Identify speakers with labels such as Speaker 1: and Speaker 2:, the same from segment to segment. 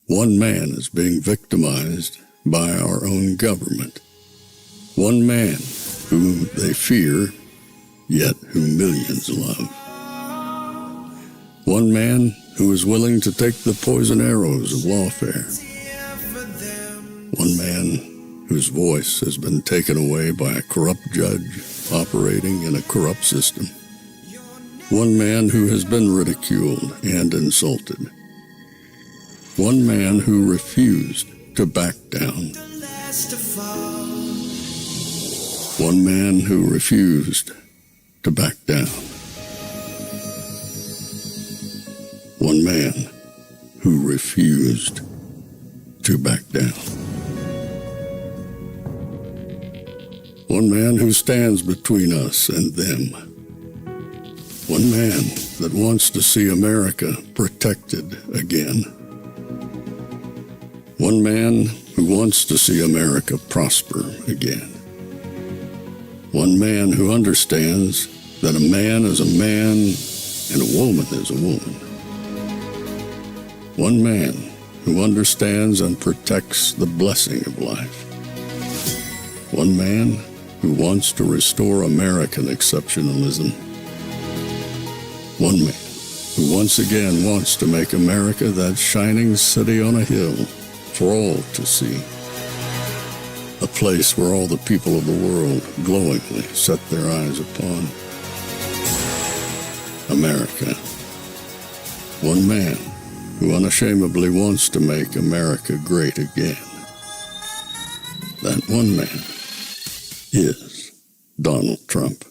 Speaker 1: One man is being victimized by our own government. One man whom they fear, yet who millions love. One man who is willing to take the poison arrows of lawfare. One man whose voice has been taken away by a corrupt judge operating in a corrupt system. One man who has been ridiculed and insulted. One man who refused to back down. One man who refused to back down. One man who refused to back down. One man who stands between us and them. One man that wants to see America protected again. One man who wants to see America prosper again. One man who understands that a man is a man and a woman is a woman. One man who understands and protects the blessing of life. One man who wants to restore American exceptionalism. One man who once again wants to make America that shining city on a hill for all to see. A place where all the people of the world glowingly set their eyes upon. America. One man who unashamedly wants to make America great again. That one man is Donald Trump.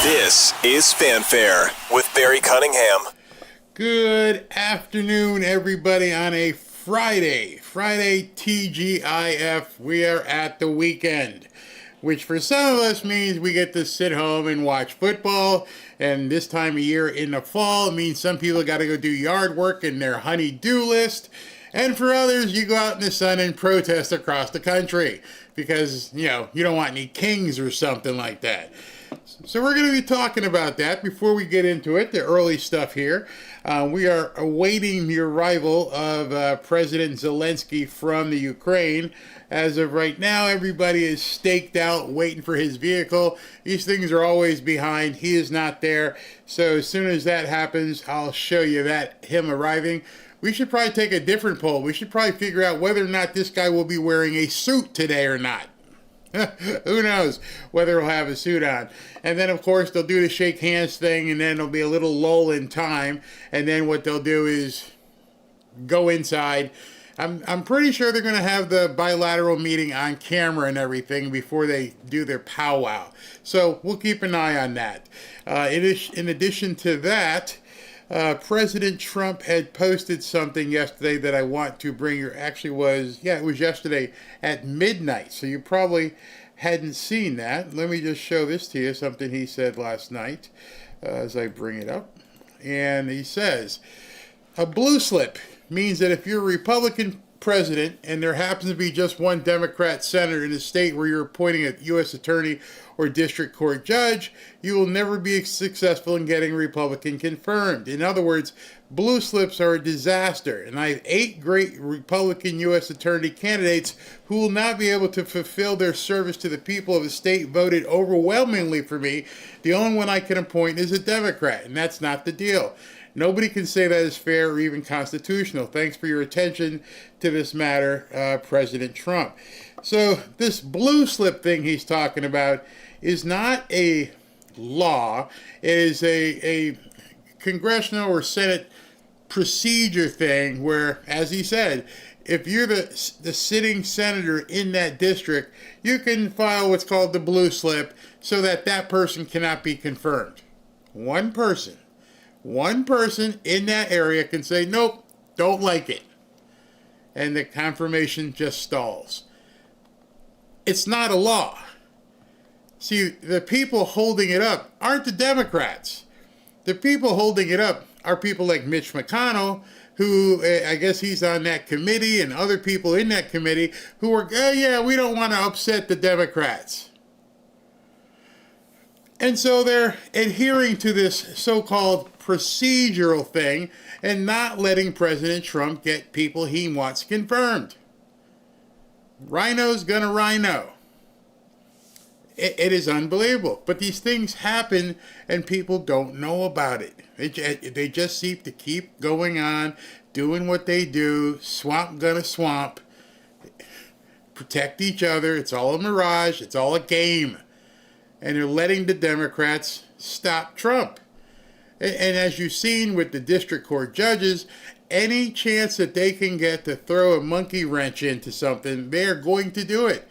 Speaker 2: This is Fanfare with Barry Cunningham.
Speaker 3: Good afternoon, everybody, on a Friday TGIF. We are at the weekend, which for some of us means we get to sit home and watch football. And this time of year in the fall, it means some people got to go do yard work in their honey-do list. And for others, you go out in the sun and protest across the country because, you don't want any kings or something like that. So we're going to be talking about that before we get into it, the early stuff here. We are awaiting the arrival of President Zelensky from the Ukraine. As of right now, everybody is staked out waiting for his vehicle. These things are always behind. He is not there. So as soon as that happens, I'll show you him arriving. We should probably take a different poll. We should probably figure out whether or not this guy will be wearing a suit today or not. Who knows whether he'll have a suit on. And then, of course, they'll do the shake hands thing, and then there'll be a little lull in time. And then what they'll do is go inside. I'm pretty sure they're going to have the bilateral meeting on camera and everything before they do their powwow. So we'll keep an eye on that. In addition to that, President Trump had posted something yesterday that I want to bring you. Actually it was yesterday at midnight. So you probably hadn't seen that. Let me just show this to you, something he said last night as I bring it up. And he says, a blue slip means that if you're a Republican president and there happens to be just one Democrat senator in the state where you're appointing a U.S. attorney or district court judge, you will never be successful in getting Republican confirmed. In other words, blue slips are a disaster. And I have 8 great Republican U.S. attorney candidates who will not be able to fulfill their service to the people of a state voted overwhelmingly for me. The only one I can appoint is a Democrat, and that's not the deal. Nobody can say that is fair or even constitutional. Thanks for your attention to this matter, President Trump. So this blue slip thing he's talking about is not a law. It is a congressional or Senate procedure thing where, as he said, if you're the sitting senator in that district, you can file what's called the blue slip so that that person cannot be confirmed. One person in that area can say, nope, don't like it. And the confirmation just stalls. It's not a law. See, the people holding it up aren't the Democrats. The people holding it up are people like Mitch McConnell, who I guess he's on that committee, and other people in that committee who are, oh yeah, we don't want to upset the Democrats. And so they're adhering to this so-called procedural thing and not letting President Trump get people he wants confirmed. Rhino's gonna rhino. It is unbelievable. But these things happen and people don't know about it. They just seem to keep going on, doing what they do, swamp gonna swamp, protect each other. It's all a mirage. It's all a game. And they're letting the Democrats stop Trump. And as you've seen with the district court judges, any chance that they can get to throw a monkey wrench into something, they're going to do it.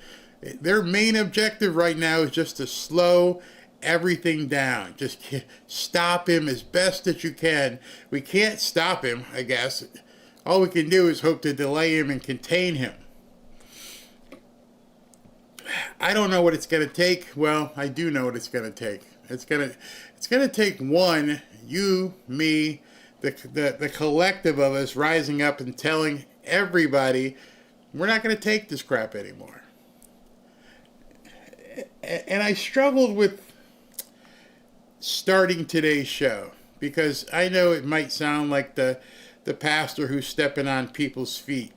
Speaker 3: Their main objective right now is just to slow everything down. Just stop him as best that you can. We can't stop him, I guess. All we can do is hope to delay him and contain him. I don't know what it's going to take. Well, I do know what it's going to take. It's going to take one, you, me, the collective of us rising up and telling everybody we're not going to take this crap anymore. And I struggled with starting today's show because I know it might sound like the pastor who's stepping on people's feet.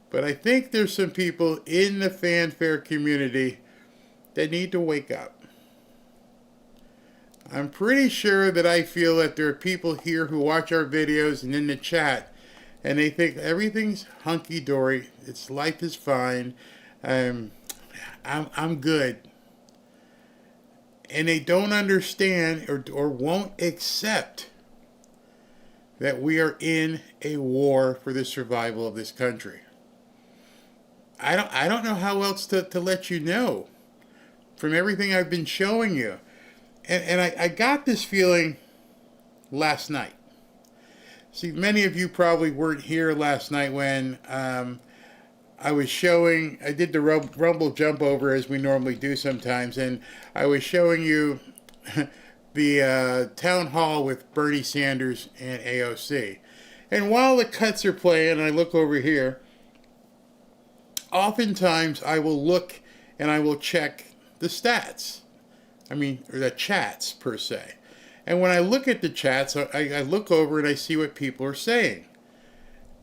Speaker 3: But I think there's some people in the fanfare community that need to wake up. I'm pretty sure that I feel that there are people here who watch our videos and in the chat, and they think everything's hunky-dory. Life is fine. I'm good. And they don't understand or won't accept that we are in a war for the survival of this country. I don't know how else to let you know from everything I've been showing you. And I got this feeling last night. See, many of you probably weren't here last night when I did the Rumble jump over as we normally do sometimes, and I was showing you the town hall with Bernie Sanders and AOC. And while the cuts are playing, I look over here, oftentimes I will look and I will check the stats. Or the chats per se. And when I look at the chats, I look over and I see what people are saying.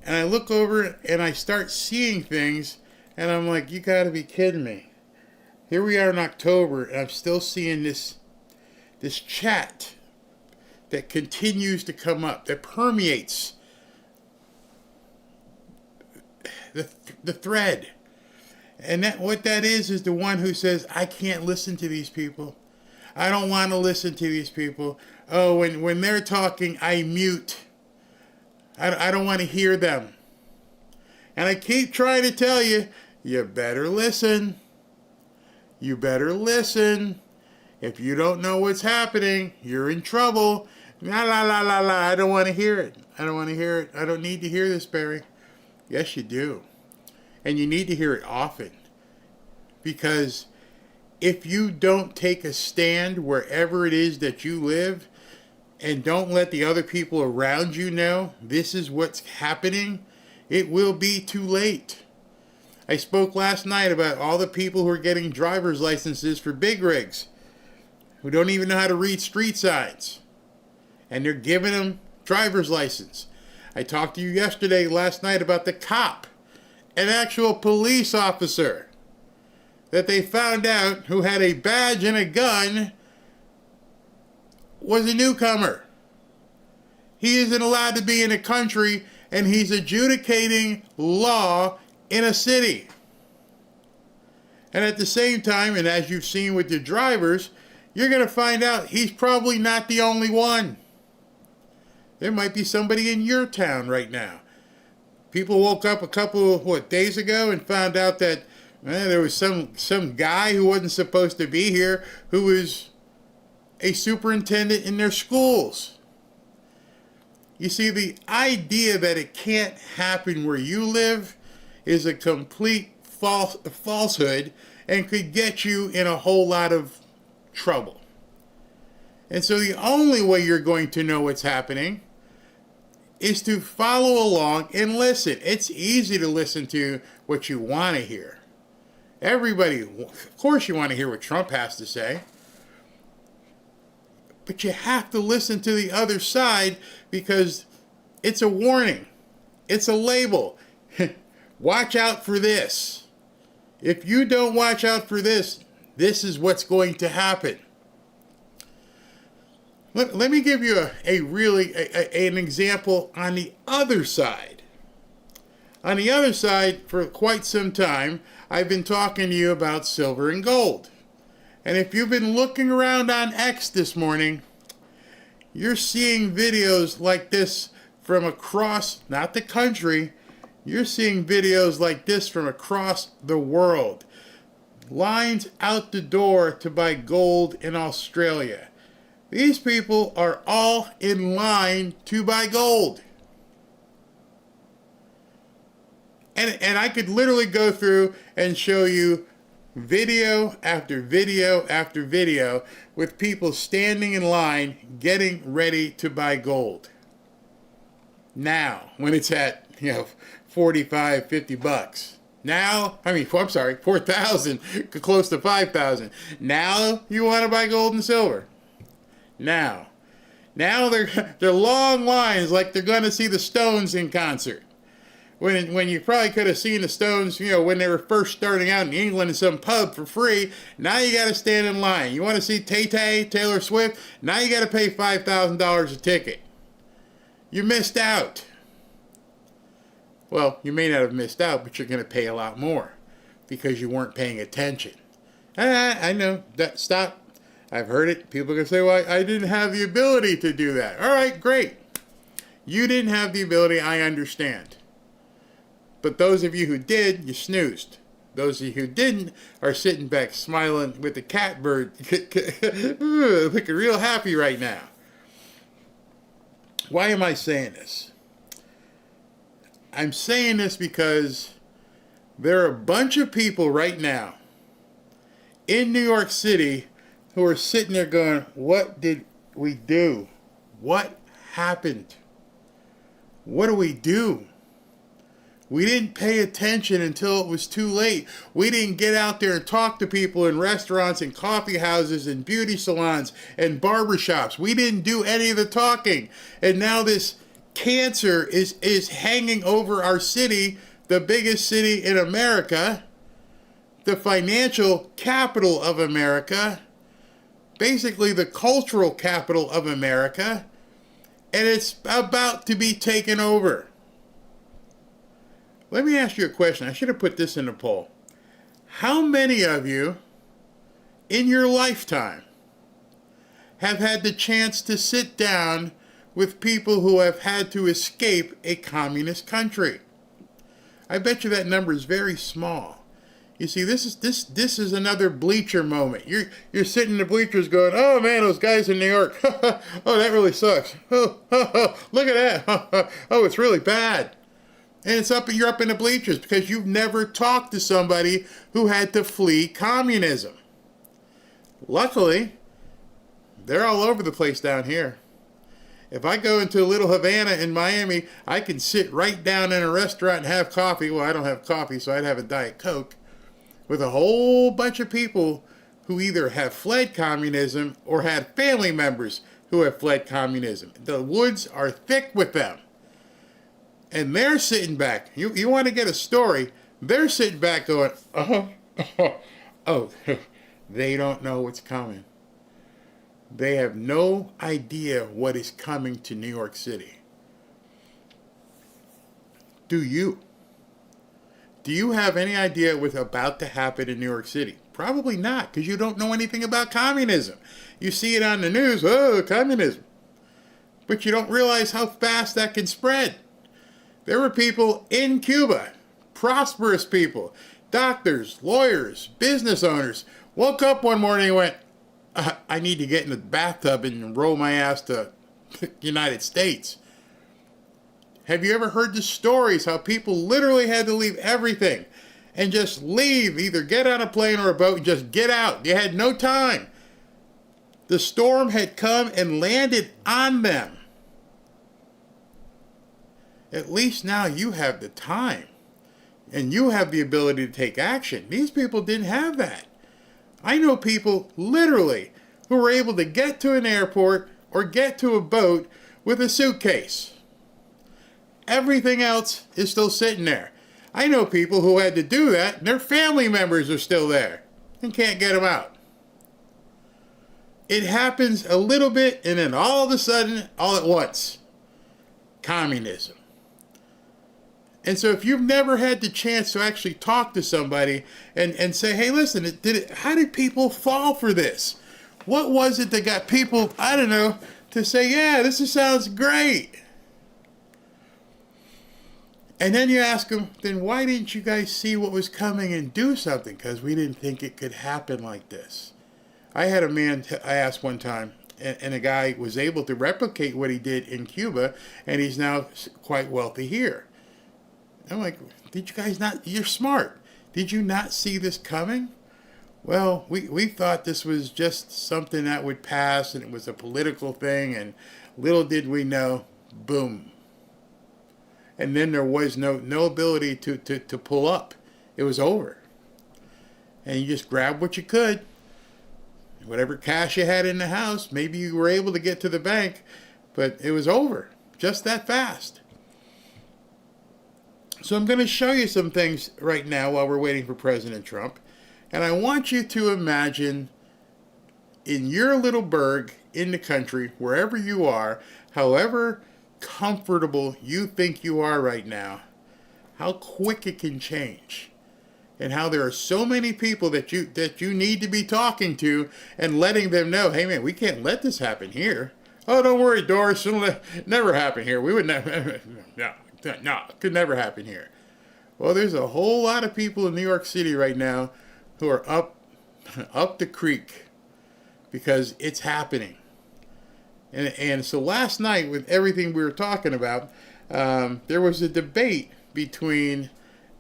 Speaker 3: And I look over and I start seeing things, and I'm like, you gotta be kidding me. Here we are in October, and I'm still seeing this chat that continues to come up, that permeates the thread. And what that is the one who says, I can't listen to these people. I don't want to listen to these people. Oh, when they're talking, I mute. I don't want to hear them. And I keep trying to tell you, you better listen. You better listen. If you don't know what's happening, you're in trouble. La la la la la. I don't want to hear it. I don't want to hear it. I don't need to hear this, Barry. Yes, you do. And you need to hear it often. Because if you don't take a stand wherever it is that you live and don't let the other people around you know this is what's happening, it will be too late. I spoke last night about all the people who are getting driver's licenses for big rigs who don't even know how to read street signs, and they're giving them driver's license. I talked to you last night about the cop, an actual police officer that they found out who had a badge and a gun was a newcomer. He isn't allowed to be in a country, and he's adjudicating law in a city. And at the same time, and as you've seen with the drivers, you're going to find out he's probably not the only one. There might be somebody in your town right now People woke up a couple of, days ago and found out that there was some guy who wasn't supposed to be here who was a superintendent in their schools. You see, the idea that it can't happen where you live is a complete falsehood and could get you in a whole lot of trouble. And so the only way you're going to know what's happening is to follow along and listen. It's easy to listen to what you want to hear. Everybody, of course you want to hear what Trump has to say. But you have to listen to the other side because it's a warning. It's a label. Watch out for this. If you don't watch out for this, this is what's going to happen. Let me give you an example on the other side. On the other side, for quite some time, I've been talking to you about silver and gold. And if you've been looking around on X this morning, you're seeing videos like this from across, not the country, you're seeing videos like this from across the world. Lines out the door to buy gold in Australia. These people are all in line to buy gold. And I could literally go through and show you video after video after video with people standing in line getting ready to buy gold. Now, when it's at, $45, $50. Now, I'm sorry, 4,000, close to 5,000. Now you want to buy gold and silver. Now they're long lines like they're going to see the Stones in concert. When you probably could have seen the Stones, when they were first starting out in England in some pub for free, now you got to stand in line. You want to see Tay-Tay, Taylor Swift, now you got to pay $5,000 a ticket. You missed out. Well, you may not have missed out, but you're going to pay a lot more because you weren't paying attention. I know. Stop. I've heard it. People are going to say, well, I didn't have the ability to do that. All right, great. You didn't have the ability, I understand. But those of you who did, you snoozed. Those of you who didn't are sitting back smiling with the catbird, looking real happy right now. Why am I saying this? I'm saying this because there are a bunch of people right now in New York City who are sitting there going, what did we do? What happened? What do we do? We didn't pay attention until it was too late. We didn't get out there and talk to people in restaurants and coffee houses and beauty salons and barbershops. We didn't do any of the talking. And now this cancer is hanging over our city, the biggest city in America, the financial capital of America, basically the cultural capital of America, and it's about to be taken over. Let me ask you a question. I should have put this in the poll. How many of you in your lifetime have had the chance to sit down with people who have had to escape a communist country? I bet you that number is very small. You see, this is another bleacher moment. You're sitting in the bleachers going, oh man, those guys in New York. Oh, that really sucks. Oh, look at that. Oh, it's really bad. And you're up in the bleachers because you've never talked to somebody who had to flee communism. Luckily, they're all over the place down here. If I go into Little Havana in Miami, I can sit right down in a restaurant and have coffee. Well, I don't have coffee, so I'd have a Diet Coke. With a whole bunch of people who either have fled communism or had family members who have fled communism. The woods are thick with them. And they're sitting back. You want to get a story, they're sitting back going, oh, they don't know what's coming. They have no idea what is coming to New York City. Do you? Do you have any idea what's about to happen in New York City? Probably not, because you don't know anything about communism. You see it on the news, oh, communism. But you don't realize how fast that can spread. There were people in Cuba, prosperous people, doctors, lawyers, business owners, woke up one morning and went, I need to get in the bathtub and roll my ass to the United States. Have you ever heard the stories how people literally had to leave everything and just leave, either get on a plane or a boat and just get out? You had no time. The storm had come and landed on them. At least now you have the time and you have the ability to take action. These people didn't have that. I know people literally who were able to get to an airport or get to a boat with a suitcase. Everything else is still sitting there. I know people who had to do that and their family members are still there and can't get them out. It happens a little bit and then all of a sudden, all at once, communism. And so if you've never had the chance to actually talk to somebody and say, hey, listen, how did people fall for this? What was it that got people, I don't know, to say, yeah, sounds great? And then you ask them, then why didn't you guys see what was coming and do something? Because we didn't think it could happen like this. I had a man, I asked one time, and a guy was able to replicate what he did in Cuba, and he's now quite wealthy here. I'm like, did you guys not, you're smart. Did you not see this coming? Well, we thought this was just something that would pass and it was a political thing, and little did we know, boom. And then there was no ability to pull up. It was over. And you just grabbed what you could. Whatever cash you had in the house, maybe you were able to get to the bank, but it was over just that fast. So I'm going to show you some things right now while we're waiting for President Trump. And I want you to imagine in your little burg in the country, wherever you are, however comfortable you think you are right now, how quick it can change. And how there are so many people that you need to be talking to and letting them know, hey man, we can't let this happen here. Oh, don't worry, Doris, it'll never happen here. We would never, no, it could never happen here. Well, there's a whole lot of people in New York City right now who are up the creek because it's happening. And so last night, with everything we were talking about, there was a debate between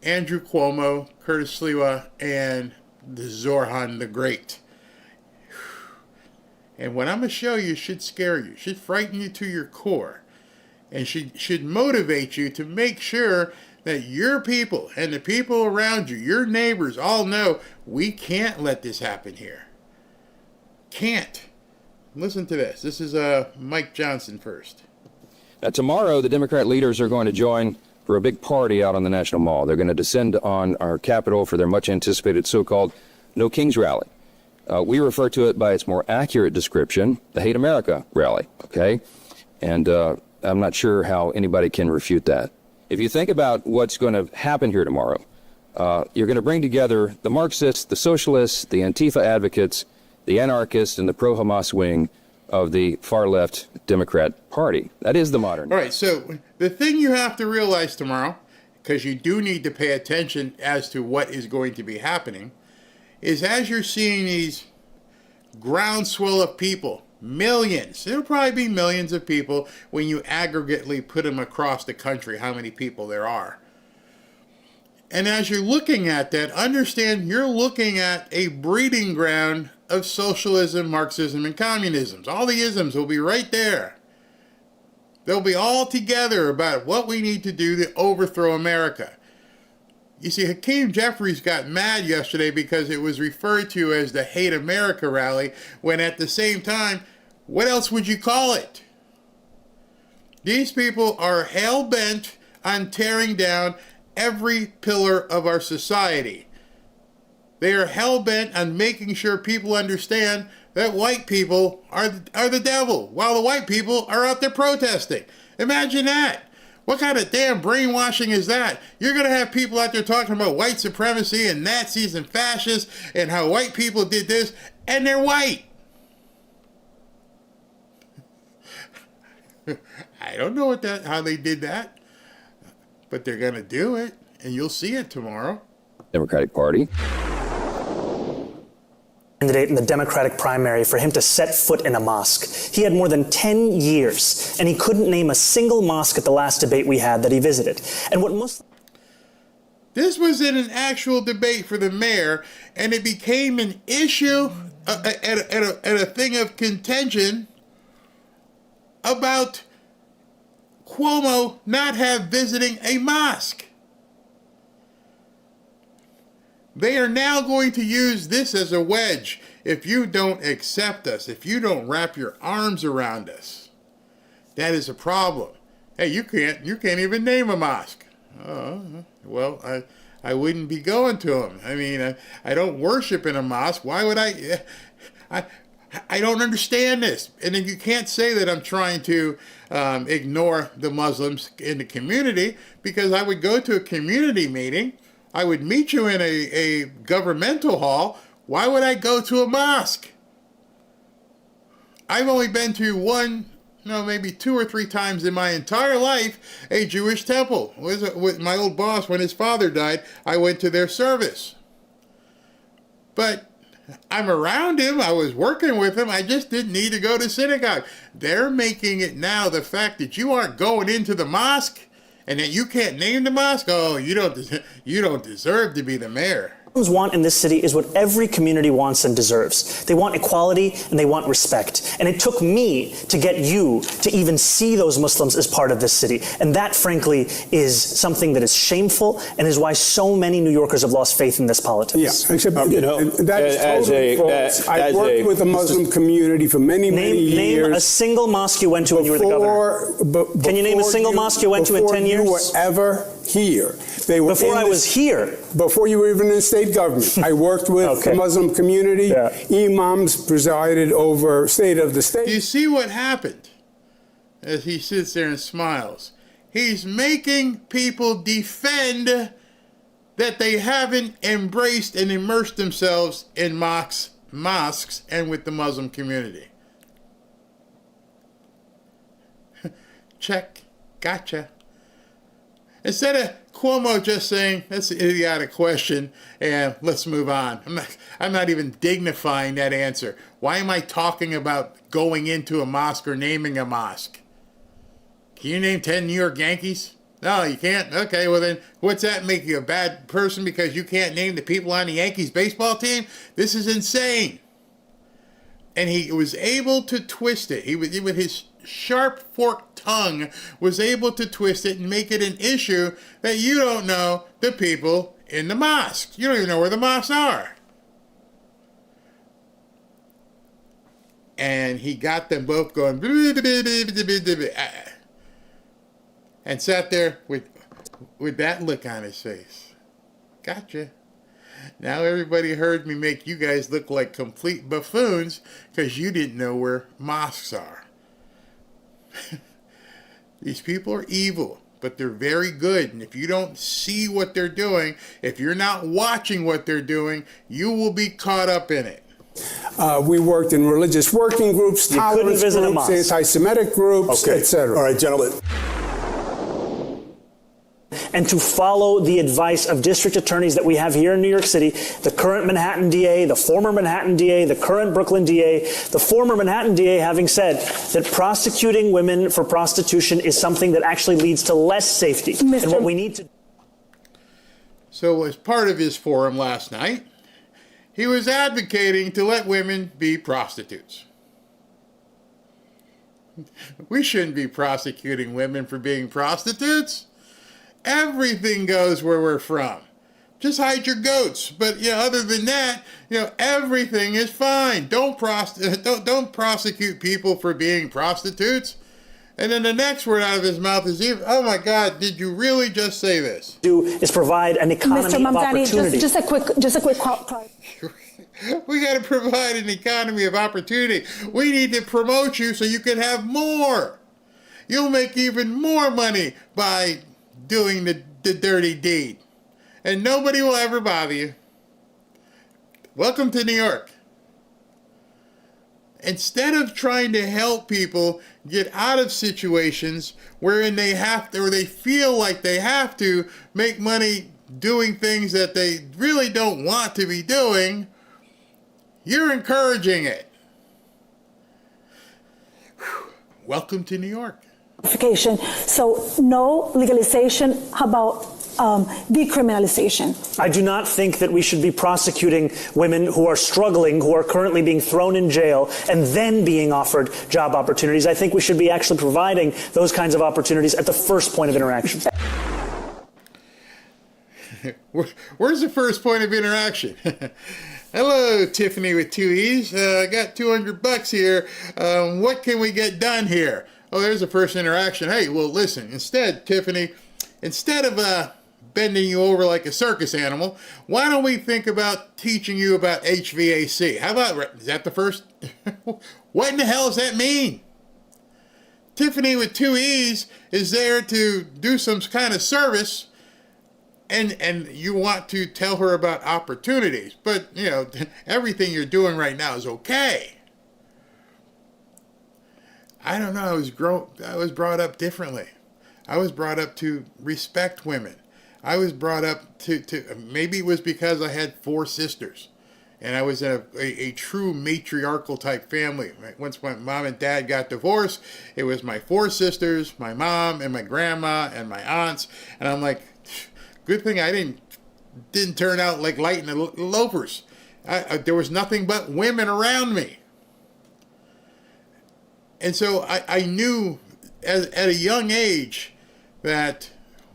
Speaker 3: Andrew Cuomo, Curtis Sliwa, and the Zorhan the Great. And what I'm going to show you should scare you, should frighten you to your core, and should motivate you to make sure that your people and the people around you, your neighbors, all know we can't let this happen here. Can't. Listen to this. This is Mike Johnson first.
Speaker 4: Now, tomorrow, the Democrat leaders are going to join for a big party out on the National Mall. They're going to descend on our Capitol for their much-anticipated so-called No Kings rally. We refer to it by its more accurate description, the Hate America rally, okay? And I'm not sure how anybody can refute that. If you think about what's going to happen here tomorrow, you're going to bring together the Marxists, the socialists, the Antifa advocates, the anarchists, and the pro-Hamas wing of the far-left Democrat Party. That is the modern.
Speaker 3: All right, so the thing you have to realize tomorrow, because you do need to pay attention as to what is going to be happening, is as you're seeing these groundswell of people, millions, there'll probably be millions of people when you aggregately put them across the country, how many people there are. And as you're looking at that, understand you're looking at a breeding ground of socialism, Marxism, and communism. All the isms will be right there. They'll be all together about what we need to do to overthrow America. You see, Hakeem Jeffries got mad yesterday because it was referred to as the Hate America rally, when at the same time, what else would you call it? These people are hell-bent on tearing down every pillar of our society. They are hell-bent on making sure people understand that white people are the devil, while the white people are out there protesting. Imagine that. What kind of damn brainwashing is that? You're going to have people out there talking about white supremacy and Nazis and fascists and how white people did this, and they're white. I don't know how they did that. but they're going to do it, and you'll see it tomorrow.
Speaker 4: Democratic Party.
Speaker 5: Candidate in the Democratic primary for him to set foot in a mosque. He had more than 10 years, and he couldn't name a single mosque at the last debate we had that he visited. And what Muslims...
Speaker 3: This was in an actual debate for the mayor, and it became an issue at a thing of contention about Cuomo not visiting a mosque. They are now going to use this as a wedge. If you don't accept us, if you don't wrap your arms around us, that is a problem. Hey, you can't even name a mosque. Well, I wouldn't be going to them. I mean, I don't worship in a mosque. Why would I? I don't understand this. And then you can't say that I'm trying to ignore the Muslims in the community, because I would go to a community meeting. I would meet you in a governmental hall. Why would I go to a mosque? I've only been to maybe 2 or 3 times in my entire life, a Jewish temple. With my old boss, when his father died, I went to their service. But I'm around him. I was working with him. I just didn't need to go to synagogue. They're making it now the fact that you aren't going into the mosque and that you can't name the mosque. Oh, you don't deserve to be the mayor.
Speaker 5: Want in this city is what every community wants and deserves. They want equality and they want respect. And it took me to get you to even see those Muslims as part of this city. And that, frankly, is something that is shameful and is why so many New Yorkers have lost faith in this politics.
Speaker 6: Yeah, except, that's totally false. I've worked with the Muslim community for many years.
Speaker 5: Name a single mosque you went to when you were the governor. Can you name a single mosque you went to in 10 years?
Speaker 6: Before you were ever here.
Speaker 5: Before I was here.
Speaker 6: Before you were even in state government. I worked with the Muslim community. Yeah. Imams presided over state of the state.
Speaker 3: Do you see what happened? As he sits there and smiles. He's making people defend that they haven't embraced and immersed themselves in mosques and with the Muslim community. Check. Gotcha. Instead of Cuomo just saying, that's an idiotic question, and let's move on. I'm not even dignifying that answer. Why am I talking about going into a mosque or naming a mosque? Can you name 10 New York Yankees? No, you can't? Okay, well then, what's that make you a bad person because you can't name the people on the Yankees baseball team? This is insane. And he was able to twist it. With his sharp forked tongue was able to twist it and make it an issue that you don't know the people in the mosque. You don't even know where the mosques are. And he got them both going and sat there with that look on his face. Gotcha. Now everybody heard me make you guys look like complete buffoons because you didn't know where mosques are. These people are evil, but they're very good. And if you don't see what they're doing, if you're not watching what they're doing, you will be caught up in it.
Speaker 6: We worked in religious working groups, tolerance groups, anti-Semitic groups, etc.
Speaker 7: All right, gentlemen.
Speaker 5: And to follow the advice of district attorneys that we have here in New York City, the current Manhattan DA, the former Manhattan DA, the current Brooklyn DA, the former Manhattan DA having said that prosecuting women for prostitution is something that actually leads to less safety. And what we need to...
Speaker 3: So as part of his forum last night, he was advocating to let women be prostitutes. We shouldn't be prosecuting women for being prostitutes. Everything goes where we're from. Just hide your goats. But other than that, everything is fine. Don't prosecute people for being prostitutes. And then the next word out of his mouth is, "Oh my God, did you really just say this?"
Speaker 5: Do is provide an economy of opportunity.
Speaker 8: Just a quick.
Speaker 3: We got to provide an economy of opportunity. We need to promote you so you can have more. You'll make even more money by doing the dirty deed. And nobody will ever bother you. Welcome to New York. instead of trying to help people get out of situations wherein they have to, or they feel like they have to make money doing things that they really don't want to be doing, you're encouraging it. Whew. Welcome to New York.
Speaker 7: So no legalization. How about decriminalization?
Speaker 5: I do not think that we should be prosecuting women who are struggling, who are currently being thrown in jail, and then being offered job opportunities. I think we should be actually providing those kinds of opportunities at the first point of interaction.
Speaker 3: Where's the first point of interaction? Hello, Tiffany with 2 E's. I got $200 here. What can we get done here? Oh, there's the first interaction. Hey, well, listen, instead, Tiffany, instead of bending you over like a circus animal, why don't we think about teaching you about HVAC? How about, is that the first? What in the hell does that mean? Tiffany with 2 E's is there to do some kind of service, and you want to tell her about opportunities. But, you know, everything you're doing right now is okay. I don't know, I was brought up differently. I was brought up to respect women. I was brought up to maybe it was because I had 4 sisters. And I was in a true matriarchal type family. Once my mom and dad got divorced, it was my 4 sisters, my mom, and my grandma, and my aunts. And I'm like, good thing I didn't turn out like light in the loafers. There was nothing but women around me. And so I knew at a young age that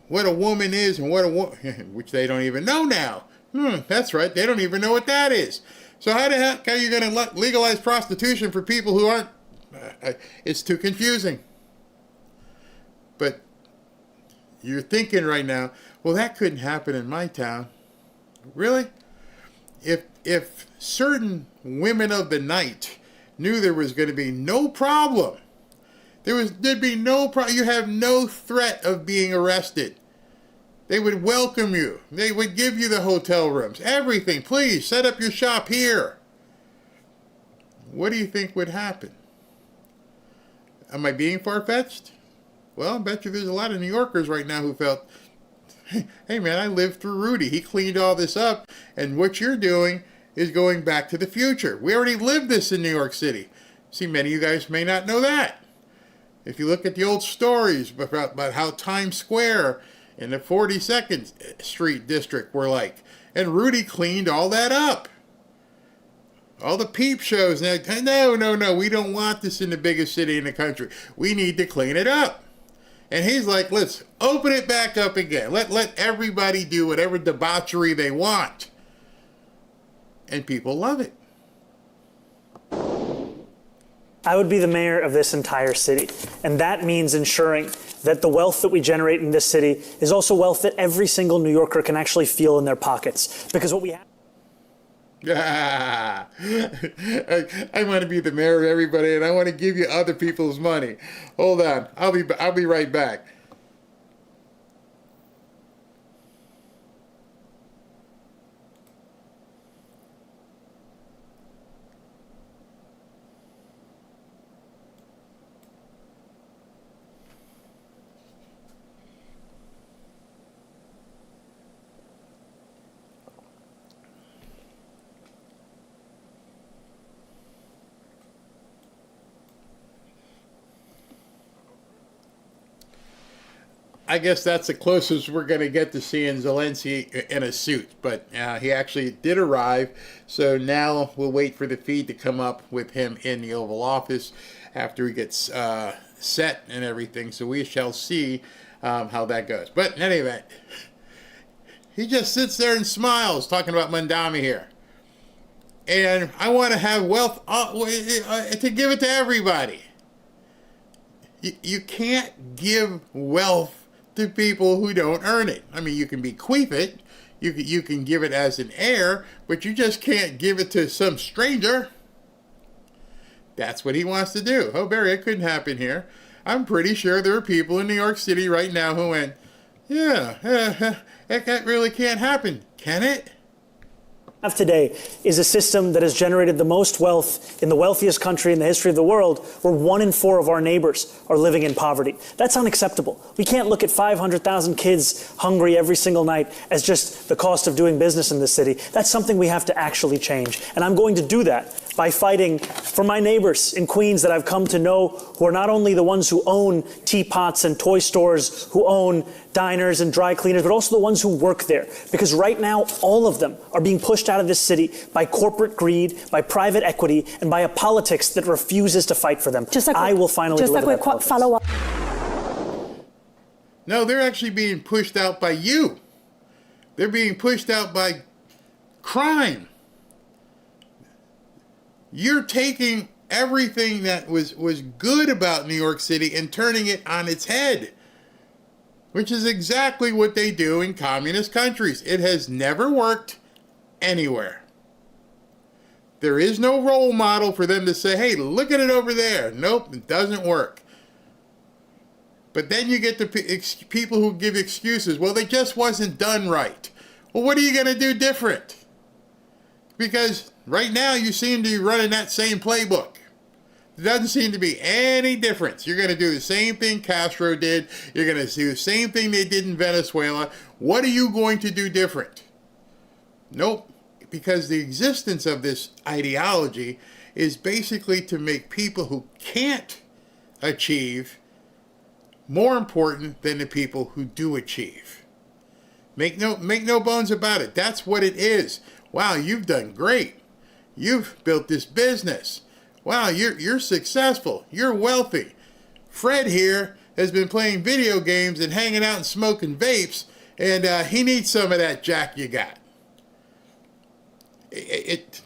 Speaker 3: what a woman is and what a woman, which they don't even know now. That's right, they don't even know what that is. So how the heck are you going to legalize prostitution for people who aren't? It's too confusing. But you're thinking right now, well, that couldn't happen in my town. Really? If certain women of the night knew there was going to be no problem, there'd be no problem. You have no threat of being arrested. They would welcome you. They would give you the hotel rooms, everything. Please set up your shop here. What do you think would happen? Am I being far-fetched? Well, I bet you there's a lot of New Yorkers right now who felt, hey man, I lived through Rudy. He cleaned all this up, and what you're doing is going back to the future. We already lived this in New York City. See, many of you guys may not know that. If you look at the old stories about how Times Square and the 42nd Street district were like, and Rudy cleaned all that up. All the peep shows. No, we don't want this in the biggest city in the country. We need to clean it up. And he's like, let's open it back up again. Let everybody do whatever debauchery they want. And people love it.
Speaker 5: I would be the mayor of this entire city. And that means ensuring that the wealth that we generate in this city is also wealth that every single New Yorker can actually feel in their pockets. Because what we have...
Speaker 3: I want to be the mayor of everybody, and I want to give you other people's money. Hold on. I'll be right back. I guess that's the closest we're going to get to seeing Zelensky in a suit. But he actually did arrive. So now we'll wait for the feed to come up with him in the Oval Office after he gets set and everything. So we shall see how that goes. But in any event, he just sits there and smiles talking about Mandami here. And I want to have wealth to give it to everybody. You can't give wealth to people who don't earn it. I mean, you can bequeath it, you can give it as an heir, but you just can't give it to some stranger. That's what he wants to do. Oh, Barry, it couldn't happen here. I'm pretty sure there are people in New York City right now who went, yeah, that really can't happen, can it?
Speaker 5: Have today is a system that has generated the most wealth in the wealthiest country in the history of the world, where 1 in 4 of our neighbors are living in poverty. That's unacceptable. We can't look at 500,000 kids hungry every single night as just the cost of doing business in this city. That's something we have to actually change. And I'm going to do that by fighting for my neighbors in Queens that I've come to know, who are not only the ones who own teapots and toy stores, who own diners and dry cleaners, but also the ones who work there. Because right now, all of them are being pushed out of this city by corporate greed, by private equity, and by a politics that refuses to fight for them. I will finally deliver that politics.
Speaker 7: Follow-up.
Speaker 3: No, they're actually being pushed out by you. They're being pushed out by crime. You're taking everything that was good about New York City and turning it on its head, which is exactly what they do in communist countries. It has never worked anywhere. There is no role model for them to say, hey, look at it over there. Nope, it doesn't work. But then you get the people who give excuses. Well, they just wasn't done right. Well, what are you going to do different? Because right now you seem to be running that same playbook. There doesn't seem to be any difference. You're going to do the same thing Castro did. You're going to do the same thing they did in Venezuela. What are you going to do different? Nope. Because the existence of this ideology is basically to make people who can't achieve more important than the people who do achieve. Make no bones about it. That's what it is. Wow, you've done great. You've built this business. Wow, you're successful. You're wealthy. Fred here has been playing video games and hanging out and smoking vapes, and he needs some of that jack you got.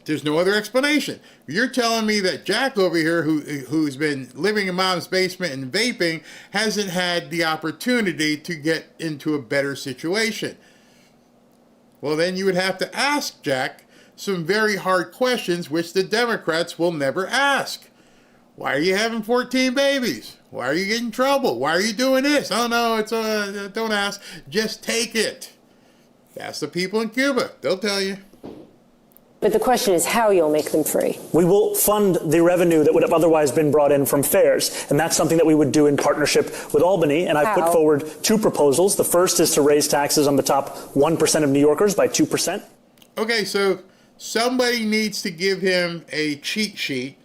Speaker 3: There's no other explanation. You're telling me that Jack over here, who's been living in mom's basement and vaping, hasn't had the opportunity to get into a better situation. Well, then you would have to ask Jack some very hard questions, which the Democrats will never ask. Why are you having 14 babies? Why are you getting in trouble? Why are you doing this? Oh, no, don't ask. Just take it. Ask the people in Cuba. They'll tell you.
Speaker 8: But the question is how you'll make them free.
Speaker 5: We will fund the revenue that would have otherwise been brought in from fares, and that's something that we would do in partnership with Albany, and I've put forward 2 proposals. The first is to raise taxes on the top 1% of New Yorkers by 2%.
Speaker 3: Okay, so somebody needs to give him a cheat sheet,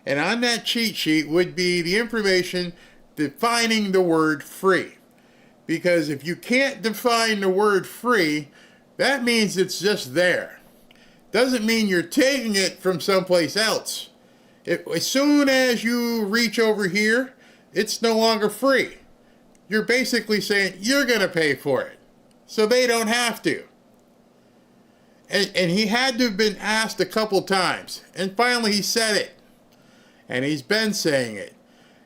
Speaker 3: and on that cheat sheet would be the information defining the word free. Because if you can't define the word free, that means it's just there. Doesn't mean you're taking it from someplace else. As soon as you reach over here, it's no longer free. You're basically saying you're going to pay for it, so they don't have to. And he had to have been asked a couple times, and finally he said it. And he's been saying it.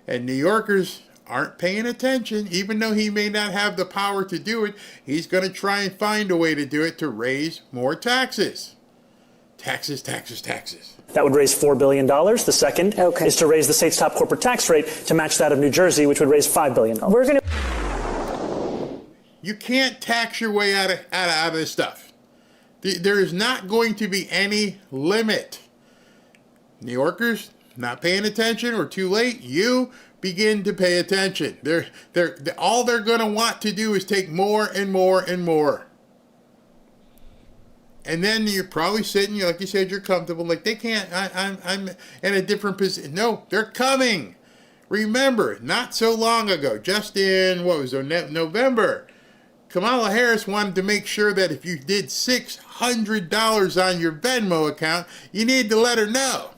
Speaker 3: And New Yorkers aren't paying attention, even though he may not have the power to do it. He's going to try and find a way to do it to raise more taxes. Taxes, taxes, taxes.
Speaker 5: That would raise $4 billion. The second is to raise the state's top corporate tax rate to match that of New Jersey, which would raise $5 billion.
Speaker 3: You can't tax your way out of this stuff. There is not going to be any limit. New Yorkers not paying attention or too late, you begin to pay attention. All they're going to want to do is take more and more and more. And then you're probably sitting, like you said, you're comfortable. Like, they can't, I'm in a different position. No, they're coming. Remember, not so long ago, just in, November, Kamala Harris wanted to make sure that if you did $600 on your Venmo account, you needed to let her know.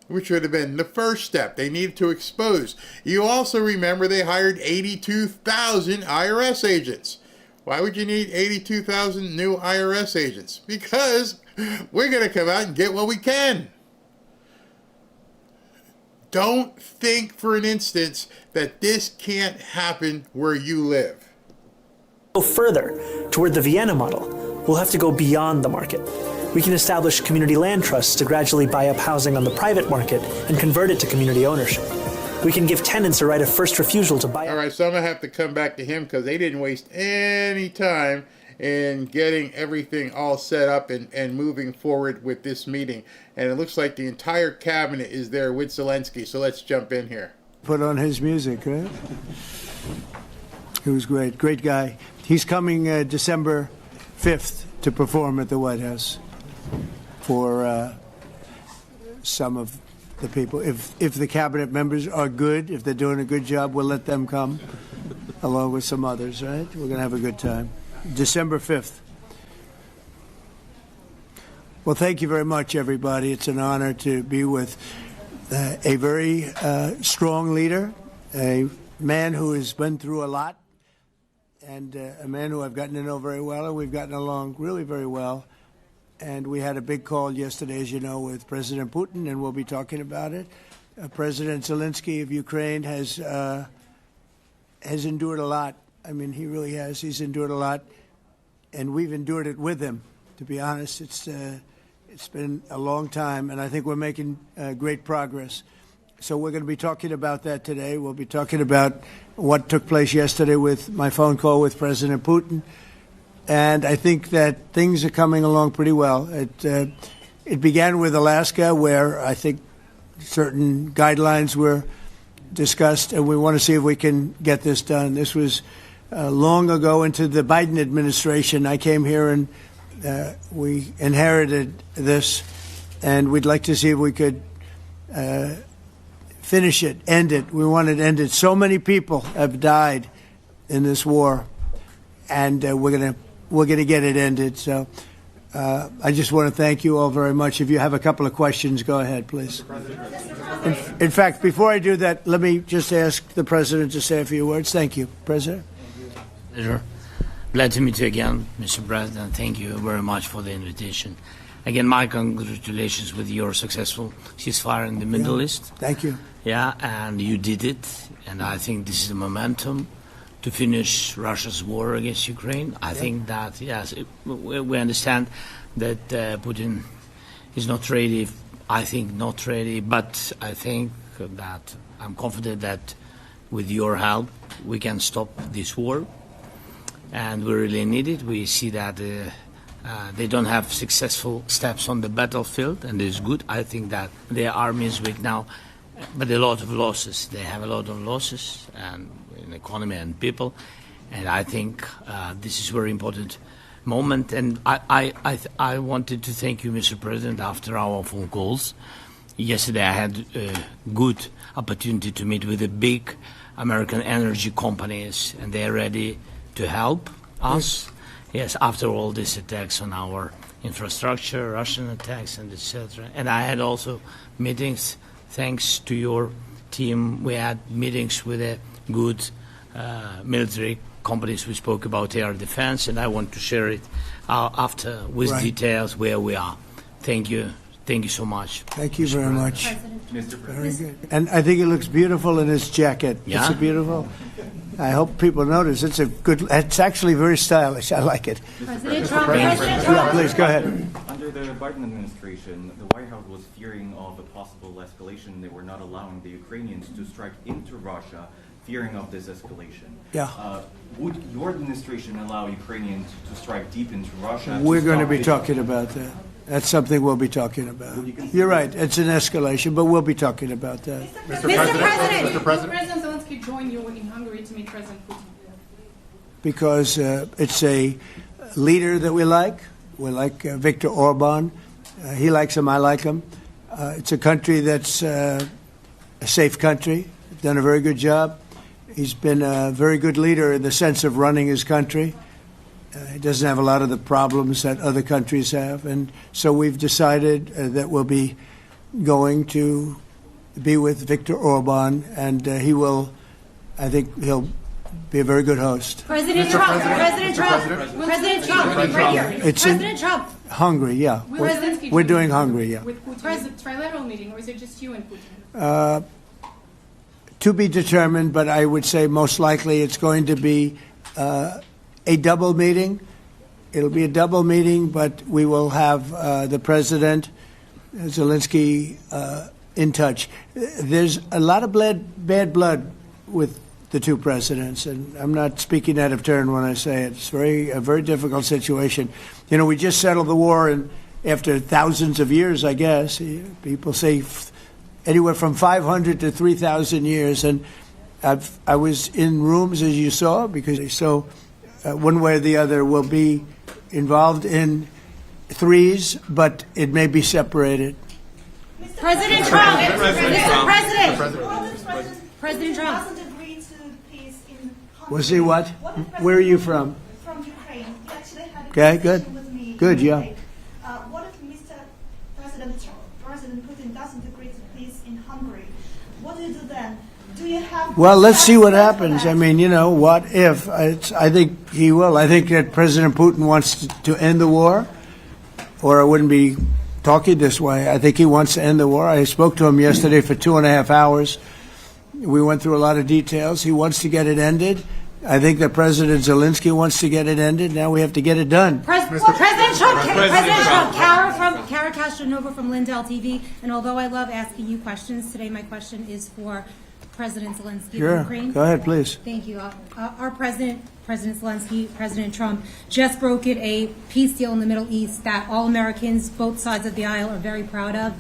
Speaker 3: Which would have been the first step. They needed to expose. You also remember they hired 82,000 IRS agents. Why would you need 82,000 new IRS agents? Because we're going to come out and get what we can. Don't think for an instant that this can't happen where you live.
Speaker 5: Go further toward the Vienna model. We'll have to go beyond the market. We can establish community land trusts to gradually buy up housing on the private market and convert it to community ownership. We can give tenants a right of first refusal to buy.
Speaker 3: All right, so I'm going to have to come back to him because they didn't waste any time in getting everything all set up and moving forward with this meeting. And it looks like the entire cabinet is there with Zelensky. So let's jump in here.
Speaker 9: Put on his music, right? He was great. Great guy. He's coming December 5th to perform at the White House for some of the people. If the cabinet members are good, if they're doing a good job, we'll let them come along with some others, right? We're going to have a good time. December 5th. Well, thank you very much, everybody. It's an honor to be with a very strong leader, a man who has been through a lot, and a man who I've gotten to know very well, and we've gotten along really very well. And we had a big call yesterday, as you know, with President Putin, and we'll be talking about it. President Zelensky of Ukraine has endured a lot. I mean, he really has. He's endured a lot, and we've endured it with him. To be honest, it's been a long time, and I think we're making great progress. So we're going to be talking about that today. We'll be talking about what took place yesterday with my phone call with President Putin. And I think that things are coming along pretty well. It began with Alaska, where I think certain guidelines were discussed, and we want to see if we can get this done. This was long ago into the Biden administration. I came here and we inherited this, and we'd like to see if we could finish it, end it. We want it ended. So many people have died in this war, and we're going to get it ended. So I just want to thank you all very much. If you have a couple of questions, go ahead, please. In fact, before I do that, let me just ask the President to say a few words. Thank you, President.
Speaker 10: Pleasure. Glad to meet you again, Mr. President. Thank you very much for the invitation. Again, my congratulations with your successful ceasefire in the Middle East.
Speaker 9: Thank you.
Speaker 10: Yeah, and you did it, and I think this is the momentum to finish Russia's war against Ukraine. I think that, yes, we understand that Putin is not ready. I think not ready, but I think that I'm confident that with your help we can stop this war, and we really need it. We see that they don't have successful steps on the battlefield, and it's good. I think that their army is weak now, but a lot of losses. They have a lot of losses, and in economy and people, and I think this is a very important moment. And I wanted to thank you, Mr. President, after our phone calls. Yesterday I had a good opportunity to meet with the big American energy companies, and they're ready to help us. Yes, after all these attacks on our infrastructure, Russian attacks, and etc. And I had also meetings, thanks to your team. We had meetings with a good military companies. We spoke about air defense, and I want to share it after with details where we are. Thank you. Thank you so much.
Speaker 9: Thank you very much. Very good. And I think it looks beautiful in his jacket.
Speaker 10: Yeah?
Speaker 9: It's beautiful. I hope people notice. It's a good. It's actually very stylish. I like it.
Speaker 11: President Trump.
Speaker 9: Yeah, please go ahead.
Speaker 11: Under the Biden administration, the White House was fearing of a possible escalation. They were not allowing the Ukrainians to strike into Russia, fearing of this escalation.
Speaker 9: Yeah.
Speaker 11: Would your administration allow Ukrainians to strike deep into Russia?
Speaker 9: We're going to be talking about that. That's something we'll be talking about. You're right. It's an escalation, but we'll be talking about that.
Speaker 12: Mr. President, will President Zelensky join you in Hungary to meet President Putin?
Speaker 9: Because it's a leader that we like. We like Viktor Orban. He likes him. I like him. It's a country that's a safe country. Done a very good job. He's been a very good leader in the sense of running his country. He doesn't have a lot of the problems that other countries have. And so we've decided that we'll be going to be with Viktor Orban, and I think he'll be a very good host.
Speaker 11: President Trump, President Trump, right here.
Speaker 9: It's
Speaker 12: President Trump.
Speaker 9: Hungary, yeah. We're doing Hungary, yeah.
Speaker 12: With Putin, trilateral meeting, or is it just you and Putin?
Speaker 9: To be determined, but I would say most likely it's going to be a double meeting. It'll be a double meeting, but we will have the President, Zelensky, in touch. There's a lot of bad blood with the two presidents. And I'm not speaking out of turn when I say it's a very difficult situation. You know, we just settled the war, and after thousands of years, I guess. People say anywhere from 500 to 3,000 years. And I was in rooms, as you saw, because so one way or the other will be involved in threes, but it may be separated.
Speaker 12: President Trump. President Trump.
Speaker 9: Was he what? Where are you from?
Speaker 13: From Ukraine. He actually had a
Speaker 9: Okay,
Speaker 13: conversation with me.
Speaker 9: Good, yeah.
Speaker 13: What if Mr. President Putin doesn't agree to peace in Hungary? What do you do then? Do you have?
Speaker 9: Well, let's see what happens. I mean, you know, what if? I think he will. I think that President Putin wants to end the war, or I wouldn't be talking this way. I think he wants to end the war. I spoke to him yesterday for 2.5 hours. We went through a lot of details. He wants to get it ended. I think that President Zelensky wants to get it ended. Now we have to get it done.
Speaker 12: President Trump, Kara Castronova from Lindell TV. And although I love asking you questions, today my question is for President Zelensky
Speaker 9: Sure.
Speaker 12: of Ukraine.
Speaker 9: Go ahead, please.
Speaker 12: Thank you. Our President Zelensky, President Trump, just brokered a peace deal in the Middle East that all Americans, both sides of the aisle, are very proud of.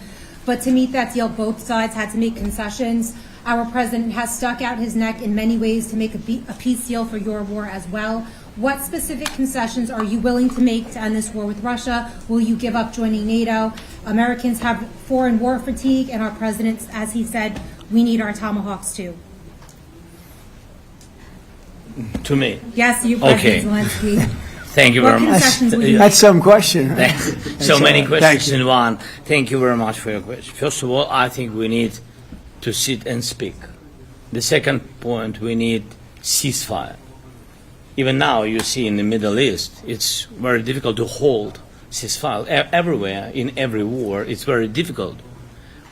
Speaker 12: But to meet that deal, both sides had to make concessions. Our president has stuck out his neck in many ways to make a peace deal for your war as well. What specific concessions are you willing to make to end this war with Russia? Will you give up joining NATO? Americans have foreign war fatigue, and our president, as he said, we need our Tomahawks too.
Speaker 10: To me?
Speaker 12: Yes, you, President Zelensky.
Speaker 10: Thank you very much.
Speaker 9: That's some question. Right?
Speaker 10: So many questions in one. Thank you very much for your question. First of all, I think we need to sit and speak. The second point, we need ceasefire. Even now, you see in the Middle East, it's very difficult to hold ceasefire. Everywhere, in every war, it's very difficult.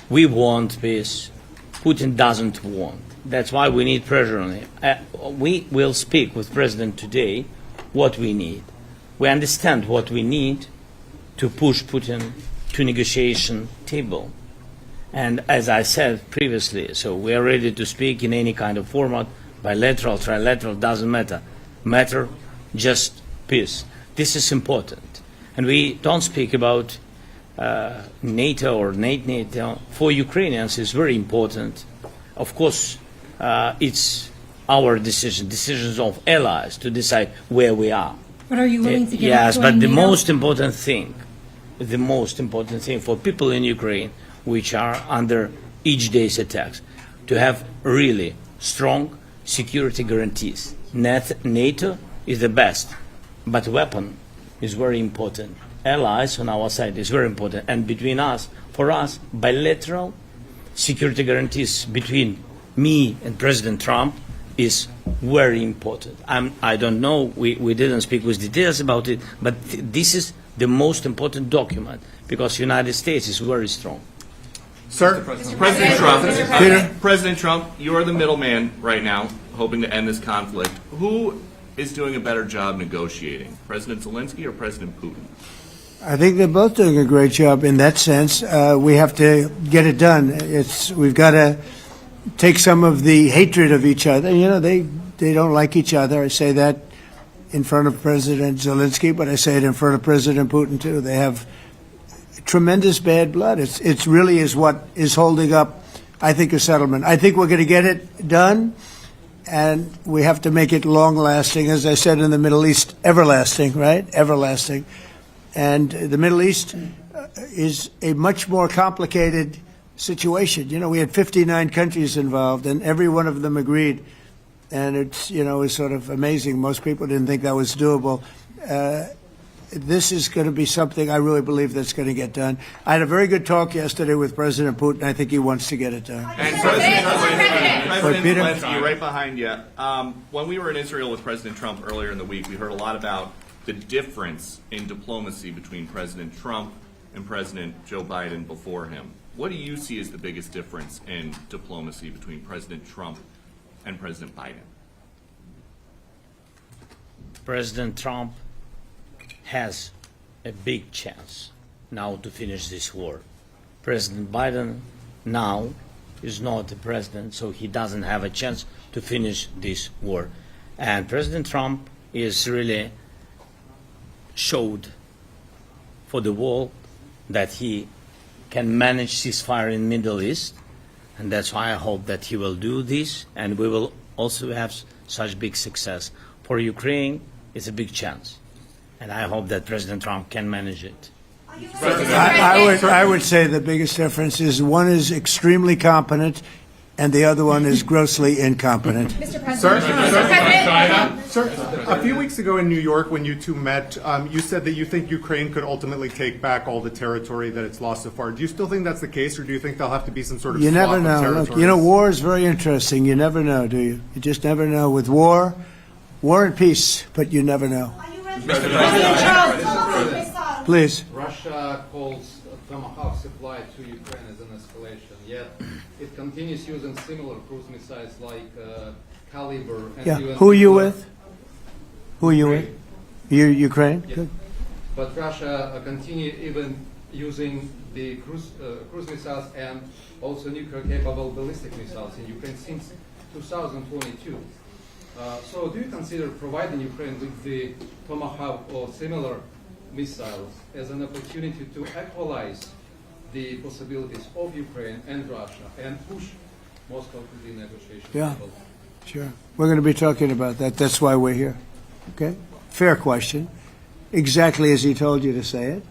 Speaker 10: We want peace. Putin doesn't want. That's why we need pressure on him. We will speak with President today what we need. We understand what we need to push Putin to negotiation table. And as I said previously, so we are ready to speak in any kind of format, bilateral, trilateral, doesn't matter. Matter just peace. This is important. And we don't speak about NATO or NATO. For Ukrainians, it's very important. Of course, it's our decision, decisions of allies to decide where we are.
Speaker 12: But are you willing to give
Speaker 10: Yes,
Speaker 12: up
Speaker 10: but
Speaker 12: joining
Speaker 10: the
Speaker 12: NATO?
Speaker 10: most important thing for people in Ukraine, which are under each day's attacks, to have really strong security guarantees. NATO is the best, but weapon is very important. Allies on our side is very important. And between us, for us, bilateral security guarantees between me and President Trump is very important. I don't know, we didn't speak with details about it, but this is the most important document because the United States is very strong.
Speaker 14: Sir, President Trump, you are the middleman right now, hoping to end this conflict. Who is doing a better job negotiating, President Zelensky or President Putin?
Speaker 9: I think they're both doing a great job in that sense. We have to get it done. We've got to take some of the hatred of each other. You know, they don't like each other. I say that in front of President Zelensky, but I say it in front of President Putin too. They have tremendous bad blood. It really is what is holding up, I think, a settlement. I think we're going to get it done, and we have to make it long-lasting. As I said in the Middle East, everlasting, right? Everlasting. And the Middle East is a much more complicated situation. You know, we had 59 countries involved, and every one of them agreed. And it's, you know, it's sort of amazing. Most people didn't think that was doable. This is going to be something I really believe that's going to get done. I had a very good talk yesterday with President Putin. I think he wants to get it done.
Speaker 14: And President Zelensky, right behind you. When we were in Israel with President Trump earlier in the week, we heard a lot about the difference in diplomacy between President Trump and President Joe Biden before him. What do you see as the biggest difference in diplomacy between President Trump and President Biden?
Speaker 10: President Trump has a big chance now to finish this war. President Biden now is not the president, so he doesn't have a chance to finish this war. And President Trump is really showed for the world that he can manage ceasefire in Middle East, and that's why I hope that he will do this, and we will also have such big success. For Ukraine, it's a big chance, and I hope that President Trump can manage it.
Speaker 9: I would say the biggest difference is one is extremely competent and the other one is grossly incompetent.
Speaker 15: Mr. President. Sir, a few weeks ago in New York when you two met, you said that you think Ukraine could ultimately take back all the territory that it's lost so far. Do you still think that's the case, or do you think there'll have to be some sort of
Speaker 9: You
Speaker 15: swap
Speaker 9: never
Speaker 15: of
Speaker 9: know.
Speaker 15: territories?
Speaker 9: Look, you know, war is very interesting. You never know, do you? You just never know. With war and peace, but you never know. Please.
Speaker 16: Russia calls Tomahawk supply to Ukraine as an escalation, yet it continues using similar cruise missiles like Caliber. And
Speaker 9: Yeah.
Speaker 16: even
Speaker 9: Who are you with? Who are you with? You Ukraine?
Speaker 16: Yeah.
Speaker 9: Good.
Speaker 16: But Russia continue even using the cruise missiles and also nuclear-capable ballistic missiles in Ukraine since 2022. So do you consider providing Ukraine with the Tomahawk or similar missiles as an opportunity to equalize the possibilities of Ukraine and Russia and push Moscow to the negotiation
Speaker 9: Yeah.
Speaker 16: table?
Speaker 9: Sure. We're going to be talking about that. That's why we're here. Okay? Fair question. Exactly as he told you to say it.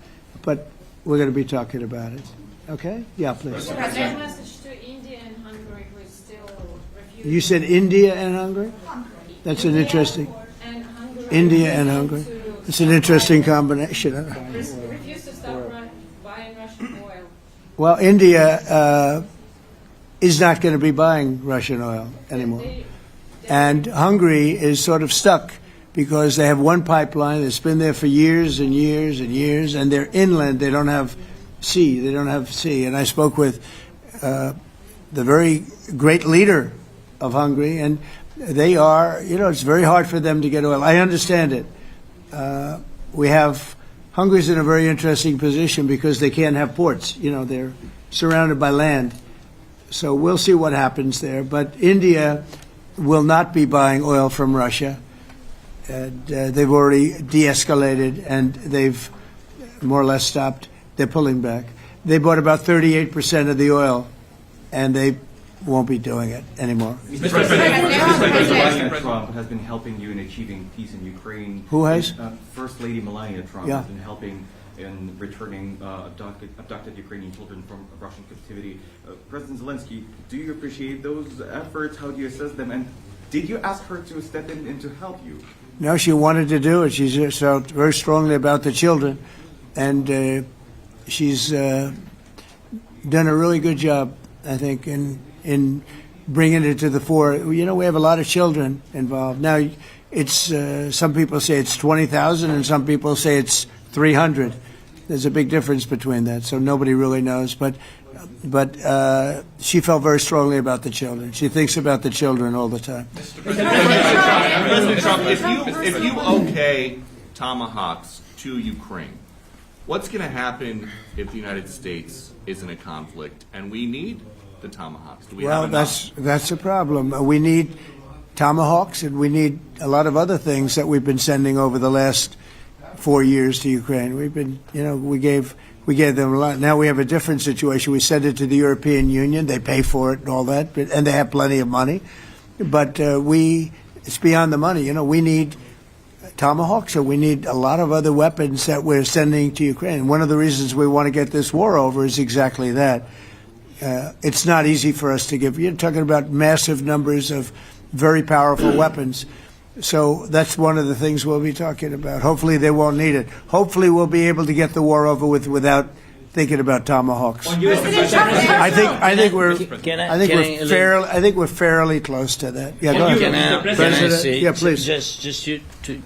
Speaker 9: But we're going to be talking about it. Okay? Yeah, please.
Speaker 17: Mr. President, message to India and Hungary who is still refusing.
Speaker 9: You said India and Hungary? That's an interesting. India and Hungary. It's an interesting combination.
Speaker 17: Refuse to stop buying Russian oil.
Speaker 9: Well, India is not going to be buying Russian oil anymore. And Hungary is sort of stuck because they have one pipeline that's been there for years and years and years, and they're inland. They don't have sea. They don't have sea. And I spoke with the very great leader of Hungary, and they are, you know, it's very hard for them to get oil. I understand it. Hungary's in a very interesting position because they can't have ports. You know, they're surrounded by land. So we'll see what happens there. But India will not be buying oil from Russia. And, they've already de-escalated and they've more or less stopped. They're pulling back. They bought about 38% of the oil, and they won't be doing it anymore.
Speaker 11: Mr. President, Trump has been helping you in achieving peace in Ukraine.
Speaker 9: Who has?
Speaker 11: First Lady Melania Trump
Speaker 9: Yeah.
Speaker 11: has been helping in returning abducted Ukrainian children from Russian captivity. President Zelensky, do you appreciate those efforts? How do you assess them? And did you ask her to step in and to help you?
Speaker 9: No, she wanted to do it. She felt very strongly about the children, and she's done a really good job, I think, in bringing it to the fore. You know, we have a lot of children involved. Now, it's some people say it's 20,000 and some people say it's 300. There's a big difference between that, so nobody really knows. But she felt very strongly about the children. She thinks about the children all the time.
Speaker 14: President Trump, if you okay Tomahawks to Ukraine, what's going to happen if the United States is in a conflict and we need the Tomahawks? Do we have enough?
Speaker 9: That's a problem. We need Tomahawks, and we need a lot of other things that we've been sending over the last 4 years to Ukraine. We've been, you know, we gave them a lot. Now we have a different situation. We send it to the European Union. They pay for it and all that, and they have plenty of money. But it's beyond the money. You know, we need Tomahawks, or we need a lot of other weapons that we're sending to Ukraine. One of the reasons we want to get this war over is exactly that. It's not easy for us to give. You're talking about massive numbers of very powerful weapons. So that's one of the things we'll be talking about. Hopefully they won't need it. Hopefully we'll be able to get the war over with without thinking about Tomahawks. I think we're fairly close to that. Yeah, go ahead.
Speaker 10: Can I say,
Speaker 9: yeah, please.
Speaker 10: Just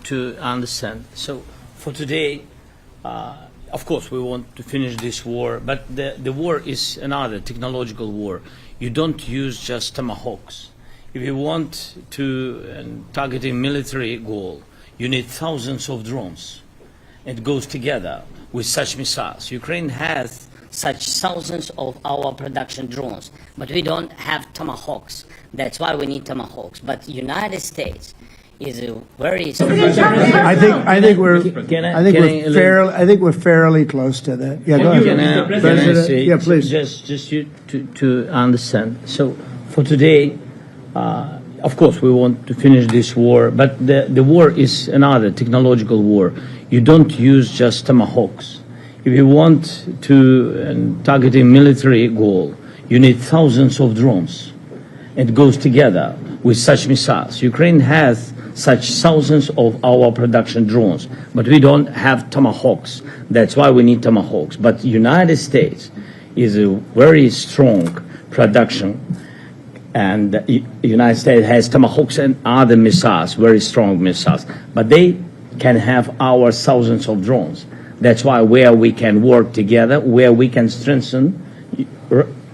Speaker 10: to understand. So for today, of course, we want to finish this war, but the war is another technological war. You don't use just Tomahawks. If you want to target a military goal, you need thousands of drones. It goes together with such missiles. Ukraine has
Speaker 18: such thousands of our production drones, but we don't have Tomahawks. That's why we need Tomahawks. But United States is a very.
Speaker 9: I think we're fairly close to that. Yeah, go ahead.
Speaker 10: President.
Speaker 9: Yeah, please.
Speaker 10: Just you to understand. So for today, of course, we want to finish this war, but the war is another technological war. You don't use just Tomahawks. If you want to target a military goal, you need thousands of drones. It goes together with such missiles. Ukraine has such thousands of our production drones, but we don't have Tomahawks. That's why we need Tomahawks. But United States is a very strong production, and the United States has Tomahawks and other missiles, very strong missiles, but they can have our thousands of drones. That's why where we can work together, where we can strengthen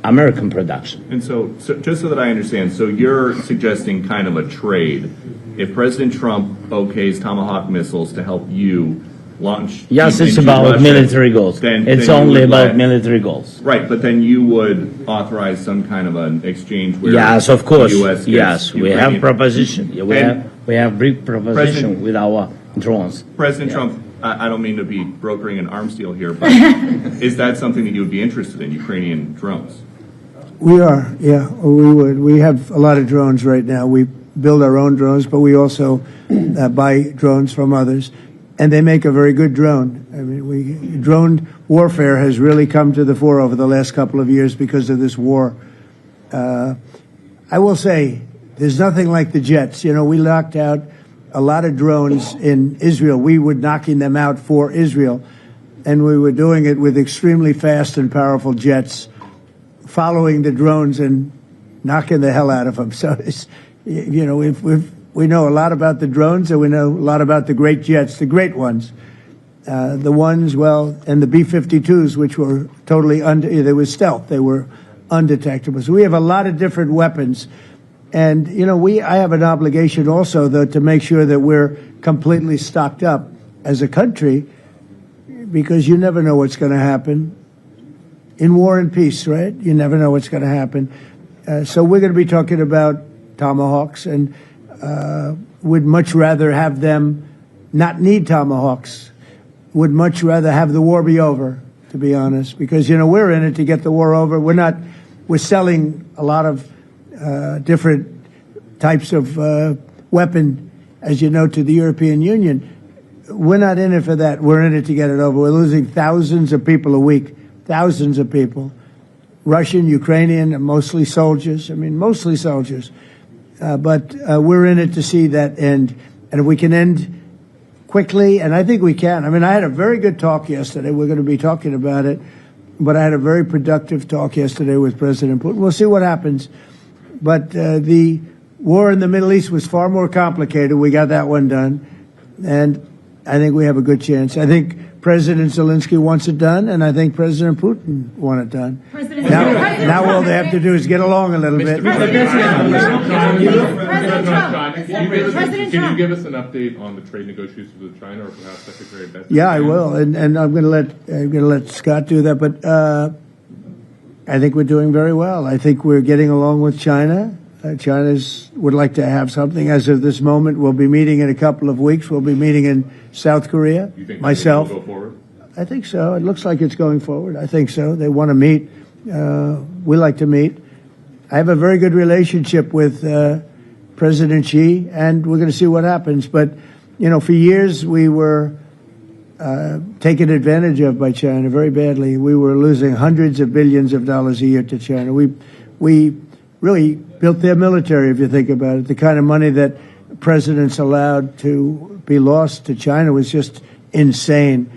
Speaker 10: American production.
Speaker 14: And so just so that I understand, so you're suggesting kind of a trade. If President Trump okays Tomahawk missiles to help you launch...
Speaker 10: Yes, it's about Russia, military goals. It's only about military goals.
Speaker 14: Right, but then you would authorize some kind of an exchange where...
Speaker 10: Yes, of course.
Speaker 14: The U.S.
Speaker 10: Yes, we have proposition. Yeah, we have big proposition with our drones.
Speaker 14: President Trump, I don't mean to be brokering an arms deal here, but is that something that you would be interested in, Ukrainian drones?
Speaker 9: We are, yeah, we would. We have a lot of drones right now. We build our own drones, but we also buy drones from others, and they make a very good drone. I mean, drone warfare has really come to the fore over the last couple of years because of this war. I will say, there's nothing like the jets. You know, we knocked out a lot of drones in Israel. We were knocking them out for Israel, and we were doing it with extremely fast and powerful jets, following the drones and knocking the hell out of them. So, you know, we know a lot about the drones, and we know a lot about the great jets, the great ones. The ones, well, and the B-52s, which were totally they were stealth. They were undetectable. So we have a lot of different weapons. And, you know, I have an obligation also, though, to make sure that we're completely stocked up as a country, because you never know what's going to happen. In war and peace, right? You never know what's going to happen. So we're going to be talking about Tomahawks, and would much rather have them not need Tomahawks. Would much rather have the war be over, to be honest, because, you know, we're in it to get the war over. We're selling a lot of different types of weapon, as you know, to the European Union. We're not in it for that. We're in it to get it over. We're losing thousands of people a week. Thousands of people, Russian, Ukrainian, mostly soldiers. I mean, mostly soldiers. But we're in it to see that end. And if we can end quickly, and I think we can. I mean, I had a very good talk yesterday. We're going to be talking about it. But I had a very productive talk yesterday with President Putin. We'll see what happens. But the war in the Middle East was far more complicated. We got that one done. And I think we have a good chance. I think President Zelensky wants it done, and I think President Putin wants it done. Now all they have to do is get along a little bit.
Speaker 19: Can you give us an update on the trade negotiations with China, or perhaps Secretary Bessent?
Speaker 9: Yeah, I will, and I'm going to let Scott do that. But I think we're doing very well. I think we're getting along with China. China would like to have something. As of this moment, we'll be meeting in a couple of weeks. We'll be meeting in South Korea.
Speaker 19: You think
Speaker 9: myself.
Speaker 19: Will go forward?
Speaker 9: I think so. It looks like it's going forward. I think so. They want to meet. We like to meet. I have a very good relationship with President Xi, and we're going to see what happens. But, you know, for years we were taken advantage of by China very badly. We were losing hundreds of billions of dollars a year to China. We really built their military, if you think about it. The kind of money that presidents allowed to be lost to China was just insane.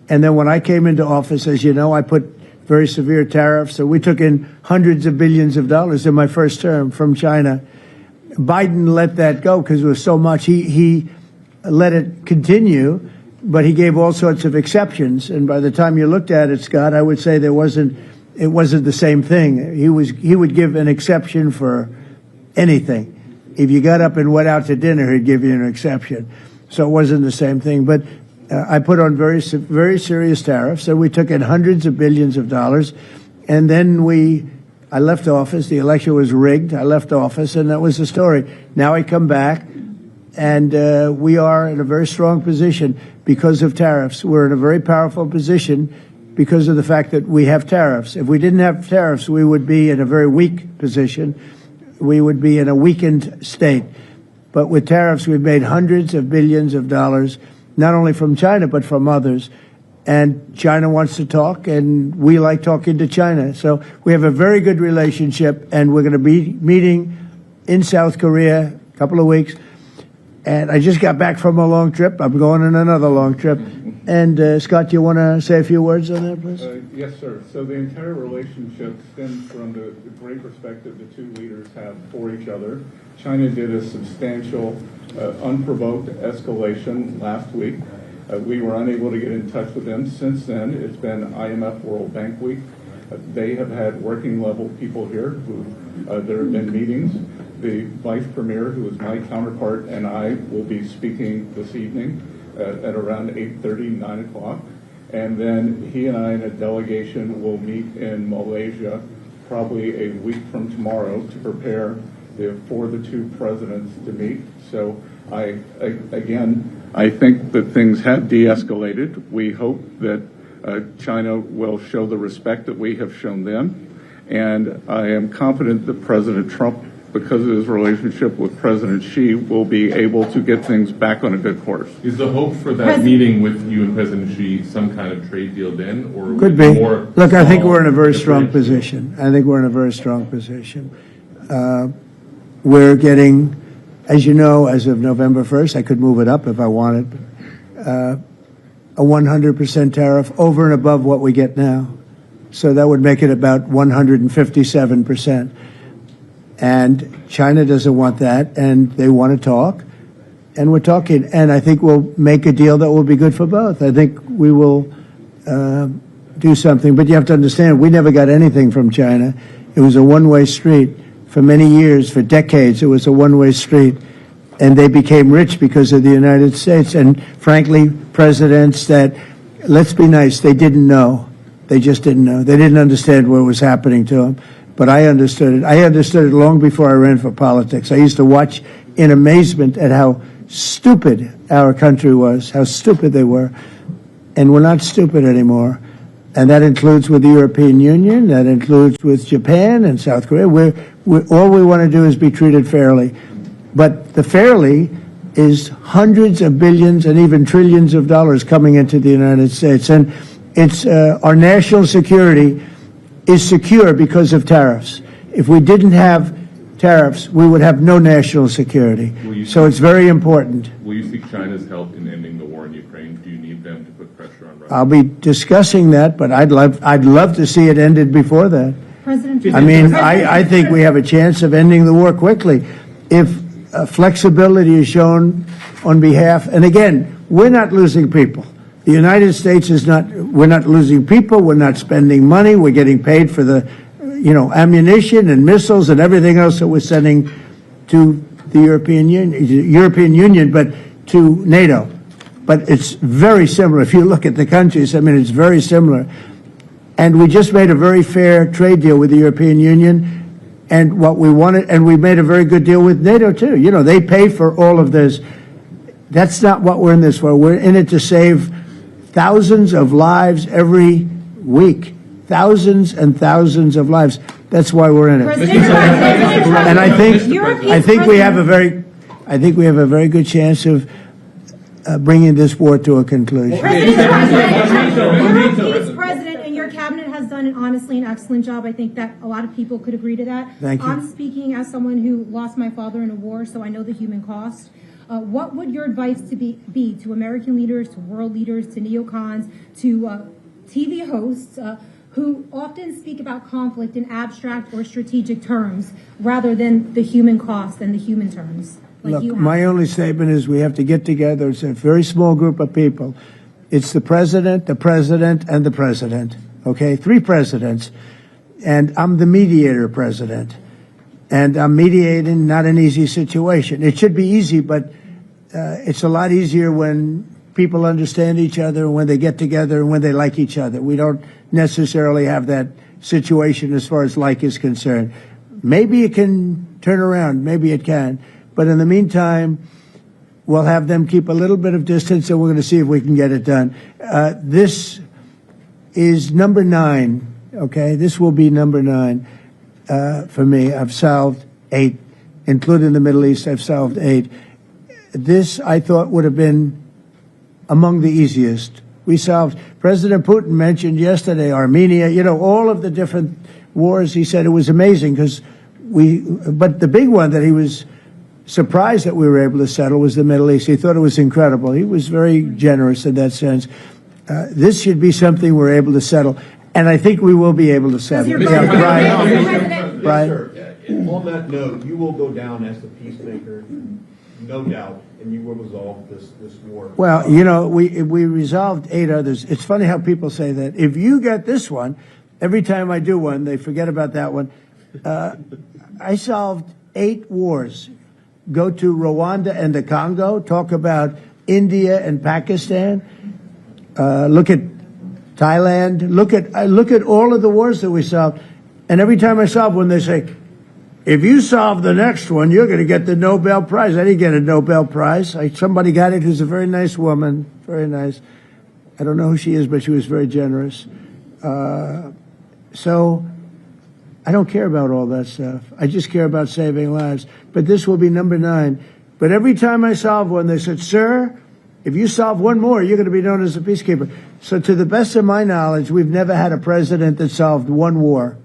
Speaker 9: And then when I came into office, as you know, I put very severe tariffs. So we took in hundreds of billions of dollars in my first term from China. Biden let that go because it was so much. He let it continue, but he gave all sorts of exceptions. And by the time you looked at it, Scott, I would say it wasn't the same thing. He would give an exception for anything. If you got up and went out to dinner, he'd give you an exception. So it wasn't the same thing. But I put on very serious tariffs, and we took in hundreds of billions of dollars, and then I left office. The election was rigged. I left office, and that was the story. Now I come back, and we are in a very strong position because of tariffs. We're in a very powerful position because of the fact that we have tariffs. If we didn't have tariffs, we would be in a very weak position. We would be in a weakened state. But with tariffs, we've made hundreds of billions of dollars, not only from China, but from others. And China wants to talk, and we like talking to China. So we have a very good relationship, and we're going to be meeting in South Korea a couple of weeks. And I just got back from a long trip. I'm going on another long trip. And Scott, you want to say a few words on that, please?
Speaker 19: Yes, sir. So the entire relationship stems from the great perspective the two leaders have for each other. China did a substantial, unprovoked escalation last week. We were unable to get in touch with them. Since then, it's been IMF World Bank Week. They have had working level people here who there have been meetings. The Vice Premier, who is my counterpart, and I will be speaking this evening at around 8:30, 9 o'clock. And then he and I and a delegation will meet in Malaysia probably a week from tomorrow to prepare for the two presidents to meet. So I think that things have de-escalated. We hope that China will show the respect that we have shown them. And I am confident that President Trump, because of his relationship with President Xi, will be able to get things back on a good course. Is the hope for that meeting with you and President Xi some kind of trade deal then? Or
Speaker 9: could be. Look, I think we're in a very strong position. We're getting, as you know, as of November 1st, I could move it up if I wanted, a 100% tariff over and above what we get now. So that would make it about 157%. And China doesn't want that, and they want to talk, and we're talking. And I think we'll make a deal that will be good for both. I think we will do something. But you have to understand, we never got anything from China. It was a one-way street. For many years, for decades, it was a one-way street. And they became rich because of the United States. And frankly, presidents that, let's be nice, they didn't know. They just didn't know. They didn't understand what was happening to them. But I understood it. I understood it long before I ran for politics. I used to watch in amazement at how stupid our country was, how stupid they were. And we're not stupid anymore. And that includes with the European Union, that includes with Japan and South Korea. All we want to do is be treated fairly. But the fairly is hundreds of billions and even trillions of dollars coming into the United States. And it's our national security is secure because of tariffs. If we didn't have tariffs, we would have no national security. So it's very important.
Speaker 19: Will you seek China's help in ending the war in Ukraine? Do you need them to put pressure on Russia?
Speaker 9: I'll be discussing that, but I'd love to see it ended before that. I think we have a chance of ending the war quickly if flexibility is shown on behalf. And again, we're not losing people. The United States is not. We're not losing people. We're not spending money. We're getting paid for the, ammunition and missiles and everything else that we're sending to the European Union, but to NATO. But it's very similar. If you look at the countries, it's very similar. And we just made a very fair trade deal with the European Union, and what we wanted, and we made a very good deal with NATO too. They pay for all of this. That's not what we're in this for. We're in it to save thousands of lives every week. Thousands and thousands of lives. That's why we're in it. And I think we have a very good chance of bringing this war to a conclusion.
Speaker 12: You're president, and your cabinet has done honestly an excellent job. I think that a lot of people could agree to that.
Speaker 9: Thank you.
Speaker 12: I'm speaking as someone who lost my father in a war, so I know the human cost. What would your advice be to American leaders, to world leaders, to neocons, to TV hosts who often speak about conflict in abstract or strategic terms rather than the human cost and the human terms?
Speaker 9: Look, my only statement is we have to get together. It's a very small group of people. It's the president, and the president. Okay, 3 presidents. And I'm the mediator president. And I'm mediating not an easy situation. It should be easy, but it's a lot easier when people understand each other, when they get together, and when they like each other. We don't necessarily have that situation as far as like is concerned. Maybe it can turn around. Maybe it can. But in the meantime, we'll have them keep a little bit of distance, and we're going to see if we can get it done. This is number 9, okay? This will be number 9 for me. I've solved 8, including the Middle East. I've solved 8. This, I thought, would have been among the easiest. We solved, President Putin mentioned yesterday Armenia, all of the different wars. He said it was amazing but the big one that he was surprised that we were able to settle was the Middle East. He thought it was incredible. He was very generous in that sense. This should be something we're able to settle, and I think we will be able to settle.
Speaker 20: Brian. On that note, you will go down as the peacemaker, no doubt, and you will resolve this war.
Speaker 9: Well, we resolved 8 others. It's funny how people say that. If you get this one, every time I do one, they forget about that one. I solved 8 wars. Go to Rwanda and the Congo, talk about India and Pakistan, look at Thailand, look at all of the wars that we solved. And every time I solve one, they say, if you solve the next one, you're going to get the Nobel Prize. I didn't get a Nobel Prize. Somebody got it who's a very nice woman, very nice. I don't know who she is, but she was very generous. So I don't care about all that stuff. I just care about saving lives. But this will be number 9. But every time I solve one, they said, sir, if you solve one more, you're going to be known as a peacekeeper. So to the best of my knowledge, we've never had a president that solved one war.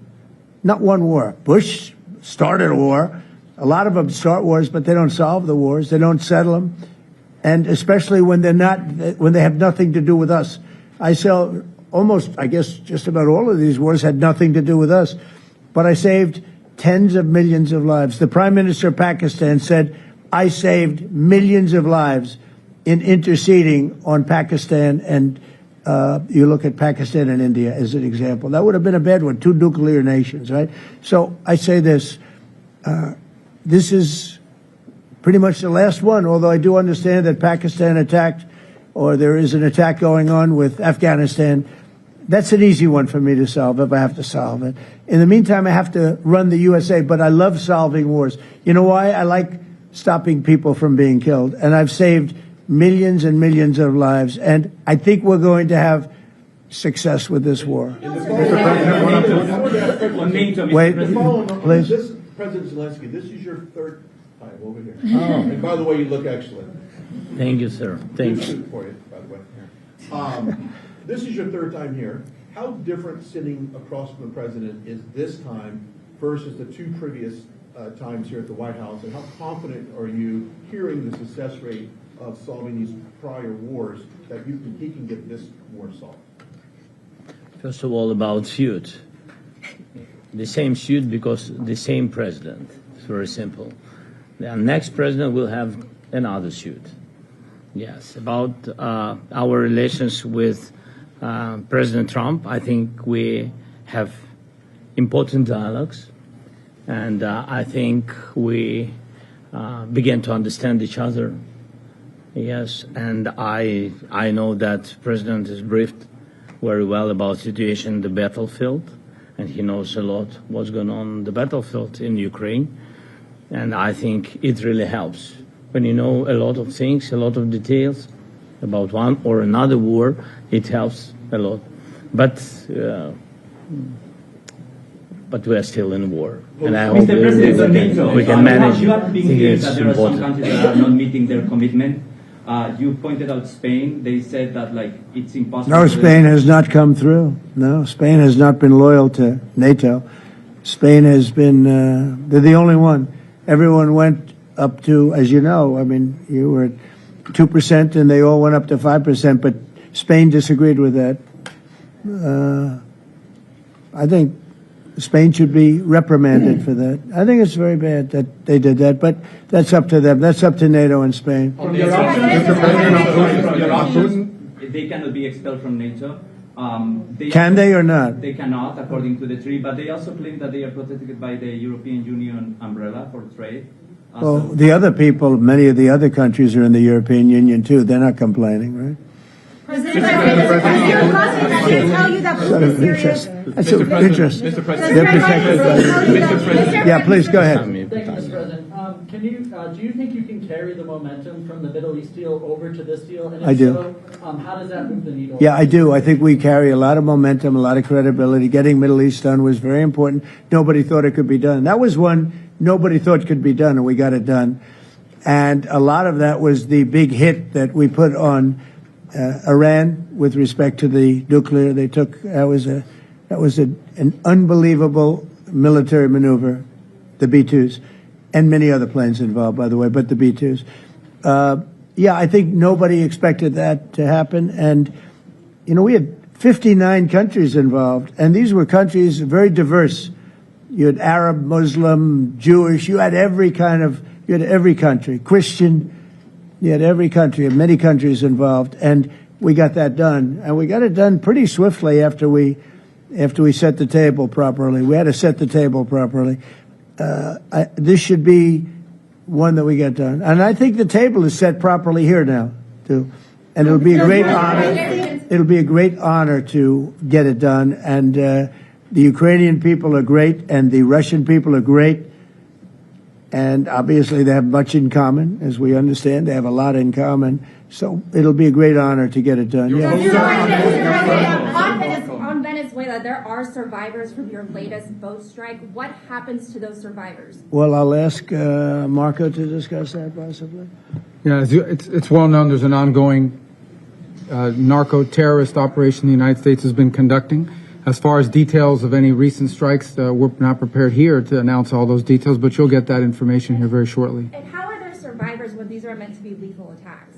Speaker 9: Not one war. Bush started a war. A lot of them start wars, but they don't solve the wars. They don't settle them. And especially when they have nothing to do with us. I guess just about all of these wars had nothing to do with us. But I saved tens of millions of lives. The Prime Minister of Pakistan said, I saved millions of lives in interceding on Pakistan. And you look at Pakistan and India as an example. That would have been a bad one, 2 nuclear nations, right? So I say this. This is pretty much the last one, although I do understand that Pakistan attacked, or there is an attack going on with Afghanistan. That's an easy one for me to solve if I have to solve it. In the meantime, I have to run the USA, but I love solving wars. You know why? I like stopping people from being killed, and I've saved millions and millions of lives, and I think we're going to have success with this war. Wait, please.
Speaker 20: President Zelensky, this is your 3rd time over here. And by the way, you look excellent.
Speaker 10: Thank you, sir. Thank you.
Speaker 20: For you, by the way. This is your 3rd time here. How different sitting across from the president is this time versus the 2 previous times here at the White House? And how confident are you hearing the success rate of solving these prior wars that he can get this war solved?
Speaker 10: First of all, about suit. The same suit because the same president. It's very simple. The next president will have another suit. Yes, about our relations with President Trump, I think we have important dialogues, and I think we begin to understand each other. Yes, and I know that President is briefed very well about the situation in the battlefield, and he knows a lot what's going on the battlefield in Ukraine, and I think it really helps. When you know a lot of things, a lot of details about one or another war, it helps a lot. But we are still in war, and I hope we can manage.
Speaker 21: You have been hearing that there are some countries that are not meeting their commitment. You pointed out Spain. They said that it's impossible.
Speaker 9: No, Spain has not come through. No, Spain has not been loyal to NATO. Spain has been. They're the only one. Everyone went up to, as you know, I mean, you were at 2% and they all went up to 5%, but Spain disagreed with that. I think Spain should be reprimanded for that. I think it's very bad that they did that, but that's up to them. That's up to NATO and Spain.
Speaker 21: They cannot be expelled from NATO.
Speaker 9: Can they or not?
Speaker 21: They cannot, according to the treaty, but they also claim that they are protected by the European Union umbrella for trade.
Speaker 9: Well, the other people, many of the other countries are in the European Union too. They're not complaining, right?
Speaker 12: President, tell you that Putin is serious.
Speaker 9: That's of interest.
Speaker 1: Mr. President.
Speaker 9: They're protected by Yeah, please go ahead.
Speaker 1: Thank you, Mr. President. Do you think you can carry the momentum from the Middle East deal over to this deal? And if
Speaker 9: I do.
Speaker 1: So, how does that move the needle?
Speaker 9: Yeah, I do. I think we carry a lot of momentum, a lot of credibility. Getting Middle East done was very important. Nobody thought it could be done. That was one nobody thought could be done, and we got it done. And a lot of that was the big hit that we put on Iran with respect to the nuclear. They took that was an unbelievable military maneuver, the B-2s, and many other planes involved, by the way, but the B-2s. Yeah, I think nobody expected that to happen. And, you know, we had 59 countries involved, and these were countries very diverse. You had Arab, Muslim, Jewish, you had every country, Christian, you had every country, and many countries involved, and we got that done. And we got it done pretty swiftly after we set the table properly. We had to set the table properly. This should be one that we get done. And I think the table is set properly here now, too. And it'll be a great honor. It'll be a great honor to get it done. And the Ukrainian people are great, and the Russian people are great. And obviously they have much in common, as we understand. They have a lot in common. So it'll be a great honor to get it done.
Speaker 22: On Venezuela, there are survivors from your latest boat strike. What happens to those survivors?
Speaker 9: Well, I'll ask Marco to discuss that possibly.
Speaker 23: Yeah, it's well known there's an ongoing narco-terrorist operation the United States has been conducting. As far as details of any recent strikes, we're not prepared here to announce all those details, but you'll get that information here very shortly.
Speaker 22: And how are there survivors when these are meant to be lethal attacks?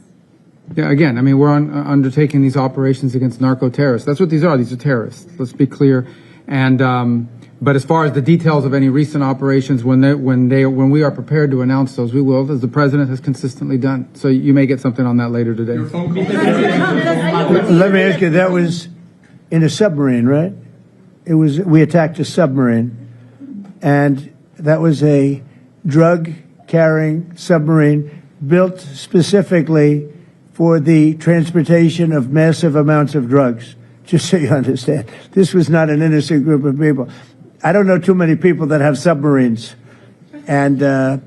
Speaker 23: Yeah, again, I mean, we're undertaking these operations against narco-terrorists. That's what these are. These are terrorists. Let's be clear. And but as far as the details of any recent operations, when we are prepared to announce those, we will, as the president has consistently done. So you may get something on that later today.
Speaker 9: Let me ask you, that was in a submarine, right? We attacked a submarine, and that was a drug-carrying submarine built specifically for the transportation of massive amounts of drugs, just so you understand. This was not an innocent group of people. I don't know too many people that have submarines, and that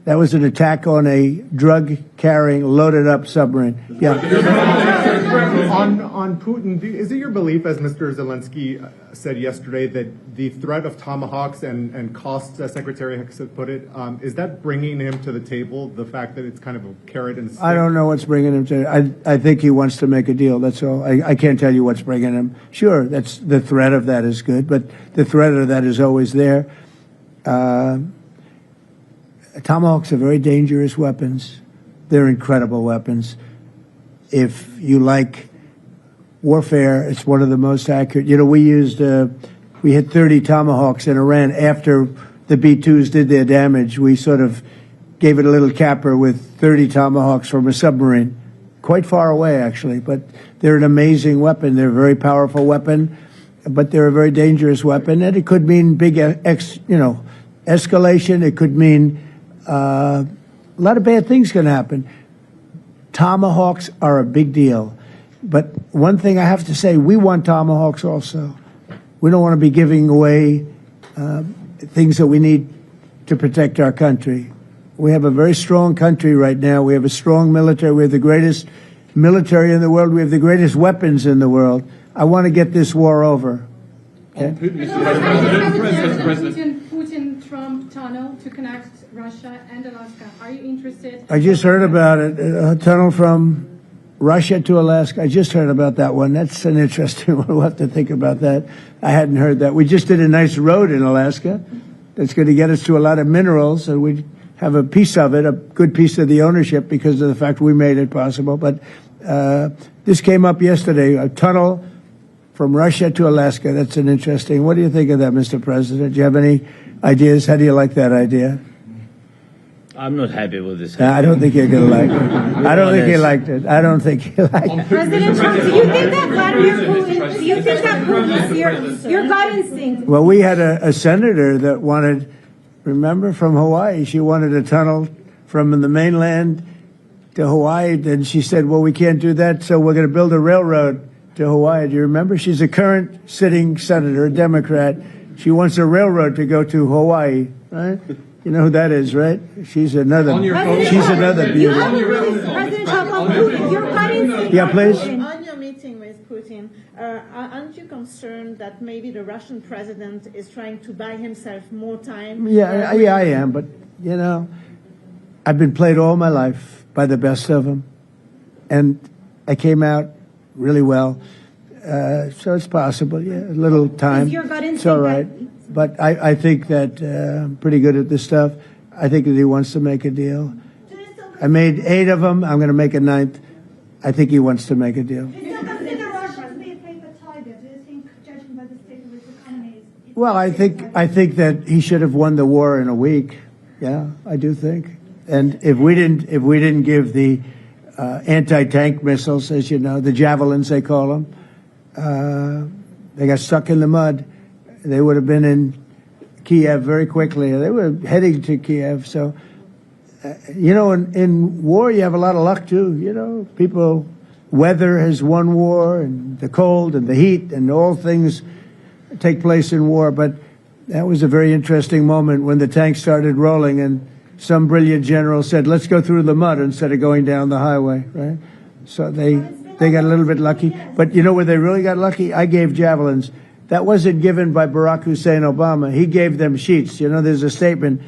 Speaker 9: was an attack on a drug-carrying, loaded-up submarine. Yeah.
Speaker 15: On Putin, is it your belief, as Mr. Zelensky said yesterday, that the threat of Tomahawks and costs, as Secretary Hicks put it, is that bringing him to the table, the fact that it's kind of a carrot and stick?
Speaker 9: I don't know what's bringing him to it. I think he wants to make a deal, that's all. I can't tell you what's bringing him. Sure, that's the threat of that is good, but the threat of that is always there. Tomahawks are very dangerous weapons. They're incredible weapons. If you like warfare, it's one of the most accurate. You know, we hit 30 Tomahawks in Iran after the B-2s did their damage. We sort of gave it a little capper with 30 Tomahawks from a submarine, quite far away actually. But they're an amazing weapon. They're a very powerful weapon, but they're a very dangerous weapon. And it could mean big, escalation. It could mean a lot of bad things can happen. Tomahawks are a big deal. But one thing I have to say, we want Tomahawks also. We don't want to be giving away things that we need to protect our country. We have a very strong country right now. We have a strong military. We have the greatest military in the world. We have the greatest weapons in the world. I want to get this war over. Okay?
Speaker 22: Putin-Trump tunnel to connect Russia and Alaska. Are you interested?
Speaker 9: I just heard about it. A tunnel from Russia to Alaska. I just heard about that one. That's an interesting one. We'll have to think about that. I hadn't heard that. We just did a nice road in Alaska that's going to get us to a lot of minerals, and we have a piece of it, a good piece of the ownership because of the fact we made it possible. But this came up yesterday, a tunnel from Russia to Alaska. That's an interesting. What do you think of that, Mr. President? Do you have any ideas? How do you like that idea?
Speaker 10: I'm not happy with this.
Speaker 9: I don't think you're going to like it. I don't think he liked it. I don't think he liked it.
Speaker 12: President Trump, do you think that Vladimir Putin, do you think that Putin is your gut instinct?
Speaker 9: Well, we had a senator that wanted Remember, from Hawaii, she wanted a tunnel from the mainland to Hawaii. Then she said, well, we can't do that, so we're going to build a railroad to Hawaii. Do you remember? She's a current sitting senator, a Democrat. She wants a railroad to go to Hawaii, right? You know who that is, right? She's another beauty.
Speaker 22: President Trump, you're cutting.
Speaker 9: Yeah, please.
Speaker 2: On your meeting with Putin, aren't you concerned that maybe the Russian president is trying to buy himself more time?
Speaker 9: Yeah, I am. But, you know, I've been played all my life by the best of them. And I came out really well. So it's possible, yeah, a little time.
Speaker 22: Is your gut instinct
Speaker 9: it's all right. But I think that I'm pretty good at this stuff. I think that he wants to make a deal. I made 8 of them. I'm going to make a 9th. I think he wants to make a deal. Well, I think that he should have won the war in a week. Yeah, I do think. And if we didn't give the anti-tank missiles, as you know, the javelins they call them, they got stuck in the mud. They would have been in Kiev very quickly. They were heading to Kiev. So, you know, in war, you have a lot of luck, too. You know, weather has won war, and the cold and the heat and all things take place in war. But that was a very interesting moment when the tanks started rolling and some brilliant general said, let's go through the mud instead of going down the highway, right? So they got a little bit lucky. But you know where they really got lucky? I gave javelins. That wasn't given by Barack Hussein Obama. He gave them sheets. You know, there's a statement.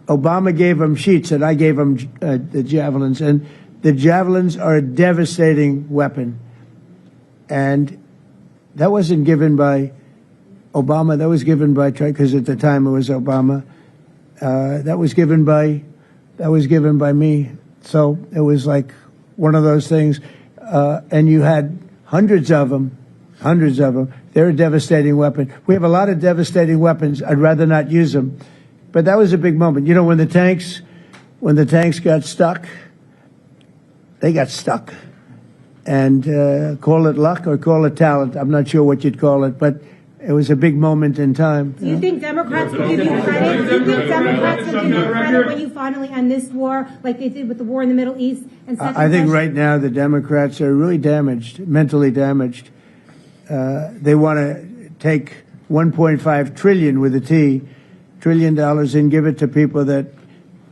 Speaker 9: Obama gave them sheets, and I gave them the javelins. And the javelins are a devastating weapon. And that wasn't given by Obama. That was given by, because at the time it was Obama. That was given by me. So it was like one of those things. And you had hundreds of them. They're a devastating weapon. We have a lot of devastating weapons. I'd rather not use them. But that was a big moment. You know, when the tanks got stuck, they got stuck. And call it luck or call it talent. I'm not sure what you'd call it, but it was a big moment in time.
Speaker 12: Do you think Democrats will give you credit? Do you think Democrats will give you credit when you finally end this war, like they did with the war in the Middle East? And
Speaker 9: I think right now the Democrats are really damaged, mentally damaged. They want to take $1.5 trillion with a T, $1 trillion, and give it to people that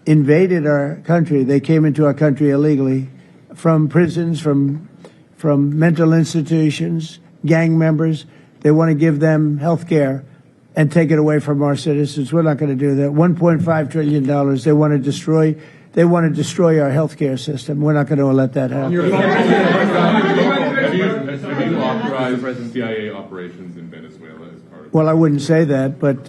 Speaker 9: invaded our country. They came into our country illegally from prisons, from mental institutions, gang members. They want to give them health care and take it away from our citizens. We're not going to do that. $1.5 trillion. They want to destroy. They want to destroy our health care system. We're not going to let that happen.
Speaker 4: Have you authorized CIA operations in Venezuela as part of?
Speaker 9: Well, I wouldn't say that, but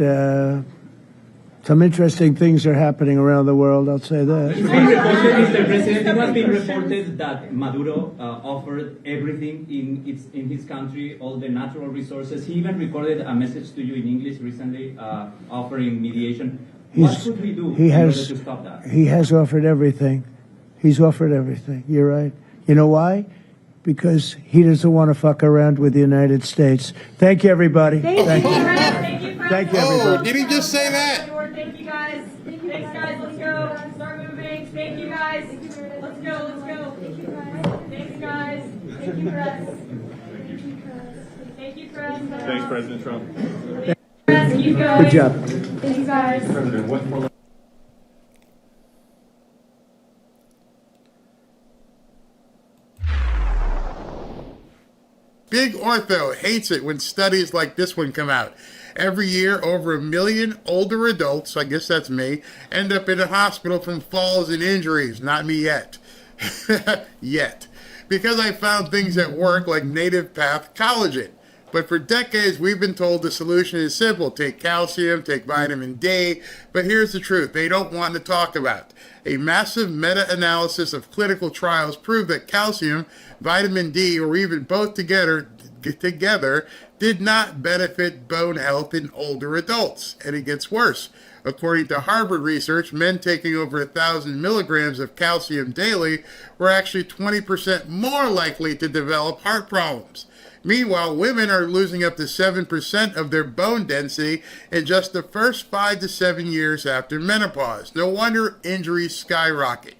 Speaker 9: some interesting things are happening around the world. I'll say that.
Speaker 21: It's been reported, Mr. President, it has been reported that Maduro offered everything in his country, all the natural resources. He even recorded a message to you in English recently, offering mediation. What should we do in order to stop that?
Speaker 9: He has offered everything. He's offered everything. You're right. You know why? Because he doesn't want to fuck around with the United States. Thank you, everybody.
Speaker 22: Thank you.
Speaker 9: Thank you, everybody.
Speaker 3: Oh, did he just say that?
Speaker 22: Thank you, guys. Thanks, guys. Let's go. Start moving. Thank you, guys. Let's go. Thank you, guys. Thanks, guys. Thank you, Chris. Thank you, Chris.
Speaker 4: Thanks, President Trump.
Speaker 22: Thank you, guys.
Speaker 9: Good job.
Speaker 22: Thank you, guys.
Speaker 4: President, what more?
Speaker 3: Big Ortho hates it when studies like this one come out. Every year, over 1 million older adults, I guess that's me, end up in a hospital from falls and injuries. Not me yet. Yet. Because I found things that work like native path collagen. But for decades, we've been told the solution is simple. Take calcium, take vitamin D. But here's the truth they don't want to talk about. A massive meta-analysis of clinical trials proved that calcium, vitamin D, or even both together did not benefit bone health in older adults. And it gets worse. According to Harvard research, men taking over 1,000 milligrams of calcium daily were actually 20% more likely to develop heart problems. Meanwhile, women are losing up to 7% of their bone density in just the first 5 to 7 years after menopause. No wonder injuries skyrocket.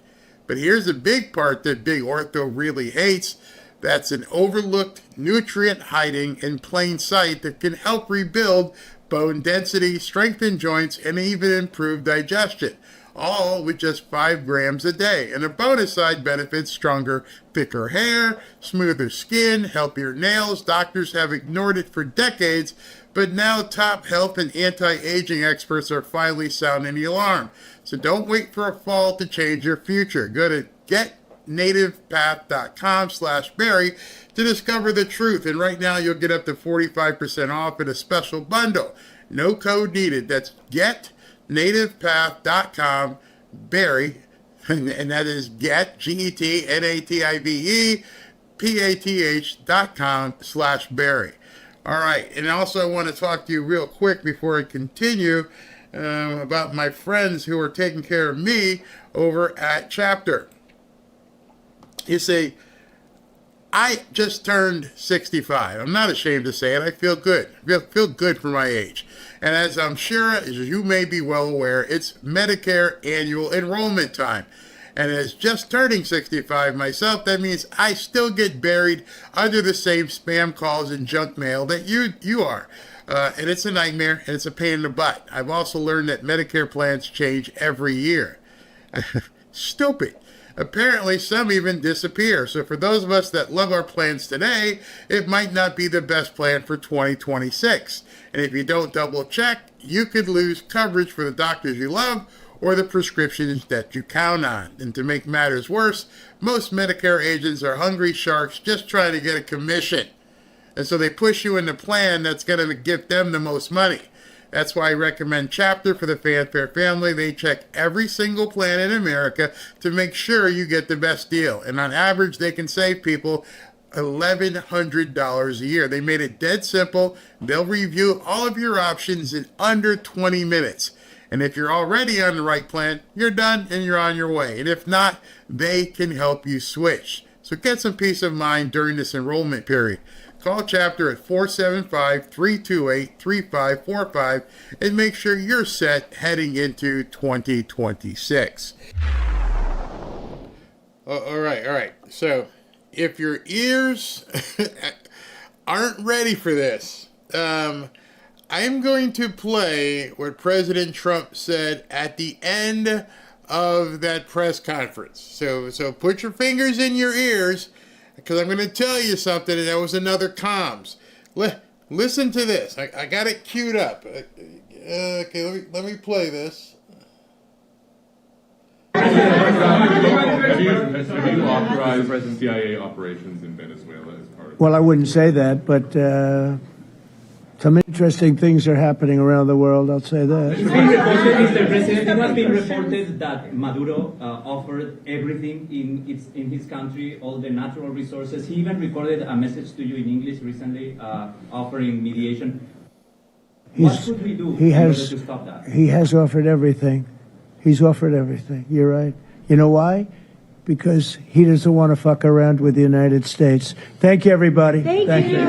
Speaker 3: But here's the big part that Big Ortho really hates. That's an overlooked nutrient hiding in plain sight that can help rebuild bone density, strengthen joints, and even improve digestion. All with just 5 grams a day. And the bonus side benefits: stronger, thicker hair, smoother skin, healthier nails. Doctors have ignored it for decades, but now top health and anti-aging experts are finally sounding the alarm. So don't wait for a fall to change your future. Go to getnativepath.com/Barry to discover the truth. And right now you'll get up to 45% off in a special bundle. No code needed. That's getnativepath.com, Barry, and that is get, GETNATIVEPATH.com/Barry. All right, and also I want to talk to you real quick before I continue about my friends who are taking care of me over at Chapter. You see, I just turned 65. I'm not ashamed to say it. I feel good. I feel good for my age. And as I'm sure, as you may be well aware, it's Medicare annual enrollment time. And as just turning 65 myself, that means I still get buried under the same spam calls and junk mail that you are. And it's a nightmare, and it's a pain in the butt. I've also learned that Medicare plans change every year. Stupid. Apparently, some even disappear. So for those of us that love our plans today, it might not be the best plan for 2026. And if you don't double check, you could lose coverage for the doctors you love or the prescriptions that you count on. And to make matters worse, most Medicare agents are hungry sharks just trying to get a commission. And so they push you in the plan that's going to give them the most money. That's why I recommend Chapter for the Fanfare family. They check every single plan in America to make sure you get the best deal. And on average, they can save people $1,100 a year. They made it dead simple. They'll review all of your options in under 20 minutes. And if you're already on the right plan, you're done and you're on your way. And if not, they can help you switch. So get some peace of mind during this enrollment period. Call Chapter at 475-328-3545 and make sure you're set heading into 2026. All right. So if your ears aren't ready for this, I'm going to play what President Trump said at the end of that press conference. So put your fingers in your ears, because I'm going to tell you something, and that was another comms. Listen to this. I got it queued up. Okay, let me play this.
Speaker 4: Have you authorized CIA operations in Venezuela as part of?
Speaker 9: Well, I wouldn't say that, but some interesting things are happening around the world, I'll say that.
Speaker 21: It's been reported, Mr. President, it has been reported that Maduro offered everything in his country, all the natural resources. He even recorded a message to you in English recently, offering mediation. What should we do in order to stop that?
Speaker 9: He has offered everything. He's offered everything. You're right. You know why? Because he doesn't want to fuck around with the United States. Thank you, everybody.
Speaker 22: Thank you.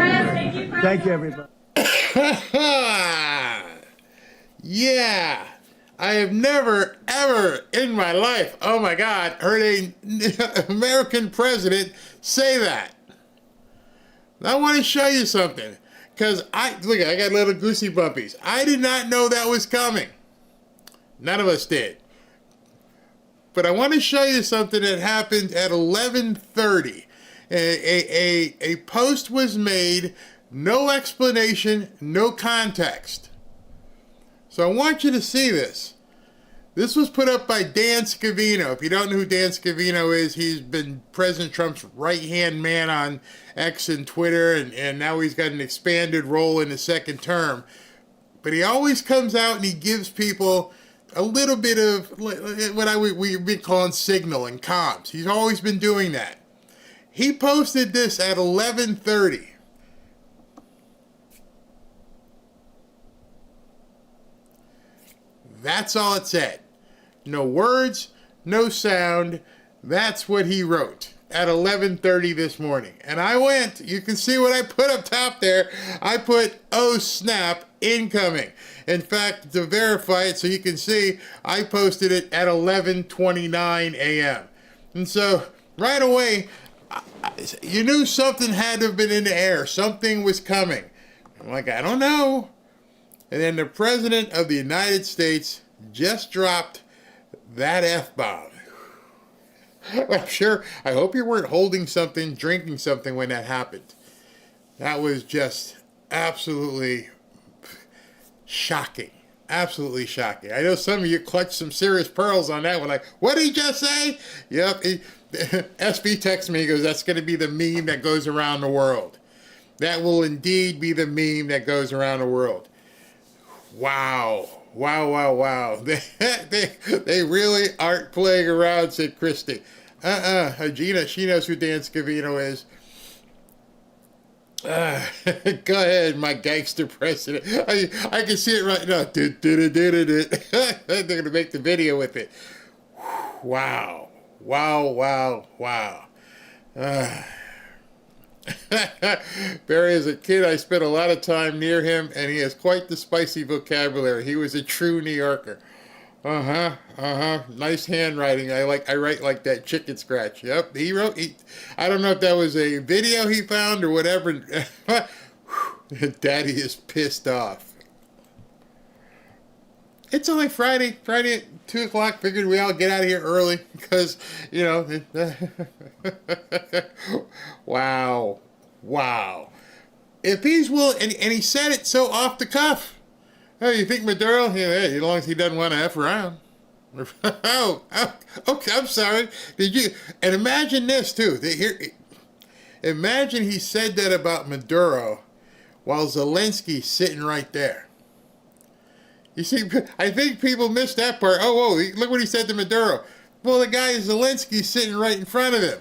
Speaker 9: Thank you, everybody.
Speaker 3: Yeah, I have never, ever in my life, oh my God, heard an American president say that. I want to show you something, because I got little goosey bumpies. I did not know that was coming. None of us did. But I want to show you something that happened at 11:30. A post was made. No explanation, no context. So I want you to see this. This was put up by Dan Scavino. If you don't know who Dan Scavino is, he's been President Trump's right-hand man on X and Twitter, and now he's got an expanded role in the second term. But he always comes out and he gives people a little bit of what we've been calling signal and comms. He's always been doing that. He posted this at 11:30. That's all it said. No words, no sound. That's what he wrote. at 11:30 this morning. And I went, you can see what I put up top there. I put, oh snap, incoming. In fact, to verify it so you can see, I posted it at 11:29 a.m. And so right away, you knew something had to have been in the air. Something was coming. I'm like, I don't know. And then the President of the United States just dropped that F-bomb. I'm sure, I hope you weren't holding something, drinking something when that happened. That was just absolutely shocking. Absolutely shocking. I know some of you clutched some serious pearls on that one. Like, what did he just say? Yep. SB texts me, he goes, that's going to be the meme that goes around the world. That will indeed be the meme that goes around the world. Wow. Wow, wow, wow. They really aren't playing around, said Christy. Gina, she knows who Dan Scavino is. Go ahead, my gangster president. I can see it right now. They're going to make the video with it. Wow. Wow, wow, wow. Barry, as a kid, I spent a lot of time near him, and he has quite the spicy vocabulary. He was a true New Yorker. Nice handwriting. I write like that chicken scratch. Yep, I don't know if that was a video he found or whatever. Daddy is pissed off. It's only Friday at 2 o'clock. Figured we all get out of here early because, you know. Wow. If he's willing, and he said it so off the cuff. Oh, you think Maduro? Yeah, as long as he doesn't want to F around. Okay, I'm sorry. Did you? And imagine this, too. Imagine he said that about Maduro while Zelensky's sitting right there. You see, I think people missed that part. Oh, whoa, look what he said to Maduro. Well, the guy Zelensky's sitting right in front of him.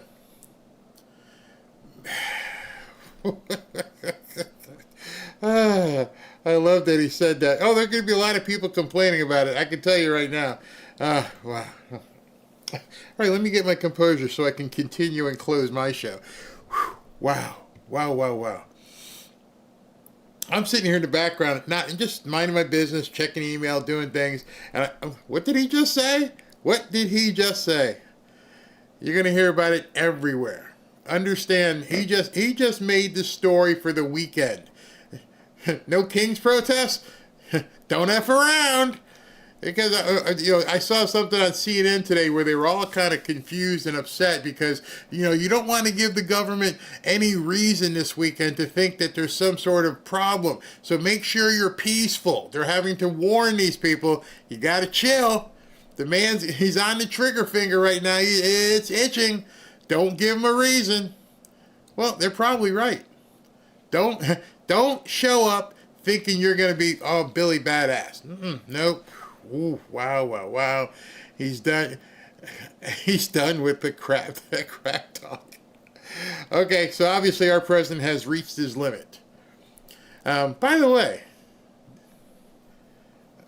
Speaker 3: I love that he said that. Oh, there are going to be a lot of people complaining about it. I can tell you right now. Wow. All right, let me get my composure so I can continue and close my show. Wow. I'm sitting here in the background, just minding my business, checking email, doing things. And what did he just say? What did he just say? You're going to hear about it everywhere. Understand, he just made the story for the weekend. No King's protest? Don't F around. Because I saw something on CNN today where they were all kind of confused and upset because, you don't want to give the government any reason this weekend to think that there's some sort of problem. So make sure you're peaceful. They're having to warn these people, you got to chill. He's on the trigger finger right now. It's itching. Don't give him a reason. Well, they're probably right. Don't show up thinking you're going to be, Billy Badass. Nope. Ooh, wow. He's done with the crap talk. Okay, so obviously our president has reached his limit. By the way,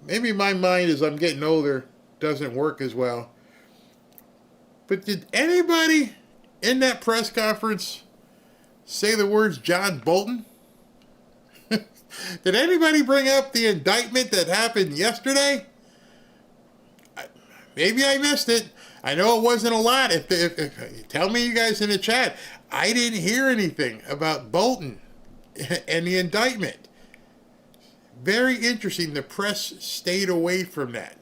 Speaker 3: maybe my mind as I'm getting older doesn't work as well. But did anybody in that press conference say the words John Bolton? Did anybody bring up the indictment that happened yesterday? Maybe I missed it. I know it wasn't a lot. If tell me, you guys in the chat, I didn't hear anything about Bolton and the indictment. Very interesting. The press stayed away from that.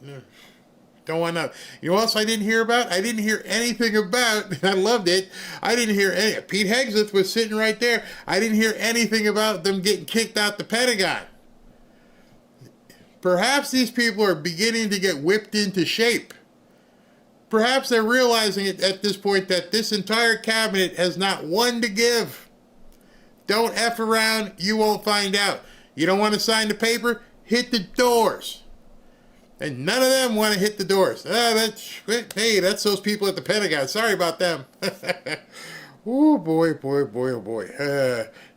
Speaker 3: Don't want to know. You know what else I didn't hear about? I didn't hear anything about, I loved it, I didn't hear any, Pete Hegseth was sitting right there. I didn't hear anything about them getting kicked out the Pentagon. Perhaps these people are beginning to get whipped into shape. Perhaps they're realizing at this point that this entire cabinet has not one to give. Don't F around, you won't find out. You don't want to sign the paper? Hit the doors. And none of them want to hit the doors. Hey, that's those people at the Pentagon. Sorry about them. Oh, boy.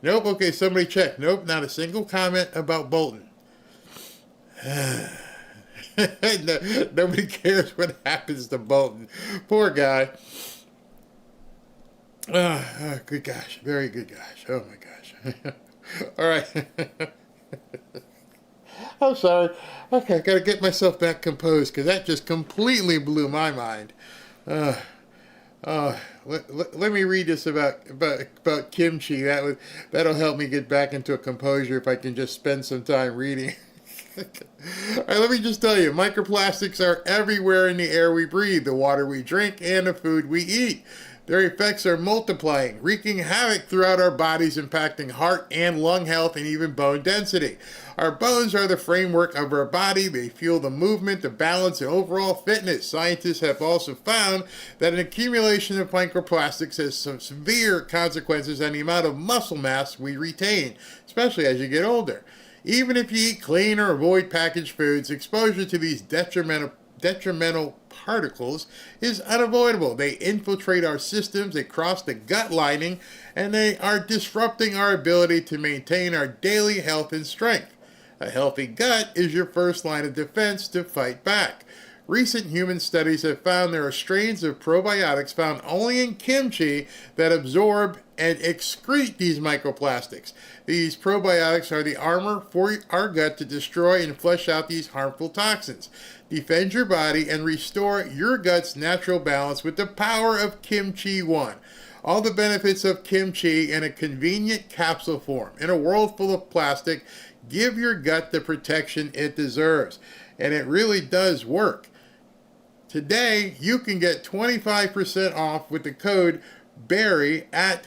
Speaker 3: Nope, okay, somebody check. Nope, not a single comment about Bolton. Nobody cares what happens to Bolton. Poor guy. Good gosh. Very good gosh. Oh, my gosh. All right. I'm sorry. Okay, I got to get myself back composed because that just completely blew my mind. Let me read this about kimchi. That'll help me get back into a composure if I can just spend some time reading. All right, let me just tell you, microplastics are everywhere in the air we breathe, the water we drink, and the food we eat. Their effects are multiplying, wreaking havoc throughout our bodies, impacting heart and lung health and even bone density. Our bones are the framework of our body. They fuel the movement, the balance, and overall fitness. Scientists have also found that an accumulation of microplastics has some severe consequences on the amount of muscle mass we retain, especially as you get older. Even if you eat clean or avoid packaged foods, exposure to these detrimental particles is unavoidable. They infiltrate our systems, they cross the gut lining, and they are disrupting our ability to maintain our daily health and strength. A healthy gut is your first line of defense to fight back. Recent human studies have found there are strains of probiotics found only in kimchi that absorb and excrete these microplastics. These probiotics are the armor for our gut to destroy and flush out these harmful toxins. Defend your body and restore your gut's natural balance with the power of Kimchi One. All the benefits of kimchi in a convenient capsule form. In a world full of plastic, give your gut the protection it deserves. And it really does work. Today, you can get 25% off with the code BARRY by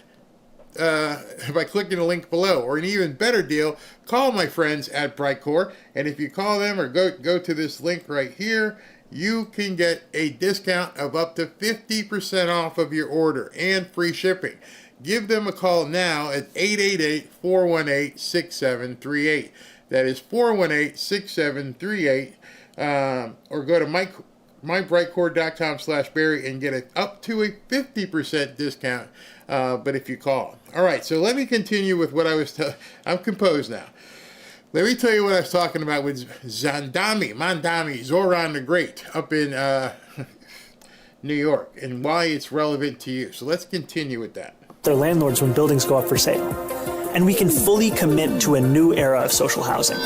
Speaker 3: clicking the link below. Or an even better deal, call my friends at Brightcore, and if you call them or go to this link right here, you can get a discount of up to 50% off of your order and free shipping. Give them a call now at 888-418-6738. That is 418-6738. Or go to mybrightcore.com/Barry and get up to a 50% discount, but if you call. All right, so let me continue with what I was I'm composed now. Let me tell you what I was talking about with Mandami, Zoran the Great, up in New York, and why it's relevant to you. So let's continue with that.
Speaker 5: Their landlords when buildings go up for sale. And we can fully commit to a new era of social housing,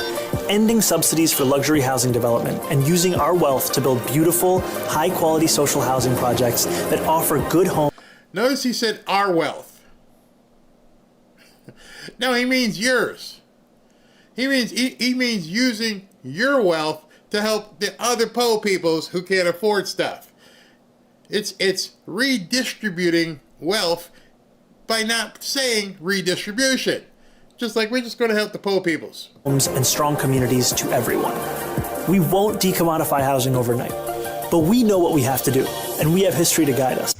Speaker 5: ending subsidies for luxury housing development and using our wealth to build beautiful, high-quality social housing projects that offer good homes.
Speaker 3: Notice he said our wealth. No, he means yours. He means using your wealth to help the other poor peoples who can't afford stuff. It's redistributing wealth by not saying redistribution. Just like we're just going to help the poor peoples.
Speaker 5: Homes and strong communities to everyone. We won't decommodify housing overnight, but we know what we have to do, and we have history to guide us.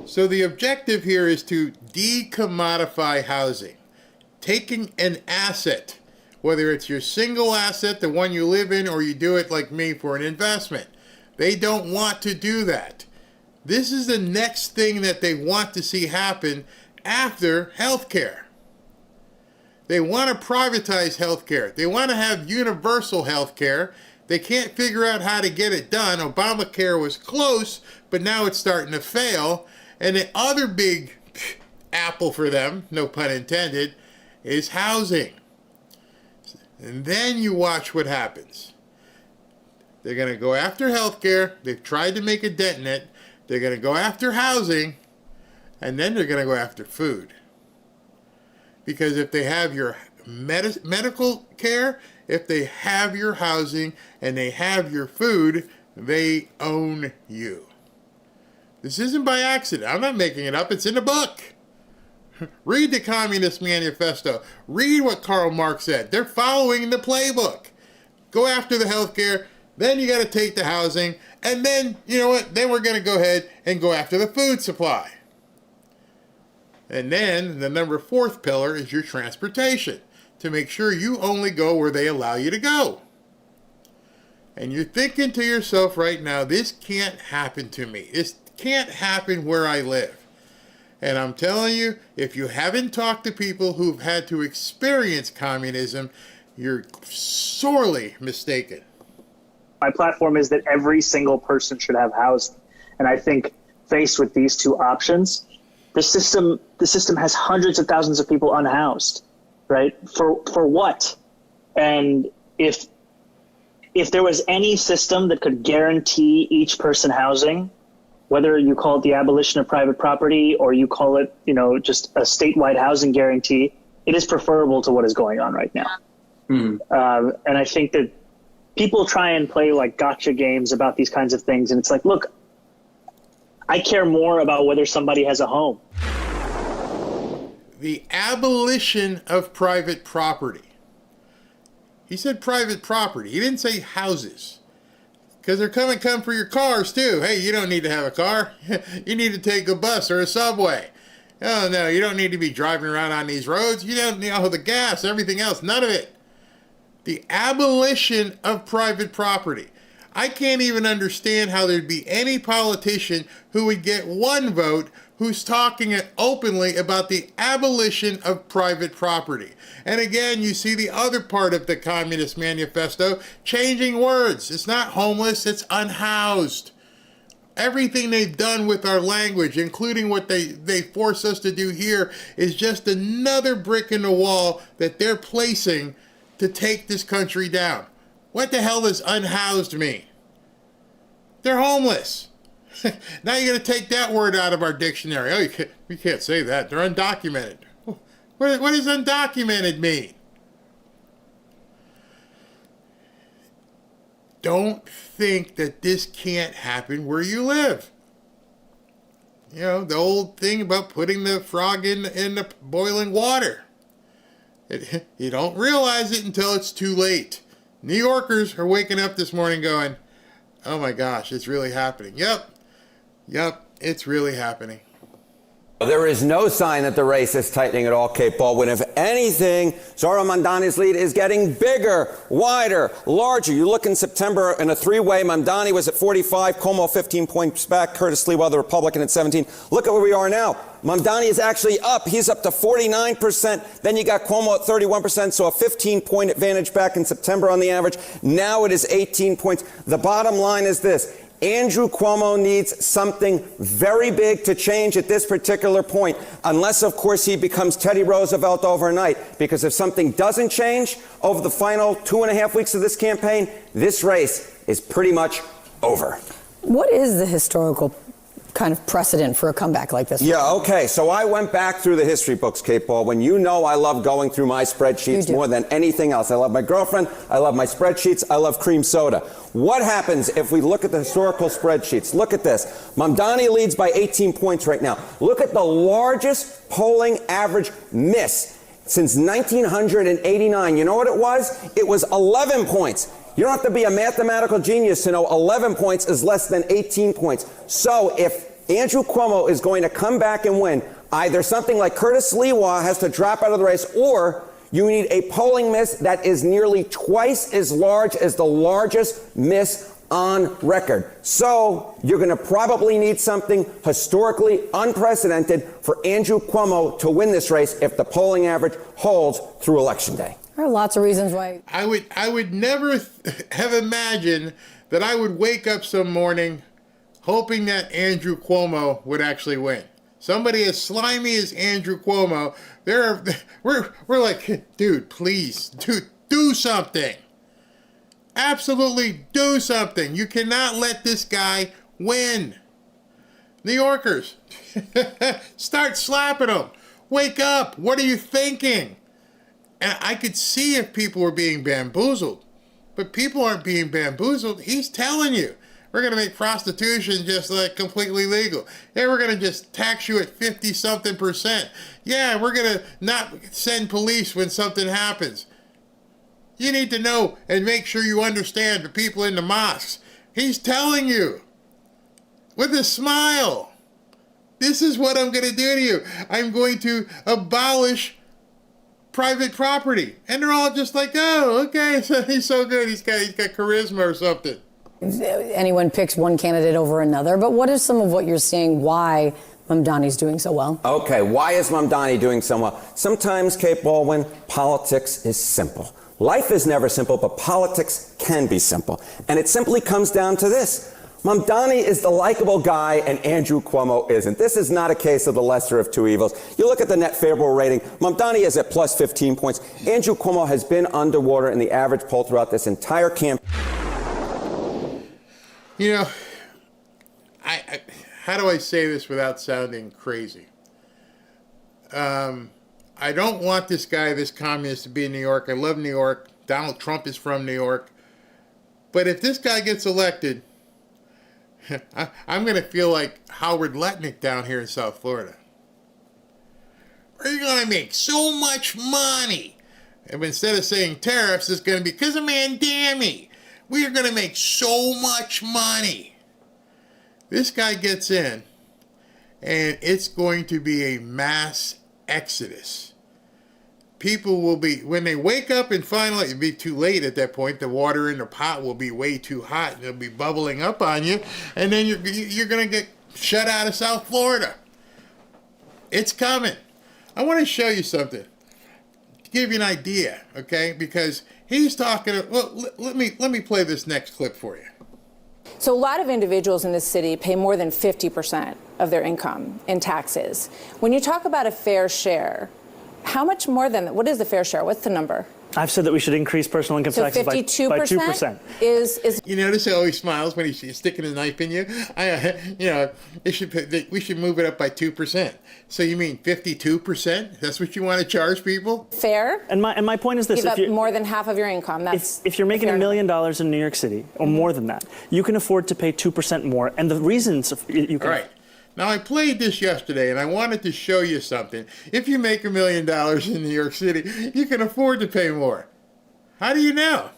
Speaker 3: So the objective here is to decommodify housing. Taking an asset, whether it's your single asset, the one you live in, or you do it like me for an investment. They don't want to do that. This is the next thing that they want to see happen after healthcare. They want to privatize healthcare. They want to have universal healthcare. They can't figure out how to get it done. Obamacare was close, but now it's starting to fail. And the other big apple for them, no pun intended, is housing. And then you watch what happens. They're going to go after healthcare. They've tried to make a dent in it. They're going to go after housing, and then they're going to go after food. Because if they have your medical care, if they have your housing, and they have your food, they own you. This isn't by accident. I'm not making it up. It's in the book. Read the Communist Manifesto. Read what Karl Marx said. They're following the playbook. Go after the healthcare. Then you got to take the housing. And then, you know what? Then we're going to go ahead and go after the food supply. And then the number 4th pillar is your transportation. To make sure you only go where they allow you to go. And you're thinking to yourself right now, this can't happen to me. This can't happen where I live. And I'm telling you, if you haven't talked to people who've had to experience communism, you're sorely mistaken.
Speaker 5: My platform is that every single person should have housing. And I think faced with these two options, the system has hundreds of thousands of people unhoused, right? For what? And if there was any system that could guarantee each person housing, whether you call it the abolition of private property or you call it, just a statewide housing guarantee, it is preferable to what is going on right now. And I think that people try and play like gotcha games about these kinds of things. And it's like, look, I care more about whether somebody has a home.
Speaker 3: The abolition of private property. He said private property. He didn't say houses. Because they're come for your cars too. Hey, you don't need to have a car. You need to take a bus or a subway. Oh no, you don't need to be driving around on these roads. You don't need the gas, everything else, none of it. The abolition of private property. I can't even understand how there'd be any politician who would get one vote who's talking openly about the abolition of private property. And again, you see the other part of the Communist Manifesto, changing words. It's not homeless, it's unhoused. Everything they've done with our language, including what they force us to do here, is just another brick in the wall that they're placing to take this country down. What the hell does unhoused mean? They're homeless. Now you're going to take that word out of our dictionary. Oh, we can't say that. They're undocumented. What does undocumented mean? Don't think that this can't happen where you live. The old thing about putting the frog in the boiling water. You don't realize it until it's too late. New Yorkers are waking up this morning going, oh my gosh, it's really happening. Yep, it's really happening.
Speaker 6: There is no sign that the race is tightening at all, Kate Baldwin. If anything, Zohran Mamdani's lead is getting bigger, wider, larger. You look in September in a three-way, Mamdani was at 45, Cuomo 15 points back, Curtis Lewa, the Republican, at 17. Look at where we are now. Mamdani is actually up. He's up to 49%. Then you got Cuomo at 31%, so a 15-point advantage back in September on the average. Now it is 18 points. The bottom line is this. Andrew Cuomo needs something very big to change at this particular point, unless, of course, he becomes Teddy Roosevelt overnight. Because if something doesn't change over the final 2.5 weeks of this campaign, this race is pretty much over.
Speaker 7: What is the historical kind of precedent for a comeback like this?
Speaker 6: Yeah, okay. So I went back through the history books, Kate Baldwin. You know I love going through my spreadsheets more than anything else. I love my girlfriend. I love my spreadsheets. I love cream soda. What happens if we look at the historical spreadsheets? Look at this. Mamdani leads by 18 points right now. Look at the largest polling average miss since 1989. You know what it was? It was 11 points. You don't have to be a mathematical genius to know 11 points is less than 18 points. So if Andrew Cuomo is going to come back and win, either something like Curtis Lewa has to drop out of the race, or you need a polling miss that is nearly twice as large as the largest miss on record. So you're going to probably need something historically unprecedented for Andrew Cuomo to win this race if the polling average holds through Election Day.
Speaker 7: There are lots of reasons why.
Speaker 3: I would never have imagined that I would wake up some morning hoping that Andrew Cuomo would actually win. Somebody as slimy as Andrew Cuomo, we're like, dude, please, do something. Absolutely do something. You cannot let this guy win. New Yorkers, start slapping him. Wake up. What are you thinking? And I could see if people were being bamboozled. But people aren't being bamboozled. He's telling you, we're going to make prostitution just like completely legal. Yeah, we're going to just tax you at 50-something%. Yeah, we're going to not send police when something happens. You need to know and make sure you understand the people in the mosques. He's telling you with a smile, this is what I'm going to do to you. I'm going to abolish private property. And they're all just like, oh, okay, so he's so good. He's got charisma or something.
Speaker 7: Anyone picks one candidate over another, but what is some of what you're seeing why Mamdani's doing so well?
Speaker 6: Okay, why is Mamdani doing so well? Sometimes, Kate Baldwin, politics is simple. Life is never simple, but politics can be simple. And it simply comes down to this. Mamdani is the likable guy and Andrew Cuomo isn't. This is not a case of the lesser of two evils. You look at the net favorable rating, Mamdani is at plus 15 points. Andrew Cuomo has been underwater in the average poll throughout this entire campaign.
Speaker 3: You know, how do I say this without sounding crazy? I don't want this guy, this communist, to be in New York. I love New York. Donald Trump is from New York. But if this guy gets elected, I'm going to feel like Howard Letnick down here in South Florida. We're going to make so much money. And instead of saying tariffs, it's going to be because of Mandami. We are going to make so much money. This guy gets in, and it's going to be a mass exodus. People will be, when they wake up and finally, it'll be too late at that point. The water in the pot will be way too hot, and it'll be bubbling up on you, and then you're going to get shut out of South Florida. It's coming. I want to show you something to give you an idea, okay? Because he's talking. Well, let me play this next clip for you.
Speaker 8: So a lot of individuals in this city pay more than 50% of their income in taxes. When you talk about a fair share, how much more than, what is the fair share? What's the number?
Speaker 5: I've said that we should increase personal income taxes by 2%.
Speaker 8: Is
Speaker 3: you notice how he smiles when he's sticking his knife in you? We should move it up by 2%. So you mean 52%? That's what you want to charge people?
Speaker 8: Fair.
Speaker 5: And my point is this:
Speaker 8: give up more than half of your income. That's
Speaker 5: if you're making $1 million in New York City or more than that, you can afford to pay 2% more. And the reasons you can.
Speaker 3: All right. Now, I played this yesterday, and I wanted to show you something. If you make $1 million in New York City, you can afford to pay more. How do you know?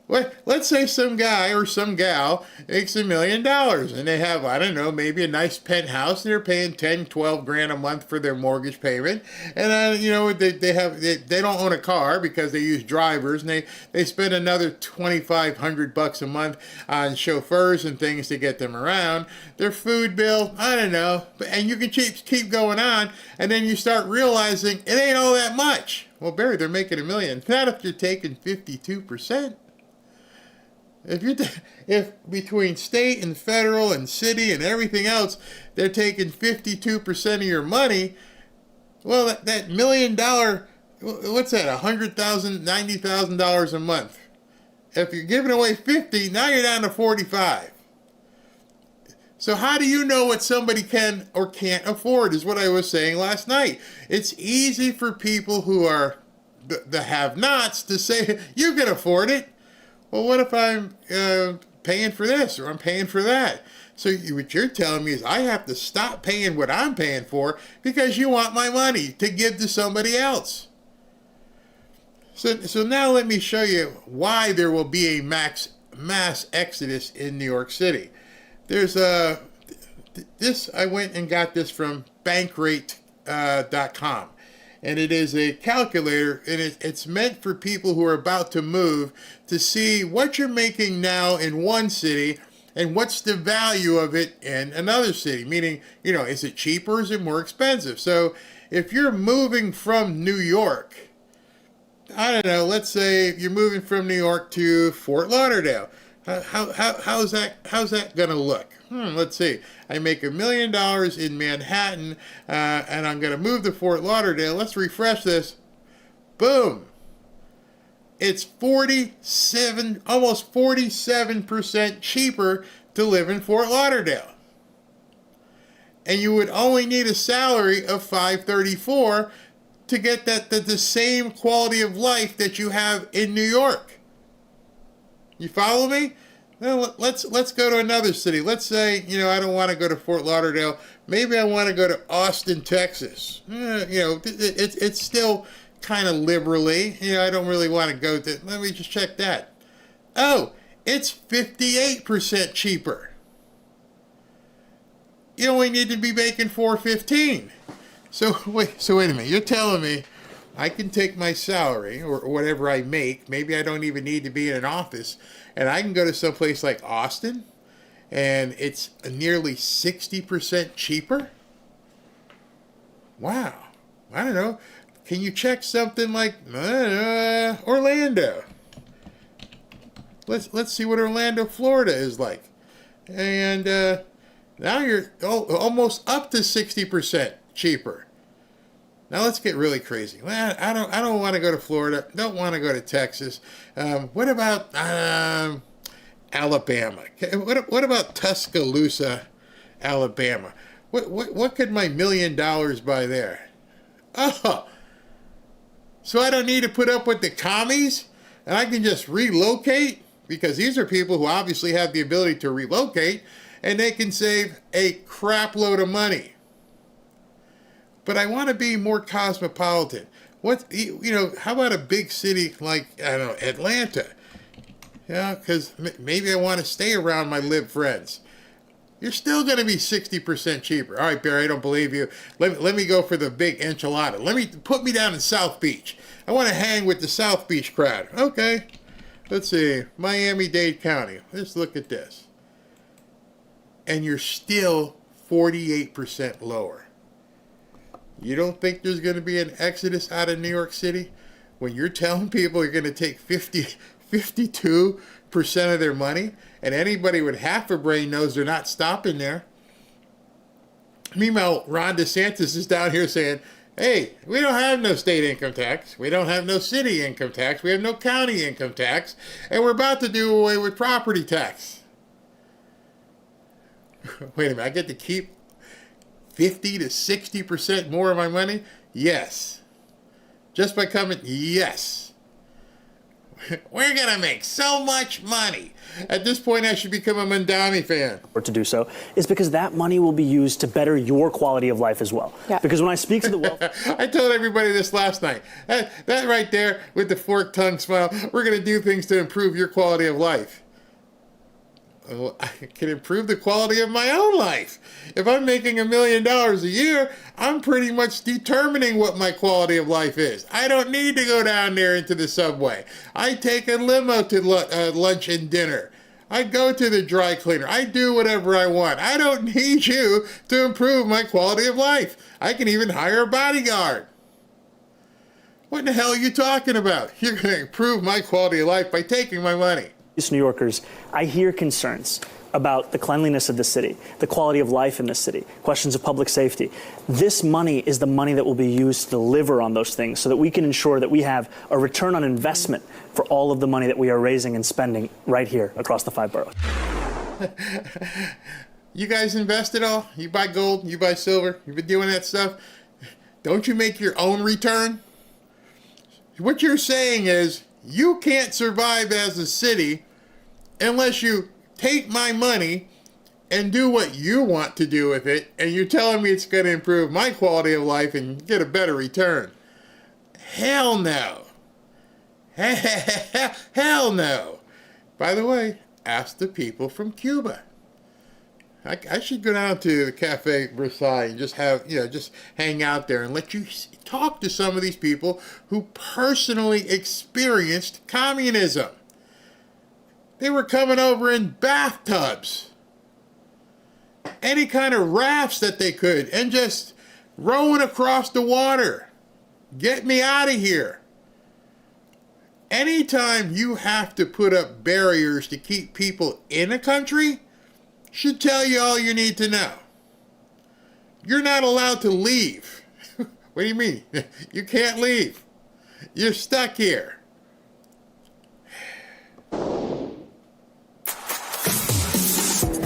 Speaker 3: Well, let's say some guy or some gal makes $1 million, and they have, I don't know, maybe a nice penthouse, and they're paying 10, 12 grand a month for their mortgage payment. And, they don't own a car because they use drivers, and they spend another $2,500 a month on chauffeurs and things to get them around. Their food bill, I don't know, and you can keep going on, and then you start realizing it ain't all that much. Well, Barry, they're making $1 million. Not if you're taking 52%. If between state and federal and city and everything else, they're taking 52% of your money, well, that $1 million, what's that, $100,000, $90,000 a month. If you're giving away 50, now you're down to 45. So how do you know what somebody can or can't afford is what I was saying last night. It's easy for people who are the have-nots to say, you can afford it. Well, what if I'm paying for this or I'm paying for that? So what you're telling me is I have to stop paying what I'm paying for because you want my money to give to somebody else. So now let me show you why there will be a mass exodus in New York City. There's this, I went and got this from bankrate.com. And it is a calculator, and it's meant for people who are about to move to see what you're making now in one city and what's the value of it in another city. Meaning, is it cheaper or is it more expensive? So if you're moving from New York, I don't know, let's say you're moving from New York to Fort Lauderdale. How's that going to look? Let's see. I make $1 million in Manhattan, and I'm going to move to Fort Lauderdale. Let's refresh this. Boom. It's almost 47% cheaper to live in Fort Lauderdale. And you would only need a salary of $534 to get the same quality of life that you have in New York. You follow me? Well, let's go to another city. Let's say, I don't want to go to Fort Lauderdale. Maybe I want to go to Austin, Texas. It's still kind of liberally. I don't really want to go to. Let me just check that. Oh, it's 58% cheaper. You only need to be making $415. So wait a minute. You're telling me I can take my salary or whatever I make. Maybe I don't even need to be in an office. And I can go to someplace like Austin, and it's nearly 60% cheaper? Wow. I don't know. Can you check something like Orlando? Let's see what Orlando, Florida is like. And now you're almost up to 60% cheaper. Now let's get really crazy. Well, I don't want to go to Florida. Don't want to go to Texas. What about Alabama? What about Tuscaloosa, Alabama? What could my $1 million buy there? Oh, so I don't need to put up with the commies, and I can just relocate, because these are people who obviously have the ability to relocate, and they can save a crap load of money. But I want to be more cosmopolitan. How about a big city like, I don't know, Atlanta? Yeah, because maybe I want to stay around my lib friends. You're still going to be 60% cheaper. All right, Barry, I don't believe you. Let me go for the big enchilada. Put me down in South Beach. I want to hang with the South Beach crowd. Okay. Let's see. Miami-Dade County. Let's look at this. And you're still 48% lower. You don't think there's going to be an exodus out of New York City when you're telling people you're going to take 52% of their money, and anybody with half a brain knows they're not stopping there? Meanwhile, Ron DeSantis is down here saying, hey, we don't have no state income tax. We don't have no city income tax. We have no county income tax. And we're about to do away with property tax. Wait a minute, I get to keep 50 to 60% more of my money? Yes. Just by coming, yes. We're going to make so much money. At this point, I should become a Mandami fan.
Speaker 5: Or to do so is because that money will be used to better your quality of life as well. Yeah. Because when I speak to the wealth...
Speaker 3: I told everybody this last night. That right there with the forked tongue smile, we're going to do things to improve your quality of life. Well, I can improve the quality of my own life. If I'm making $1 million a year, I'm pretty much determining what my quality of life is. I don't need to go down there into the subway. I take a limo to lunch and dinner. I go to the dry cleaner. I do whatever I want. I don't need you to improve my quality of life. I can even hire a bodyguard. What in the hell are you talking about? You're going to improve my quality of life by taking my money.
Speaker 5: New Yorkers, I hear concerns about the cleanliness of the city, the quality of life in the city, questions of public safety. This money is the money that will be used to deliver on those things so that we can ensure that we have a return on investment for all of the money that we are raising and spending right here across the 5 boroughs.
Speaker 3: You guys invest it all? You buy gold, you buy silver, you've been doing that stuff. Don't you make your own return? What you're saying is you can't survive as a city unless you take my money and do what you want to do with it, and you're telling me it's going to improve my quality of life and get a better return. Hell no. Hell no. By the way, ask the people from Cuba. I should go down to the Cafe Versailles and just just hang out there and let you talk to some of these people who personally experienced communism. They were coming over in bathtubs, any kind of rafts that they could, and just rowing across the water. Get me out of here. Anytime you have to put up barriers to keep people in a country, should tell you all you need to know. You're not allowed to leave. What do you mean? You can't leave. You're stuck here.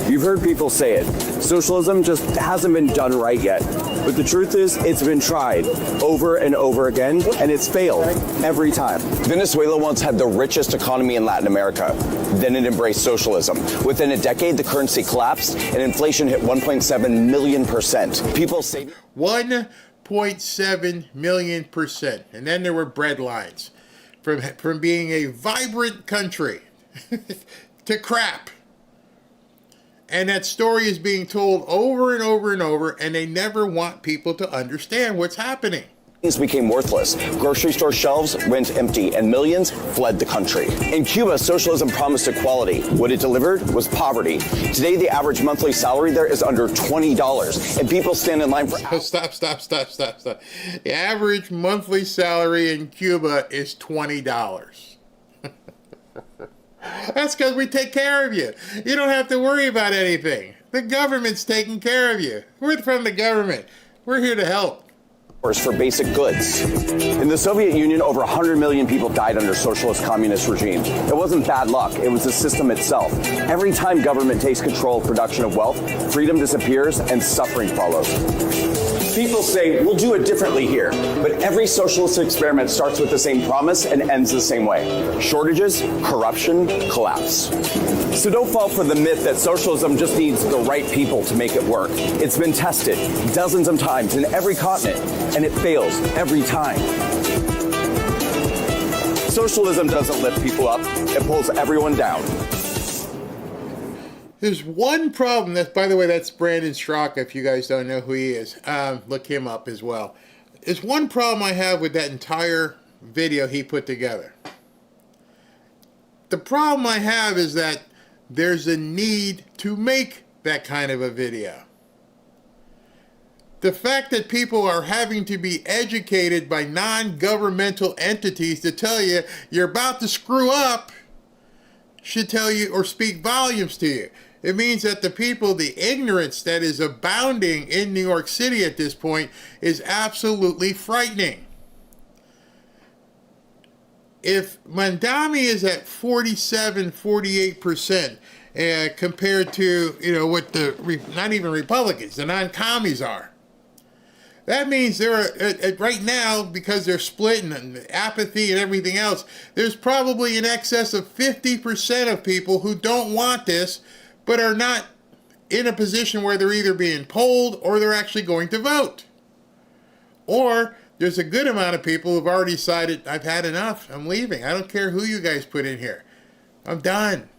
Speaker 6: You've heard people say it. Socialism just hasn't been done right yet. But the truth is, it's been tried over and over again, and it's failed every time. Venezuela once had the richest economy in Latin America. Then it embraced socialism. Within a decade, the currency collapsed, and inflation hit 1.7 million%. People say
Speaker 3: 1.7 million%. And then there were bread lines. From being a vibrant country to crap. And that story is being told over and over and over, and they never want people to understand what's happening.
Speaker 6: Things became worthless. Grocery store shelves went empty, and millions fled the country. In Cuba, socialism promised equality. What it delivered was poverty. Today, the average monthly salary there is under $20, and people stand in line for...
Speaker 3: Stop. The average monthly salary in Cuba is $20. That's because we take care of you. You don't have to worry about anything. The government's taking care of you. We're from the government. We're here to help.
Speaker 6: For basic goods. In the Soviet Union, over 100 million people died under socialist communist regime. It wasn't bad luck, it was the system itself. Every time government takes control of production of wealth, freedom disappears and suffering follows. People say, we'll do it differently here, but every socialist experiment starts with the same promise and ends the same way. Shortages, corruption, collapse. So don't fall for the myth that socialism just needs the right people to make it work. It's been tested dozens of times in every continent, and it fails every time. Socialism doesn't lift people up, it pulls everyone down.
Speaker 3: There's one problem. By the way, that's Brandon Straka, if you guys don't know who he is. Look him up as well. There's one problem I have with that entire video he put together. The problem I have is that there's a need to make that kind of a video. The fact that people are having to be educated by non-governmental entities to tell you you're about to screw up should tell you or speak volumes to you. It means that the people, the ignorance that is abounding in New York City at this point is absolutely frightening. If Mamdani is at 48% compared to, what the, not even Republicans, the non-commies are, that means there are, right now, because they're split and apathy and everything else, there's probably in excess of 50% of people who don't want this, but are not in a position where they're either being polled or they're actually going to vote. Or there's a good amount of people who've already decided, I've had enough, I'm leaving. I don't care who you guys put in here. I'm done.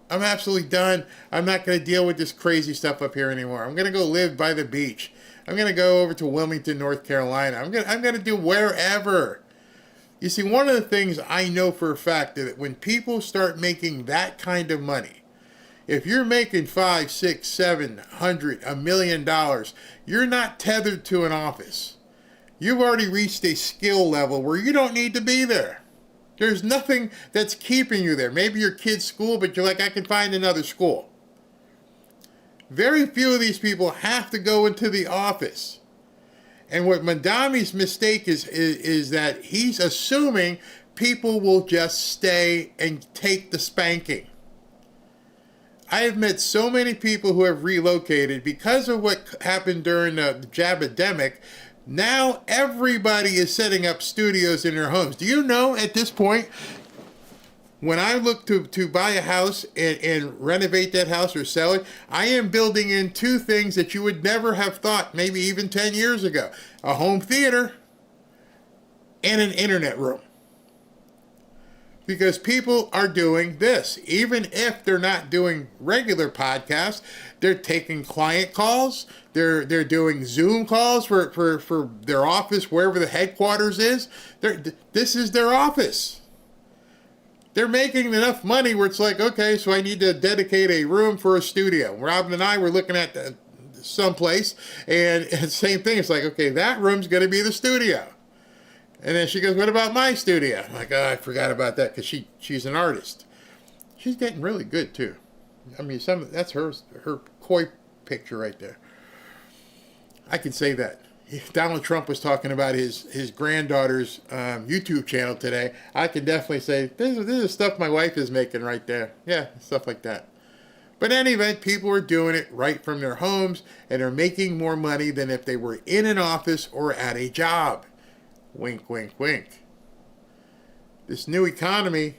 Speaker 3: I'm absolutely done. I'm not going to deal with this crazy stuff up here anymore. I'm going to go live by the beach. I'm going to go over to Wilmington, North Carolina. I'm going to do wherever. You see, one of the things I know for a fact that when people start making that kind of money, if you're making $500, $600, $700, $1 million, you're not tethered to an office. You've already reached a skill level where you don't need to be there. There's nothing that's keeping you there. Maybe your kid's school, but you're like, I can find another school. Very few of these people have to go into the office. And what Mamdani's mistake is that he's assuming people will just stay and take the spanking. I have met so many people who have relocated because of what happened during the jabademic. Now everybody is setting up studios in their homes. Do you know at this point, when I look to buy a house and renovate that house or sell it, I am building in two things that you would never have thought, maybe even 10 years ago. A home theater and an internet room. Because people are doing this. Even if they're not doing regular podcasts, they're taking client calls. They're doing Zoom calls for their office, wherever the headquarters is. This is their office. They're making enough money where it's like, okay, so I need to dedicate a room for a studio. Robin and I were looking at someplace, and same thing. It's like, okay, that room's going to be the studio. And then she goes, what about my studio? I'm like, oh, I forgot about that because she's an artist. She's getting really good, too. I mean, that's her koi picture right there. I can say that. Donald Trump was talking about his granddaughter's YouTube channel today. I can definitely say, this is stuff my wife is making right there. Yeah, stuff like that. But in any event, people are doing it right from their homes, and they're making more money than if they were in an office or at a job. Wink, wink, wink. This new economy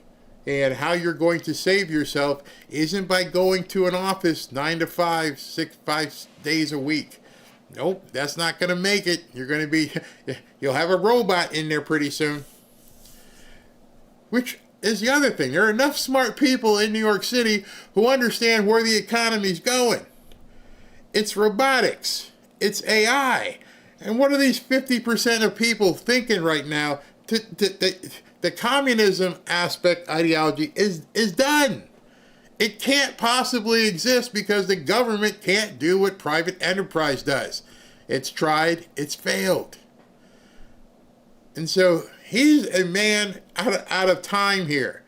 Speaker 3: and how you're going to save yourself isn't by going to an office 9 to 5, 5 days a week. Nope, that's not going to make it. You'll have a robot in there pretty soon. Which is the other thing. There are enough smart people in New York City who understand where the economy's going. It's robotics. It's AI. And what are these 50% of people thinking right now? The communism aspect ideology is done. It can't possibly exist because the government can't do what private enterprise does. It's tried, it's failed. And so he's a man out of time here.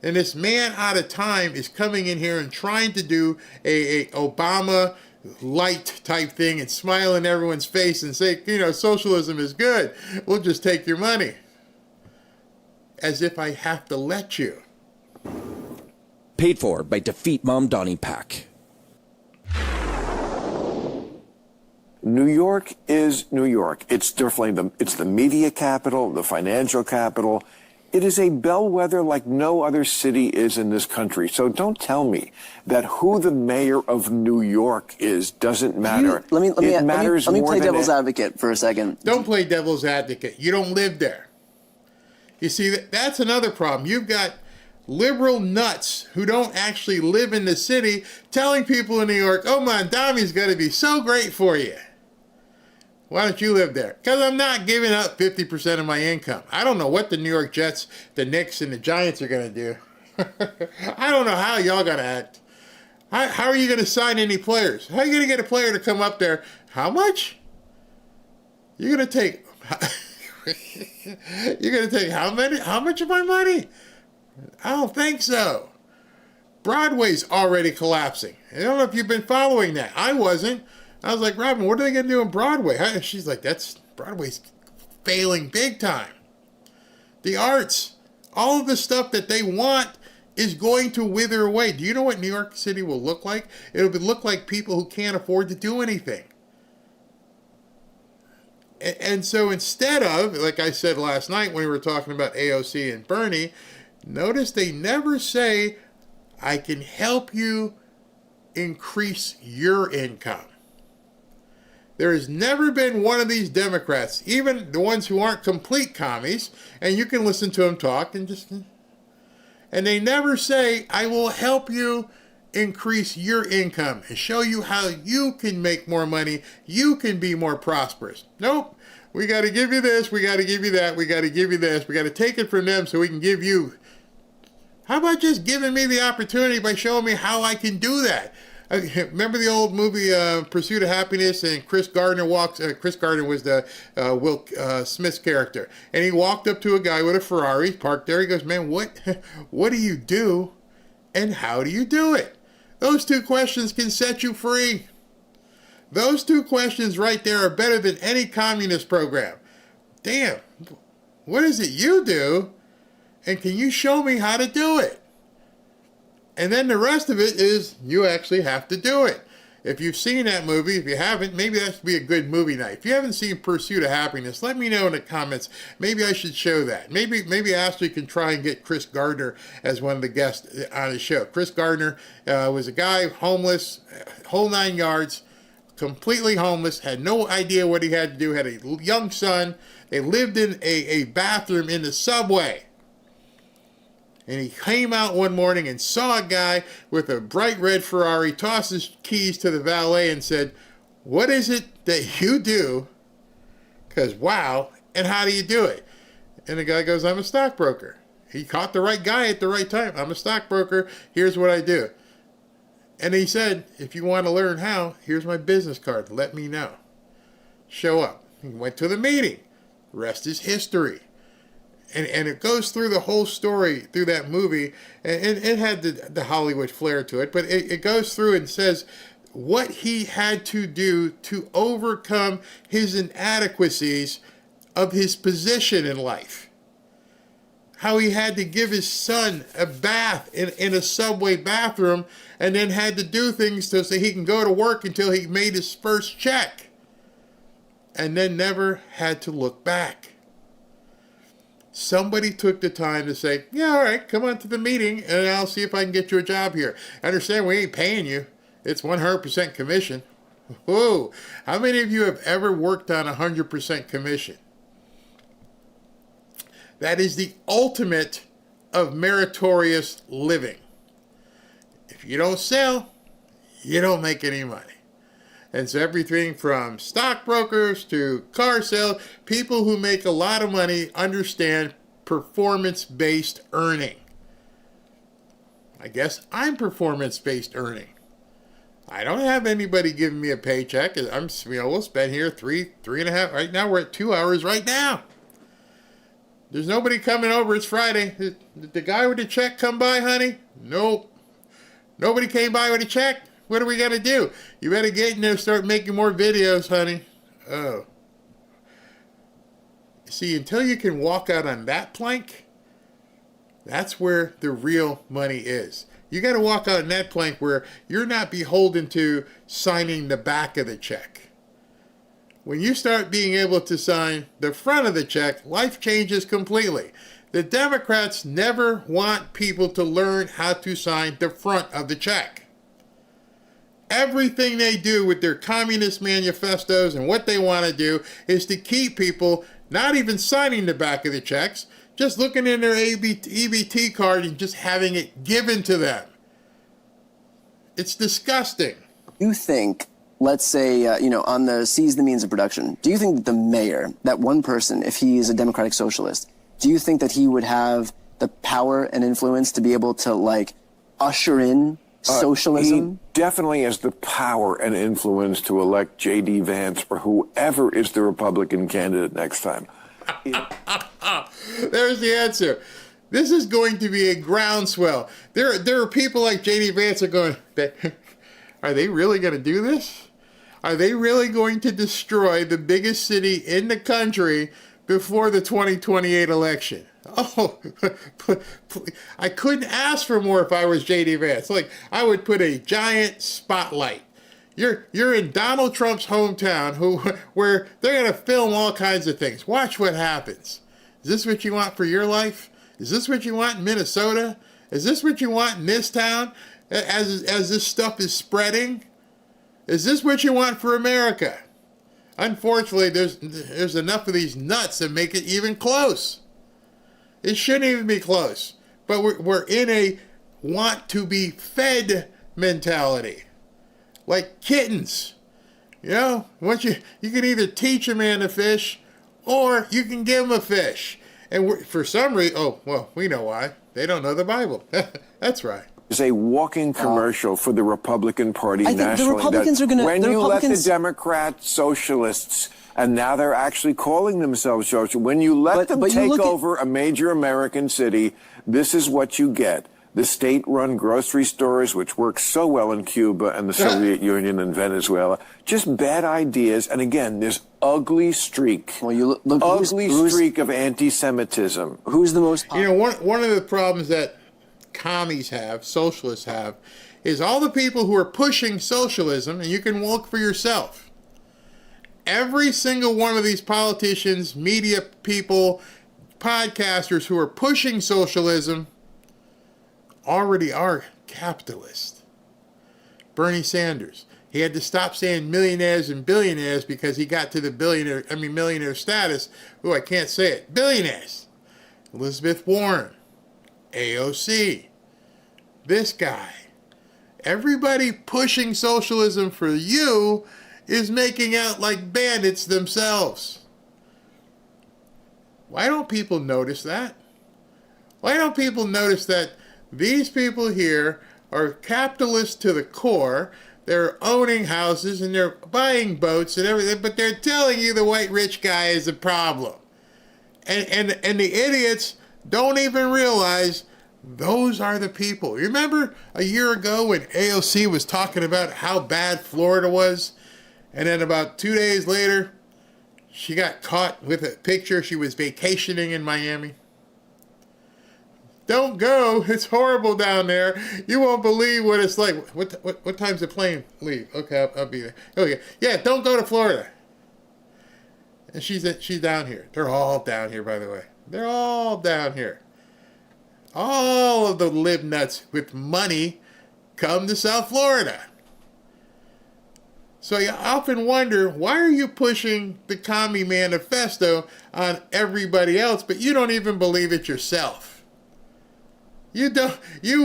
Speaker 3: And this man out of time is coming in here and trying to do a Obama light type thing and smile in everyone's face and say, socialism is good. We'll just take your money. As if I have to let you.
Speaker 13: Paid for by Defeat Mom Donnie PAC.
Speaker 16: New York is New York. It's definitely it's the media capital, the financial capital. It is a bellwether like no other city is in this country. So don't tell me that who the mayor of New York is doesn't matter.
Speaker 17: Let me play
Speaker 16: more
Speaker 17: devil's advocate for a second.
Speaker 3: Don't play devil's advocate. You don't live there. You see, that's another problem. You've got liberal nuts who don't actually live in the city telling people in New York, oh, Mondami's going to be so great for you. Why don't you live there? Because I'm not giving up 50% of my income. I don't know what the New York Jets, the Knicks, and the Giants are going to do. I don't know how y'all going to act. How are you going to sign any players? How are you going to get a player to come up there? How much? You're going to take... You're going to take how much of my money? I don't think so. Broadway's already collapsing. I don't know if you've been following that. I wasn't. I was like, Robin, what are they going to do in Broadway? She's like, Broadway's failing big time. The arts, all of the stuff that they want is going to wither away. Do you know what New York City will look like? It'll look like people who can't afford to do anything. And so instead of, like I said last night when we were talking about AOC and Bernie, notice they never say, I can help you increase your income. There has never been one of these Democrats, even the ones who aren't complete commies, and you can listen to them talk and they never say, I will help you increase your income and show you how you can make more money, you can be more prosperous. Nope. We got to give you this, we got to give you that, we got to give you this, we got to take it from them so we can give you. How about just giving me the opportunity by showing me how I can do that? Remember the old movie Pursuit of Happiness, and Chris Gardner Chris Gardner was the Will Smith's character, and he walked up to a guy with a Ferrari parked there. He goes, man, what do you do and how do you do it? Those two questions can set you free. Those two questions right there are better than any communist program. Damn, what is it you do? And can you show me how to do it? And then the rest of it is you actually have to do it. If you've seen that movie, if you haven't, maybe that should be a good movie night. If you haven't seen Pursuit of Happiness, let me know in the comments. Maybe I should show that. Maybe Ashley can try and get Chris Gardner as one of the guests on the show. Chris Gardner was a guy, homeless, whole 9 yards, completely homeless, had no idea what he had to do, had a young son. They lived in a bathroom in the subway. And he came out one morning and saw a guy with a bright red Ferrari toss his keys to the valet and said, what is it that you do? Because wow, and how do you do it? And the guy goes, I'm a stockbroker. He caught the right guy at the right time. I'm a stockbroker. Here's what I do. And he said, if you want to learn how, here's my business card. Let me know. Show up. He went to the meeting. The rest is history. And it goes through the whole story through that movie, and it had the Hollywood flair to it, but it goes through and says what he had to do to overcome his inadequacies of his position in life. How he had to give his son a bath in a subway bathroom and then had to do things so he can go to work until he made his first check. And then never had to look back. Somebody took the time to say, yeah, all right, come on to the meeting and I'll see if I can get you a job here. Understand, we ain't paying you. It's 100% commission. Whoa. How many of you have ever worked on 100% commission? That is the ultimate of meritorious living. If you don't sell, you don't make any money. And so everything from stockbrokers to car sales, people who make a lot of money understand performance-based earning. I guess I'm performance-based earning. I don't have anybody giving me a paycheck. We'll spend here three and a half. Right now we're at 2 hours right now. There's nobody coming over. It's Friday. Did the guy with the check come by, honey? Nope. Nobody came by with a check. What are we going to do? You better get in there and start making more videos, honey. Oh. See, until you can walk out on that plank, that's where the real money is. You got to walk out on that plank where you're not beholden to signing the back of the check. When you start being able to sign the front of the check, life changes completely. The Democrats never want people to learn how to sign the front of the check. Everything they do with their communist manifestos and what they want to do is to keep people not even signing the back of the checks, just looking in their EBT card and just having it given to them. It's disgusting.
Speaker 11: You think, let's say, on the seize the means of production, do you think that the mayor, that one person, if he is a democratic socialist, do you think that he would have the power and influence to be able to, like, usher in socialism?
Speaker 16: He definitely has the power and influence to elect J.D. Vance or whoever is the Republican candidate next time.
Speaker 3: There's the answer. This is going to be a groundswell. There are people like J.D. Vance are going, are they really going to do this? Are they really going to destroy the biggest city in the country before the 2028 election? Oh, I couldn't ask for more if I was J.D. Vance. Like, I would put a giant spotlight. You're in Donald Trump's hometown, where they're going to film all kinds of things. Watch what happens. Is this what you want for your life? Is this what you want in Minnesota? Is this what you want in this town as this stuff is spreading? Is this what you want for America? Unfortunately, there's enough of these nuts that make it even close. It shouldn't even be close. But we're in a want to be fed mentality. Like kittens. You know, once you can either teach a man to fish or you can give him a fish. And for some reason, we know why. They don't know the Bible. That's right.
Speaker 16: Is a walking commercial for the Republican Party
Speaker 11: I think
Speaker 16: nationally.
Speaker 11: the Republicans are going to.
Speaker 16: When you let the Democrats, socialists, and now they're actually calling themselves socialists, when you let them take over a major American city, this is what you get. The state-run grocery stores, which work so well in Cuba and the Soviet Union and Venezuela, just bad ideas. And again, this ugly streak, streak of anti-Semitism.
Speaker 11: Who's the most
Speaker 3: popular? You know, one of the problems that commies have, socialists have, is all the people who are pushing socialism, and you can look for yourself. Every single one of these politicians, media people, podcasters who are pushing socialism already are capitalists. Bernie Sanders, he had to stop saying millionaires and billionaires because he got to the millionaire status. Oh, I can't say it. Billionaires. Elizabeth Warren, AOC, this guy. Everybody pushing socialism for you is making out like bandits themselves. Why don't people notice that? Why don't people notice that these people here are capitalists to the core? They're owning houses and they're buying boats and everything, but they're telling you the white rich guy is a problem. And the idiots don't even realize those are the people. You remember a year ago when AOC was talking about how bad Florida was? And then about 2 days later, she got caught with a picture. She was vacationing in Miami. Don't go. It's horrible down there. You won't believe what it's like. What time's the plane leave? Okay, I'll be there. Okay, yeah, don't go to Florida. And she's down here. They're all down here, by the way. They're all down here. All of the lib nuts with money come to South Florida. So you often wonder, why are you pushing the Commie Manifesto on everybody else, but you don't even believe it yourself? You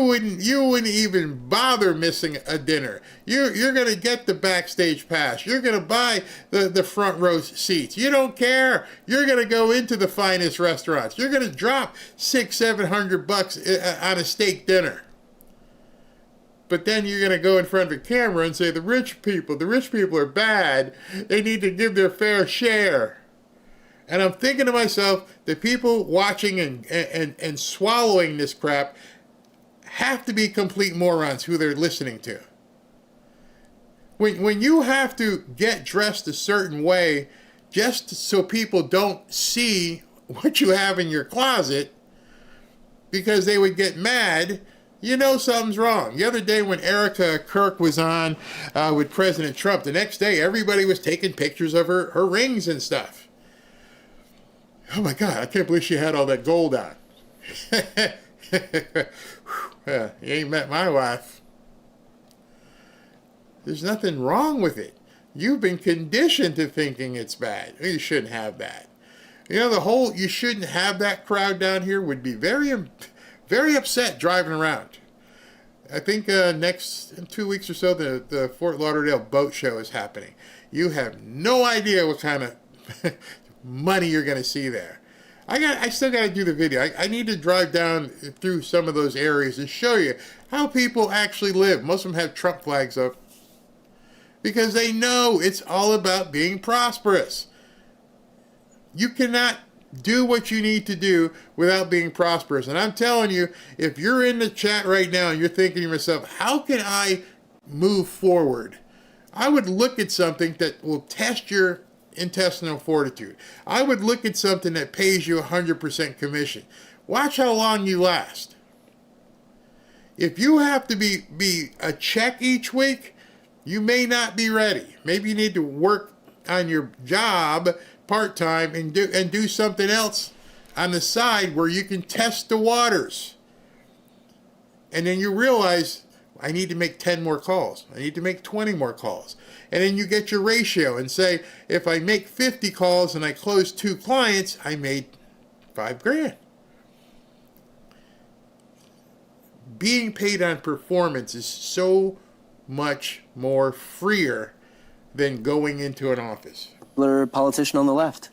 Speaker 3: wouldn't even bother missing a dinner. You're gonna get the backstage pass. You're gonna buy the front row seats. You don't care. You're gonna go into the finest restaurants. You're gonna drop $600-700 on a steak dinner. But then you're gonna go in front of a camera and say the rich people are bad. They need to give their fair share. And I'm thinking to myself, the people watching and swallowing this crap have to be complete morons who they're listening to. When you have to get dressed a certain way just so people don't see what you have in your closet because they would get mad, you know something's wrong. The other day when Erica Kirk was on with President Trump, the next day everybody was taking pictures of her rings and stuff. Oh my God, I can't believe she had all that gold on. You ain't met my wife. There's nothing wrong with it. You've been conditioned to thinking it's bad. You shouldn't have that. You know, the whole "you shouldn't have that" crowd down here would be very, very upset driving around. I think in 2 weeks or so, the Fort Lauderdale boat show is happening. You have no idea what kind of money you're going to see there. I still got to do the video. I need to drive down through some of those areas and show you how people actually live. Most of them have Trump flags up because they know it's all about being prosperous. You cannot do what you need to do without being prosperous. And I'm telling you, if you're in the chat right now and you're thinking to yourself, how can I move forward? I would look at something that will test your intestinal fortitude. I would look at something that pays you 100% commission. Watch how long you last. If you have to be a check each week, you may not be ready. Maybe you need to work on your job part-time and do something else on the side where you can test the waters. And then you realize, I need to make 10 more calls. I need to make 20 more calls. And then you get your ratio and say, if I make 50 calls and I close 2 clients, I made $5,000. Being paid on performance is so much more freer than going into an office.
Speaker 11: Politician on the left.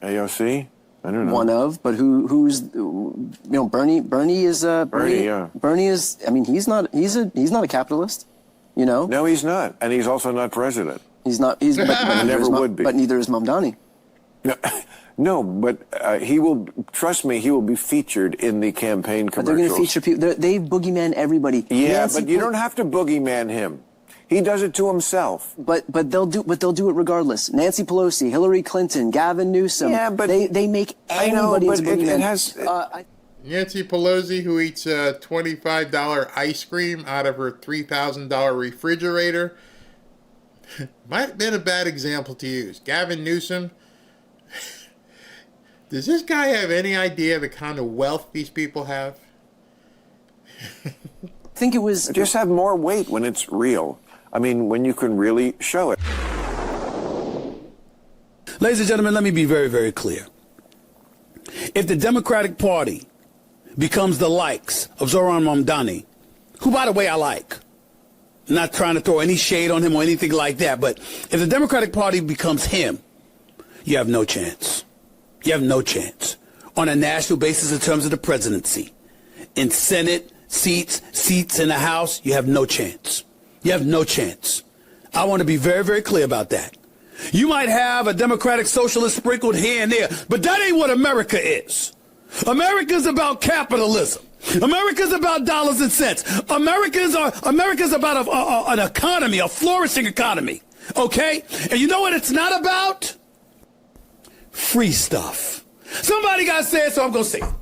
Speaker 16: AOC? I don't know.
Speaker 11: One of, but who's Bernie is
Speaker 16: Bernie, yeah.
Speaker 11: Bernie is, I mean, he's not a capitalist, you know?
Speaker 16: No, he's not. And he's also not president.
Speaker 11: He's not, but
Speaker 16: never would be.
Speaker 11: But neither is Mamdani.
Speaker 16: No, but he will, trust me, he will be featured in the campaign commercials.
Speaker 11: But they're going to feature people, they boogeyman everybody.
Speaker 16: Yeah, but you don't have to boogeyman him. He does it to himself.
Speaker 11: But they'll do it regardless. Nancy Pelosi, Hillary Clinton, Gavin Newsom. Yeah, but they make anybody into boogeyman.
Speaker 3: Nancy Pelosi, who eats $25 ice cream out of her $3,000 refrigerator, might have been a bad example to use. Gavin Newsom, does this guy have any idea the kind of wealth these people have?
Speaker 11: I think it was...
Speaker 16: Just have more weight when it's real. I mean, when you can really show it.
Speaker 14: Ladies and gentlemen, let me be very, very clear. If the Democratic Party becomes the likes of Zoran Mamdani, who, by the way, I like, I'm not trying to throw any shade on him or anything like that, but if the Democratic Party becomes him, you have no chance. You have no chance on a national basis in terms of the presidency. In Senate seats in the House, you have no chance. You have no chance. I want to be very, very clear about that. You might have a Democratic Socialist sprinkled here and there, but that ain't what America is. America's about capitalism. America's about dollars and cents. America's about an economy, a flourishing economy. Okay? And you know what it's not about? Free stuff. Somebody got to say it, so I'm going to say it.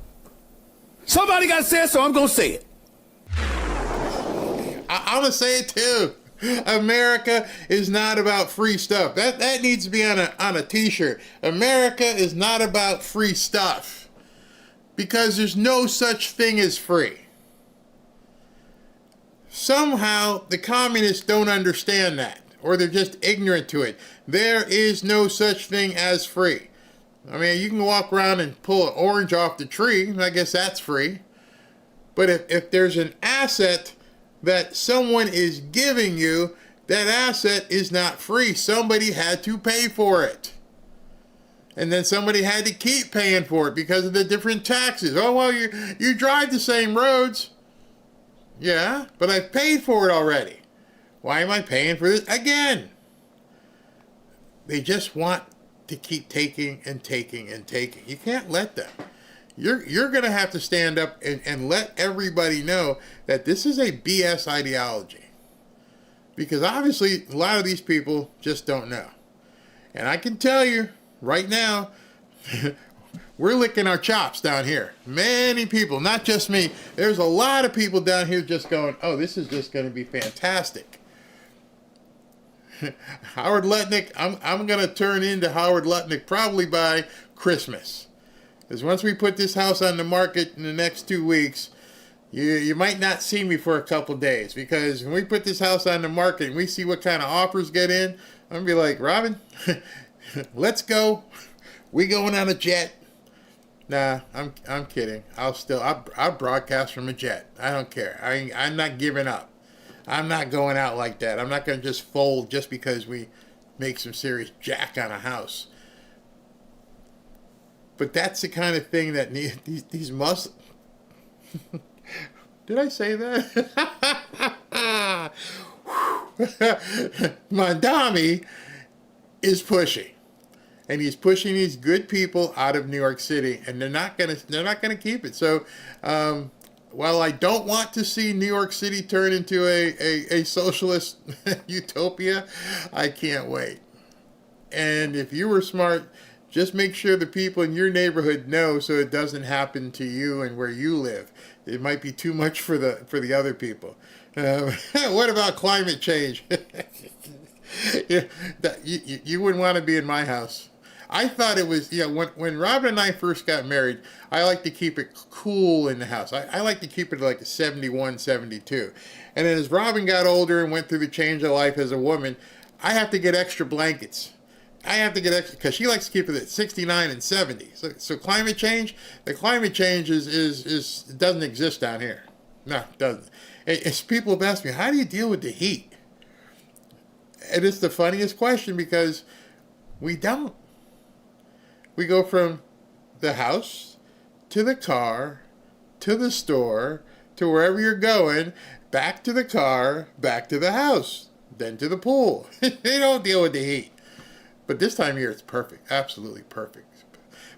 Speaker 14: Somebody got to say it, so I'm going to say it.
Speaker 3: I'm going to say it too. America is not about free stuff. That needs to be on a t-shirt. America is not about free stuff. Because there's no such thing as free. Somehow the communists don't understand that. Or they're just ignorant to it. There is no such thing as free. I mean, you can walk around and pull an orange off the tree. I guess that's free. But if there's an asset that someone is giving you, that asset is not free. Somebody had to pay for it. And then somebody had to keep paying for it because of the different taxes. Oh, well, you drive the same roads. Yeah, but I've paid for it already. Why am I paying for this again? They just want to keep taking and taking and taking. You can't let them. You're going to have to stand up and let everybody know that this is a BS ideology. Because obviously, a lot of these people just don't know. And I can tell you right now, we're licking our chops down here. Many people, not just me. There's a lot of people down here just going, oh, this is just going to be fantastic. Howard Lutnick, I'm going to turn into Howard Lutnick probably by Christmas. Because once we put this house on the market in the next 2 weeks, you might not see me for a couple days. Because when we put this house on the market and we see what kind of offers get in, I'm going to be like, Robin, let's go. We going on a jet. Nah, I'm kidding. I'll broadcast from a jet. I don't care. I'm not giving up. I'm not going out like that. I'm not going to just fold just because we make some serious jack on a house. But that's the kind of thing that these must. Did I say that? Mamdani is pushing, and he's pushing these good people out of New York City, and they're not gonna keep it. So, while I don't want to see New York City turn into a socialist utopia, I can't wait. And if you were smart, just make sure the people in your neighborhood know so it doesn't happen to you and where you live. It might be too much for the other people. What about climate change? You wouldn't want to be in my house. I thought it was, when Robin and I first got married, I like to keep it cool in the house. I like to keep it like a 71, 72. And then as Robin got older and went through the change of life as a woman, I have to get extra blankets. I have to get extra, because she likes to keep it at 69 and 70. So climate change, the climate change is doesn't exist down here. No, it doesn't. It's people have asked me, how do you deal with the heat? And it's the funniest question because we don't. We go from the house to the car to the store to wherever you're going, back to the car, back to the house, then to the pool. They don't deal with the heat. But this time of year, it's perfect. Absolutely perfect.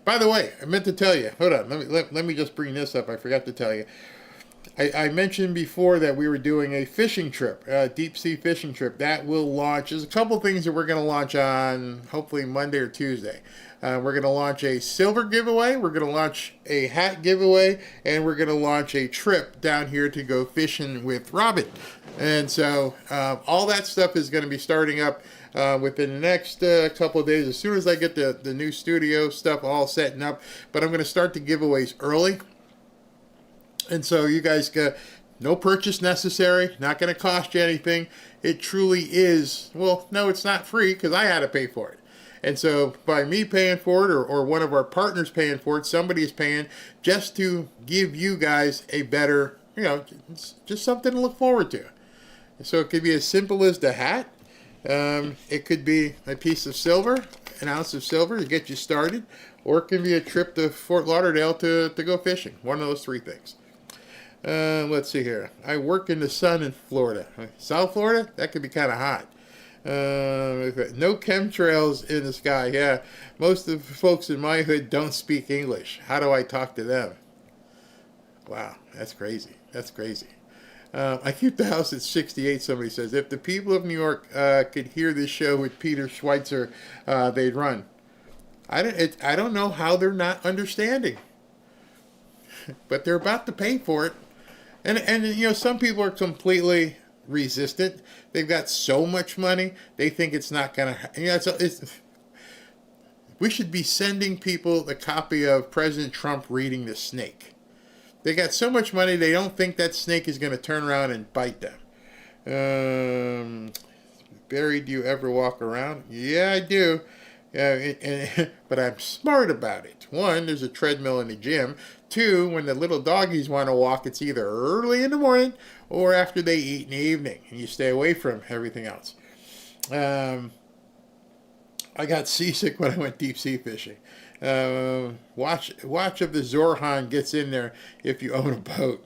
Speaker 3: By the way, I meant to tell you. Hold on. Let me just bring this up. I forgot to tell you. I mentioned before that we were doing a fishing trip, a deep sea fishing trip. That will launch. There's a couple things that we're going to launch on hopefully Monday or Tuesday. We're going to launch a silver giveaway. We're going to launch a hat giveaway. And we're going to launch a trip down here to go fishing with Robin. And so all that stuff is going to be starting up within the next couple of days, as soon as I get the new studio stuff all setting up. But I'm going to start the giveaways early. And so you guys got no purchase necessary, not going to cost you anything. It truly is, well, no, it's not free because I had to pay for it. And so by me paying for it or one of our partners paying for it, somebody is paying just to give you guys a better, just something to look forward to. So it could be as simple as the hat. It could be a piece of silver, an ounce of silver to get you started, or it can be a trip to Fort Lauderdale to go fishing. One of those three things. Let's see here. I work in the sun in Florida. South Florida? That could be kind of hot. No chemtrails in the sky. Yeah, most of the folks in my hood don't speak English. How do I talk to them? Wow, that's crazy. That's crazy. I keep the house at 68, somebody says. If the people of New York could hear this show with Peter Schweitzer, they'd run. I don't know how they're not understanding. But they're about to pay for it. And some people are completely resistant. They've got so much money, they think it's not going to... we should be sending people the copy of President Trump reading The Snake. They got so much money, they don't think that snake is going to turn around and bite them. Barry, do you ever walk around? Yeah, I do. But I'm smart about it. One, there's a treadmill in the gym. Two, when the little doggies want to walk, it's either early in the morning or after they eat in the evening. And you stay away from everything else. I got seasick when I went deep sea fishing. Watch if the Zorhan gets in there if you own a boat.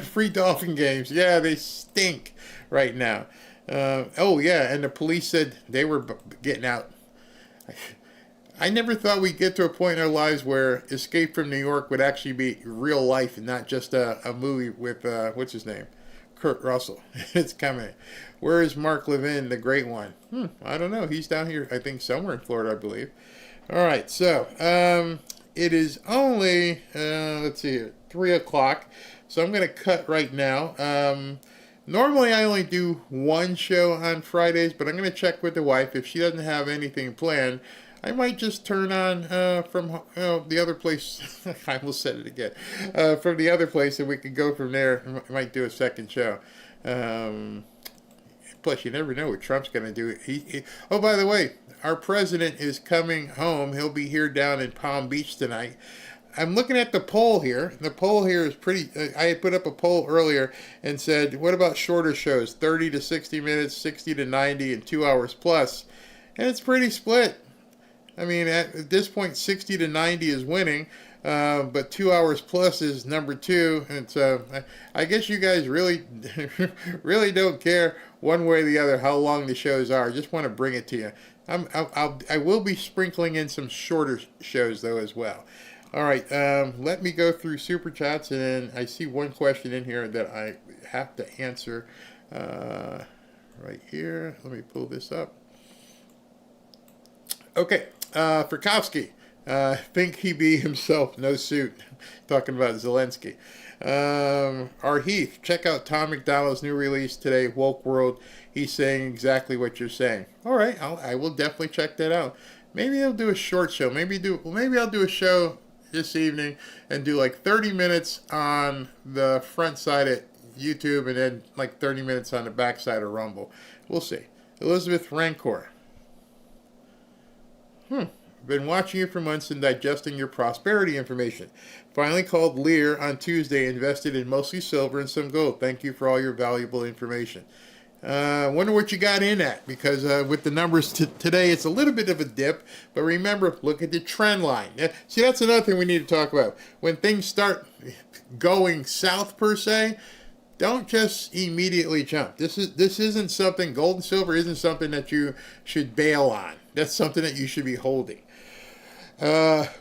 Speaker 3: Free dolphin games. Yeah, they stink right now. Oh, yeah, and the police said they were getting out. I never thought we'd get to a point in our lives where Escape from New York would actually be real life and not just a movie with, what's his name? Kurt Russell. It's coming. Where is Mark Levin, the great one? I don't know. He's down here, I think, somewhere in Florida, I believe. All right, so it is only, let's see here, 3 o'clock. So I'm going to cut right now. Normally I only do one show on Fridays, but I'm going to check with the wife. If she doesn't have anything planned, I might just turn on from the other place. I almost said it again. From the other place, and we could go from there. I might do a second show. Plus, you never know what Trump's going to do. Oh, by the way, our president is coming home. He'll be here down in Palm Beach tonight. I'm looking at the poll here. The poll here is pretty... I had put up a poll earlier and said, what about shorter shows? 30 to 60 minutes, 60 to 90, and 2 hours plus. And it's pretty split. I mean, at this point, 60 to 90 is winning, but 2 hours plus is number 2. And so I guess you guys really, really don't care one way or the other how long the shows are. I just want to bring it to you. I will be sprinkling in some shorter shows, though, as well. All right, let me go through Super Chats, and I see one question in here that I have to answer right here. Let me pull this up. Okay, Frykowski, think he be himself, no suit. Talking about Zelensky. Our Heath, check out Tom McDonald's new release today, Woke World. He's saying exactly what you're saying. All right, I will definitely check that out. Maybe I'll do a short show. Maybe I'll do a show this evening and do like 30 minutes on the front side at YouTube and then like 30 minutes on the back side of Rumble. We'll see. Elizabeth Rancor. Been watching you for months and digesting your prosperity information. Finally called Lear on Tuesday, invested in mostly silver and some gold. Thank you for all your valuable information. Wonder what you got in at, because with the numbers today, it's a little bit of a dip. But remember, look at the trend line. See, that's another thing we need to talk about. When things start going south, per se, don't just immediately jump. This isn't something, gold and silver isn't something that you should bail on. That's something that you should be holding.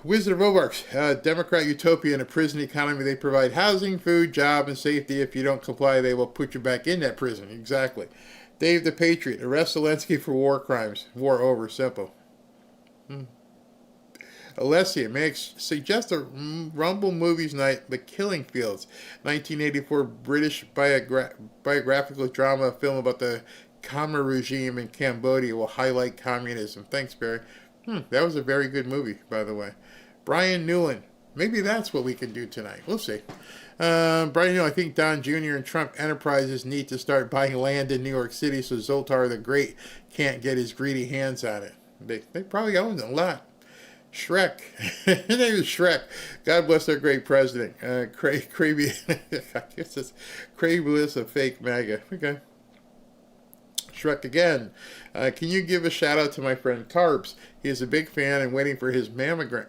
Speaker 3: Wizard of Obarks, Democrat utopia in a prison economy. They provide housing, food, job, and safety. If you don't comply, they will put you back in that prison. Exactly. Dave the Patriot, arrest Zelensky for war crimes. War over. Simple. Alessia, may suggest a Rumble Movies Night, The Killing Fields, 1984 British biographical drama film about the Khmer regime in Cambodia will highlight communism. Thanks, Barry. That was a very good movie, by the way. Brian Newland. Maybe that's what we can do tonight. We'll see. Brian Newland, I think Don Jr. and Trump Enterprises need to start buying land in New York City so Zoltar the Great can't get his greedy hands on it. They probably own a lot. Shrek. His name is Shrek. God bless our great president. Craveless of fake MAGA. Okay. Shrek again. Can you give a shout out to my friend Carbs? He is a big fan and waiting for his mammogram.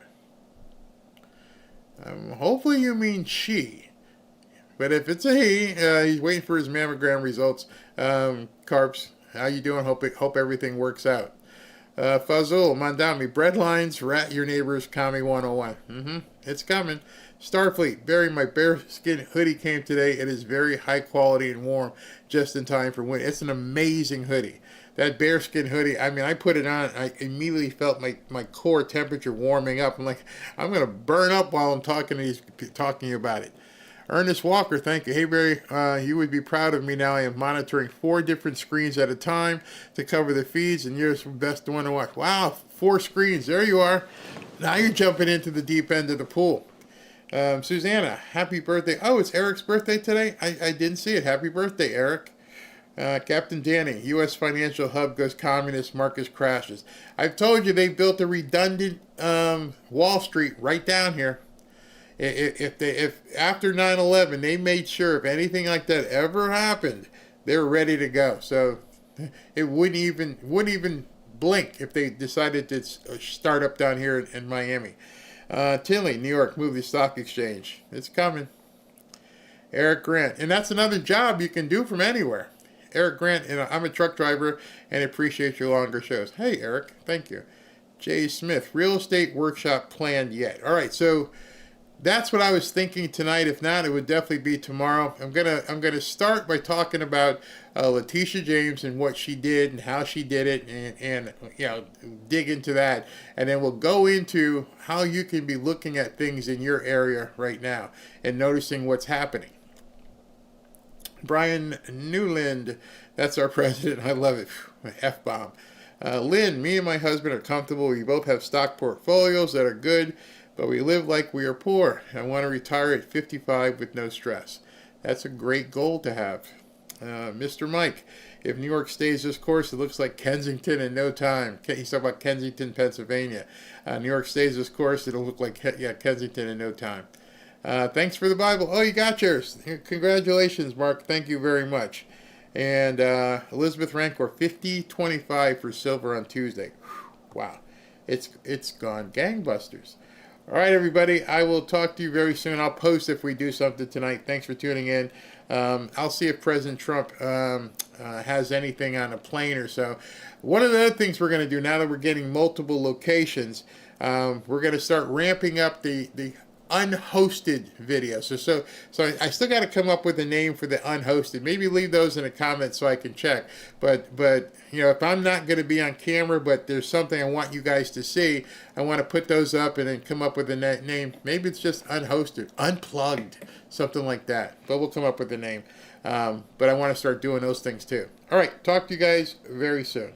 Speaker 3: Hopefully you mean she. But if it's a he, he's waiting for his mammogram results. Carbs, how you doing? Hope everything works out. Fazul, Mandami, breadlines, rat your neighbors, Kami 101. It's coming. Starfleet, Barry, my bearskin hoodie came today. It is very high quality and warm, just in time for winter. It's an amazing hoodie. That bearskin hoodie, I mean, I put it on, I immediately felt my core temperature warming up. I'm like, I'm going to burn up while I'm talking about it. Ernest Walker, thank you. Hey, Barry, you would be proud of me now. I am monitoring 4 different screens at a time to cover the feeds, and you're the best one to watch. Wow, 4 screens. There you are. Now you're jumping into the deep end of the pool. Susanna, happy birthday. Oh, it's Eric's birthday today? I didn't see it. Happy birthday, Eric. Captain Danny, U.S. financial hub goes communist, market crashes. I've told you they built a redundant Wall Street right down here. If after 9/11 they made sure if anything like that ever happened, they were ready to go. So it wouldn't even blink if they decided to start up down here in Miami. Tinley, New York, move the stock exchange. It's coming. Eric Grant, and that's another job you can do from anywhere. Eric Grant, and I'm a truck driver and appreciate your longer shows. Hey, Eric, thank you. Jay Smith, real estate workshop planned yet? All right, so that's what I was thinking tonight. If not, it would definitely be tomorrow. I'm gonna start by talking about Letitia James and what she did and how she did it, and you know, dig into that, and then we'll go into how you can be looking at things in your area right now and noticing what's happening. Brian Newland, that's our president. I love it. F-bomb. Lynn, me and my husband are comfortable. We both have stock portfolios that are good, but we live like we are poor. I want to retire at 55 with no stress. That's a great goal to have. Mr. Mike, if New York stays this course, it looks like Kensington in no time. He's talking about Kensington, Pennsylvania. New York stays this course, it'll look like Kensington in no time. Thanks for the Bible. Oh, you got yours. Congratulations, Mark. Thank you very much. And Elizabeth Rancor, 50-25 for silver on Tuesday. Wow, it's gone gangbusters. All right, everybody, I will talk to you very soon. I'll post if we do something tonight. Thanks for tuning in. I'll see if President Trump has anything on a plane or so. One of the other things we're going to do now that we're getting multiple locations, we're going to start ramping up the unhosted video. So I still got to come up with a name for the unhosted. Maybe leave those in the comments so I can check. But you know, if I'm not going to be on camera, but there's something I want you guys to see, I want to put those up and then come up with a name. Maybe it's just unhosted, unplugged, something like that. But we'll come up with a name. But I want to start doing those things too. All right, talk to you guys very soon.